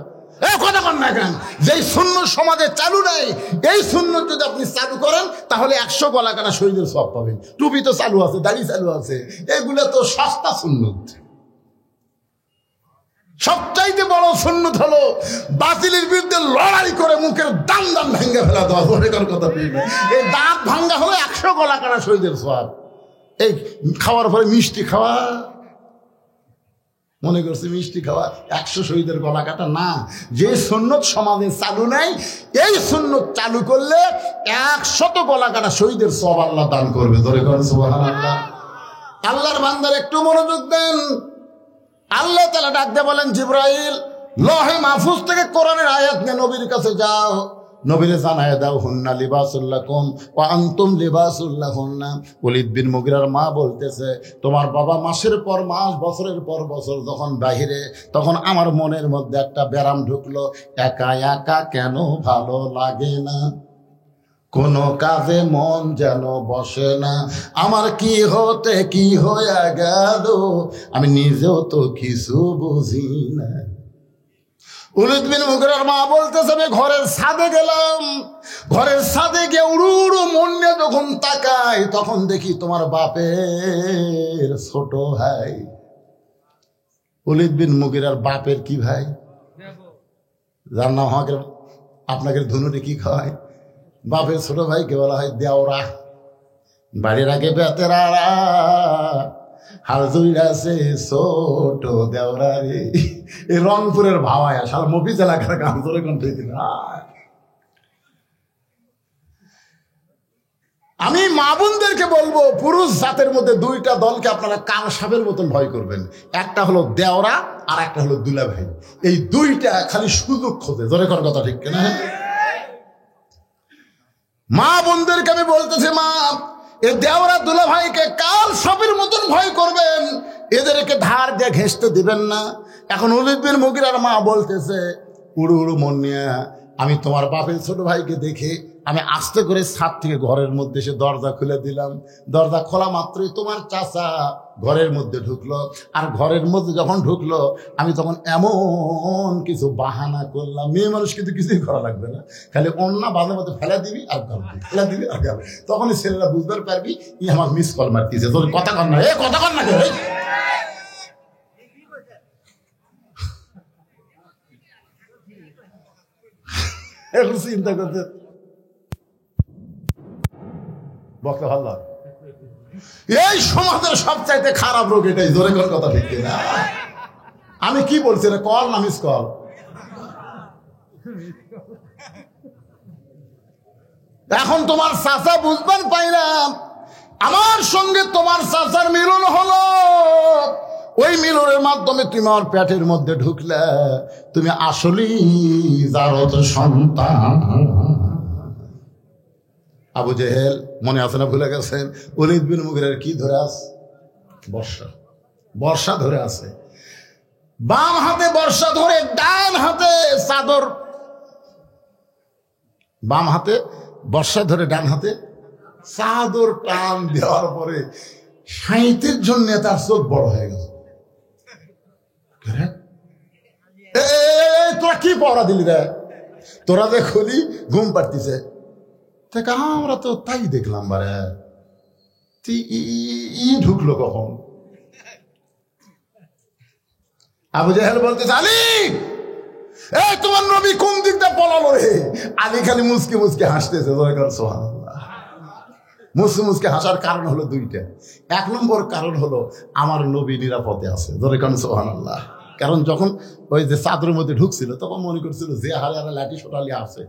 কথা কন না কেন? যেই সুন্নত সমাজে চালু নাই, এই সুন্নত যদি আপনি চালু করেন, তাহলে 100 গলা কাটা শহীদের সওয়াব পাবেন। টুপি তো চালু আছে, দাড়ি চালু আছে, এগুলো তো সস্তা সুন্নত। সবচাইতে বড় সুন্নত হলো বাতিলের বিরুদ্ধে লড়াই করে মুখের দাম ভেঙে ফেলা দেওয়া। কথা, এই দাঁত ভাঙ্গা হলো 100 গলা কাটা শহীদের সওয়াব। এই খাওয়ার পরে মিষ্টি খাওয়া, মনে করছে মিষ্টি খাওয়া 100 শহীদের গলা কাটা না। যে সুন্নত সমাজে চালু নাই, এই সুন্নত চালু করলে 100 গলা কাটা শহীদের সওয়াব আল্লাহ দান করবে। ধরে করেন সুবহানাল্লাহ। আল্লাহর বান্দার একটু মনোযোগ দেন। আল্লাহ তাআলা ডাক দিয়ে বলেন, জিবরাইল, লহে মাহফুজ থেকে কোরআনের আয়াত নিয়ে নবীর কাছে যাও, নবীরে জানায় দাও, হুন্না লিবাসুল লাকুম ওয়া আনতুম লিবাসুল লাহুন্না। ওলীদ বিন মুগিরার মা বলতেছে, তোমার বাবা মাসের পর মাস, বছরের পর বছর যখন বাহিরে, তখন আমার মনের মধ্যে একটা ব্যারাম ঢুকলো, একা একা কেন ভালো লাগে না, কোনো কাজে মন যেন বসে না, আমার কি হতে কি হয়ে গেল, আমি নিজেও তো কিছু বুঝি না। ওলীদ বিন মুগিরার মা বলতেছে, আমি ঘরের ছাদে গেলাম, ঘরের ছাদে গিয়ে উড়ু উড়ু মন নিয়ে যখন তাকাই, তখন দেখি তোমার বাপের ছোট ভাই। ওলীদ বিন মুগিরার বাপের কি ভাই? যার নাম আমাকে আপনাকে ধনুটি কি খাওয়ায়? বাপের ছোট ভাইকে বলা হয় দেওরা। বাড়ির আগে বেতেরা হাল জুড়াছে ছোট দেওরা রে। এই রংপুরের ভাওয়ায় সারা মফিজ এলাকার গান ধরে কণ্ঠ দিল। আমি মা বোনদেরকে বলবো, পুরুষ জাতের মধ্যে 2টা দলকে আপনারা কাল সাপের মতন ভয় করবেন। একটা হলো দেওরা আর একটা হলো দুলাভাই। এই 2টা খালি সুযোগ খোঁজে। জোরে কর কথা, ঠিক কিনা? মা বোনদেরকে আমি বলতেছি, মা এ দেওরা দুলা ভাইকে কাল সাপের মতন ভয় করবেন, এদেরকে ধার দিয়ে ঘেঁষতে দিবেন না। এখন ওলীদ বিন মুগীরার মা বলতেছে, উড়ু উড়ু মন নিয়ে আমি তোমার বাপের ছোট ভাইকে দেখে আমি আস্তে করে ছাদ থেকে ঘরের মধ্যে সে দরজা খুলে দিলাম। দরজা খোলা মাত্রই তোমার চাচা ঘরের মধ্যে ঢুকলো। আর ঘরের মধ্যে যখন ঢুকলো আমি তখন এমন কিছু বাহানা করলাম, মেয়ে মানুষ কিন্তু কিছুই করা লাগবে না, খালি অন্য বাঁধে মধ্যে ফেলা দিবি আর গালবি, ফেলা দিবি আর গালবি, তখনই ছেলেরা বুঝতে পারবি ই আমার মিস কল মারতেছে, তোর কথা কর না, এ কথা কর না। এখন চিন্তা করতে বক্তা ভালো, এই সমাজের সবচাইতে খারাপ রোগ এটাই। জোরে কোন কথা ঠিক না? আমি কি বলছি রে, কল না মিস কল? এখন তোমার চাচা বুঝবেন পাইলাম, আমার সঙ্গে তোমার চাচার মিলন হলো। ওই মিলনের মাধ্যমে তুমি আমার পেটের মধ্যে ঢুকলে, তুমি আসলেই জারদ সন্তান। আবু জেহেল মনে আছে না, ভুলে গেছেন? ওলীদ বিন মুগীরার কি ধরে আছে? বর্ষা। বর্ষা ধরে আছে, বাম হাতে বর্ষা ধরে, ডান হাতে চাদর। বাম হাতে বর্ষা ধরে, ডান হাতে চাদর টান দেওয়ার পরে 37 জন নেতার চোখ বড় হয়ে গেছে। তোরা কি পড়া দিলি রে? তোরা যে খুলি ঘুম পাড়তিছে, আমরা তো তাই দেখলাম। বারে ঢুকলো কখন? আবু জেহেল বলতেছে, আলী এই তোমার নবী কোন দিকটা পলালো রে? আলী খালি মুসকে মুসকে হাসতেছে। সুবহানাল্লাহ। মুসকে মুসকে হাসার কারণ হলো দুইটা। এক নম্বর কারণ হলো আমার নবী নিরাপদে আছে। সুবহানাল্লাহ। কারণ যখন ওই যে চাদরের মধ্যে ঢুকছিল তখন মনে করছিল যে হারে হারে লাঠি সোটালি আছে,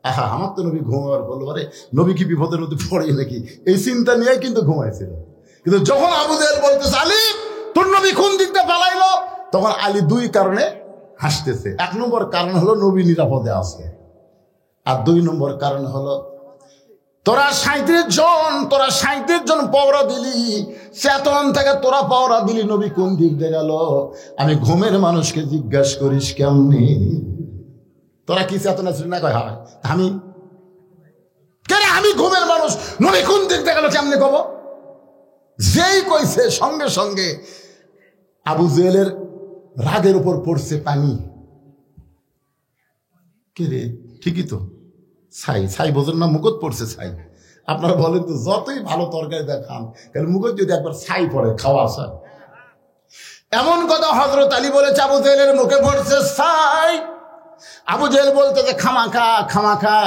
আহা আমার তো নবী ঘুমাবার বললো, আরে নবী কি বিপদের মধ্যে পড়ে নাকি, এই চিন্তা নিয়ে কিন্তু ঘুমাইছিল। কিন্তু যখন আবু জেহেল বলতেছে, আলী তোর নবী কোন দিকটা পালাইলো, তখন আলী দুই কারণে হাসতেছে। এক নম্বর কারণ হলো নবী নিরাপদে আছে, আর দুই নম্বর কারণ হলো তোরা 37 জন পাওরা দিলি, চেতন থেকে তোরা পাওরা দিলি, নবী কোন দিক দিয়ে গেল? আমি ঘুমের মানুষকে জিজ্ঞাসা করিস কেমনি? তোরা কি চেতনা ছিল না? কয় হয় আমি কেন, আমি ঘুমের মানুষ, নবী কোন দিক দিয়ে গেল কেমনি কব? যেই কইছে সঙ্গে সঙ্গে আবু জেহেলের রাগের উপর পড়ছে পানি। কে রে? ঠিকই তো, ছাই। ছাই বোঝেন না? মুকুট পড়ছে ছাই। আপনারা বলেন তো, যতই ভালো তরকারি দেখান কারণ মুকুট যদি একবার ছাই পড়ে খাওয়া আসা। এমন কথা হযরত আলী বলেছে, আবু জেহেলের মুখে পড়ছে ছাই। আবু জেহেল বলতে যে খামাখা খামাখা,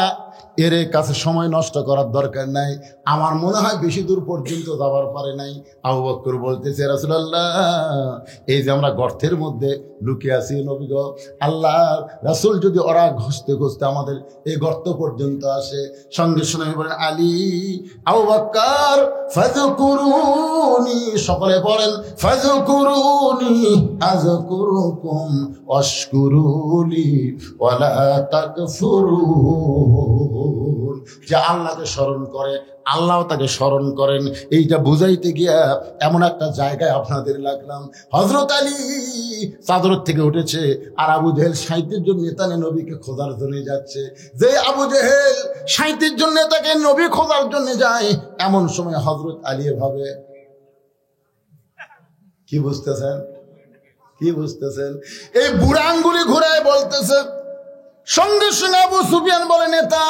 এর কাছে সময় নষ্ট করার দরকার নাই, আমার মনে হয় বেশি দূর পর্যন্ত যাবার পারে নাই। আবু বকর বলতেছে, রাসূলুল্লাহ এই যে আমরা গর্তের মধ্যে লুকিয়ে আছি নবী গো, আল্লাহ রাসূল যদি ওরা ঘুষতে ঘুষতে আমাদের এই গর্ত পর্যন্ত আসে, সঙ্গে সঙ্গে বলেন, আলী আবু বকর ফাযকুরুনি, সকলে বলেন ফাযকুরুনি আযকুরুকুম ওয়াশকুরুলি ওয়ালা তাকফুরুন। যে আল্লাহকে স্মরণ করে আল্লাহ তাকে স্মরণ করেন, এইটা বুঝাইতে গিয়া এমন একটা জায়গায় আপনাদের লাগলাম। হযরত আলী চাদর থেকে উঠেছে, আর আবু জেহেল 37 জন নেতা নিয়ে নবীকে খোঁজার জন্য যাচ্ছে। যে আবু জেহেল 37 জন নেতাকে নবী খোঁজার জন্য যায়, এমন সময় হযরত আলী ভাবে, কি বুঝতেছেন? কি বুঝতেছেন? এই বুড়া আঙ্গুলি ঘুরায় বলতেছে। সঙ্গে সঙ্গে আবু সুফিয়ান বলে, নেতা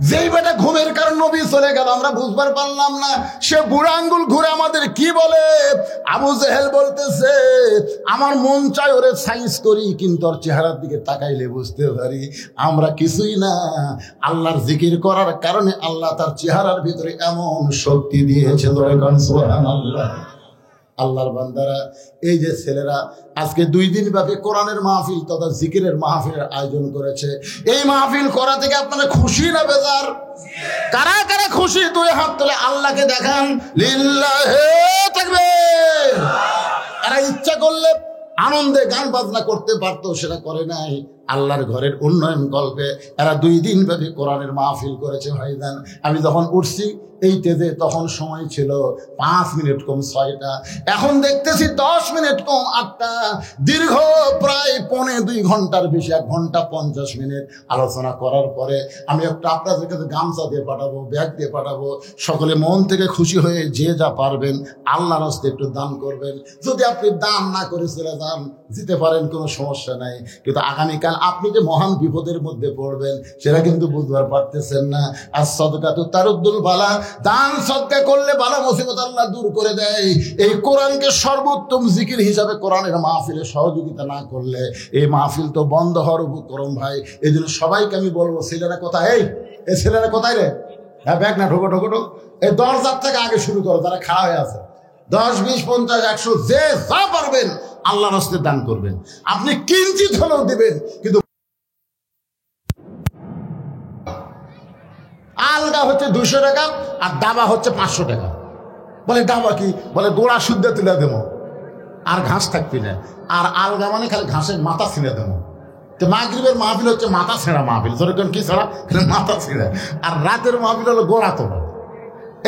যেই বেটা ঘুমের কারণ নবী চলে গেল আমরা বুঝবার পারলাম না, সে বুড়া আঙ্গুল ঘুরে আমাদের কি বলে? আবু জেহেল বলতেছে, আমার মন চায় ওরে সাইজ করি, কিন্তু ওর চেহারার দিকে তাকাইলে বুঝতে পারি আমরা কিছুই না। আল্লাহর জিকির করার কারণে আল্লাহ তার চেহারার ভিতরে এমন শক্তি দিয়েছে। সুবহানাল্লাহ। আল্লাহর বান্দারা, এই যে ছেলেরা আজকে 2 দিন ব্যাপী কোরআনের মাহফিল তথা জিকিরের মাহফিলের আয়োজন করেছে, এই মাহফিল করা থেকে আপনারা খুশি না বেজার? কারা কারা খুশি? 2 হাত তুলে আল্লাহকে দেখান। লিল্লাহি তাকবীর। এরা ইচ্ছা করলে আনন্দে গান বাজনা করতে পারতো, সেটা করে নাই। আল্লাহর ঘরের উন্নয়ন কল্পে এরা 2 দিন ব্যাপী কোরআনের মাহফিল করেছে ভাইজান। আমি যখন উঠছি এই তেজে তখন সময় ছিল 5 মিনিট কম 6টা, এখন দেখতেছি 10 মিনিট কম 8টা। দীর্ঘ প্রায় 1.25 ঘন্টার বেশি, 1 ঘন্টা 50 মিনিট আলোচনা করার পরে আমি একটা আপনাদের কাছে গামছা দিয়ে পাঠাবো, ব্যাগ দিয়ে পাঠাবো। সকলে মন থেকে খুশি হয়ে যে যা পারবেন আল্লাহর রাস্তায় একটু দান করবেন। যদি আপনি দান না করে চলে যান, দিতে পারেন, কোনো সমস্যা নাই, কিন্তু আগামীকাল আপনি যে মহান বিপদের মধ্যে পড়বেন সেটা কিন্তু বুঝবার পারতেছেন না। আর সদকা তো তারুদ্দুল বালা, দান সদকা করলে বালা মুসিবত আল্লাহ দূর করে দেয়। এই কোরআনকে সর্বোত্তম জিকির হিসাবে কোরআনের মাহফিলে সহযোগিতা না করলে এই মাহফিল তো বন্ধ হওয়ার উপক্রম ভাই। এই জন্য সবাইকে আমি বলবো, ছেলেরা কোথায়, এই ছেলেরা কোথায় রে, হ্যাঁ ব্যাগ না, ঢোকো ঢোকো ঢোক, এই 10 থেকে আগে শুরু করো, তারা খাওয়া হয়ে আছে। 10, 20, 50, 100 যে যা পারবেন আল্লাহর রাস্তায় দান করবেন। আপনি কিঞ্চিত হলেও দিবেন, কিন্তু আলগা হচ্ছে 200 টাকা আর দাবা হচ্ছে 500 টাকা। বলে দাবা কি? বলে গোড়া শুদ্ধ তুলে দেবো আর ঘাস থাকবি না। আর আলগা মানে খালি ঘাসের মাথা ছিঁড়ে দেবো। তো মাগরিবের মাহফিল হচ্ছে মাথা ছেঁড়া মাহফিল, যেরকম কি ছাড়া মাথা ছিঁড়ে। আর রাতের মাহফিল হলো গোড়া তোলা।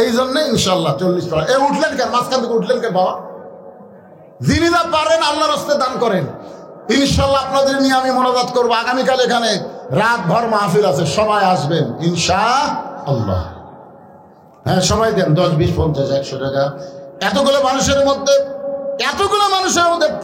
এই জন্য ইনশাল্লাহ 40 টাকা। এ উঠলেন কেন, মাঝখান থেকে উঠলেন কেন বাবা? যিনি যা পারেন আল্লাহর রাস্তায় দান করেন। ইনশাল্লাহ আপনাদের নিয়ে আমি মোনাজাত করবো। আগামীকাল এখানে রাত ভর মাহফিল আছে, সবাই আসবেন ইনশাআল্লাহ। হ্যাঁ সবাই দেন 10, 20, 50, 100 টাকা। এতগুলো মানুষের মধ্যে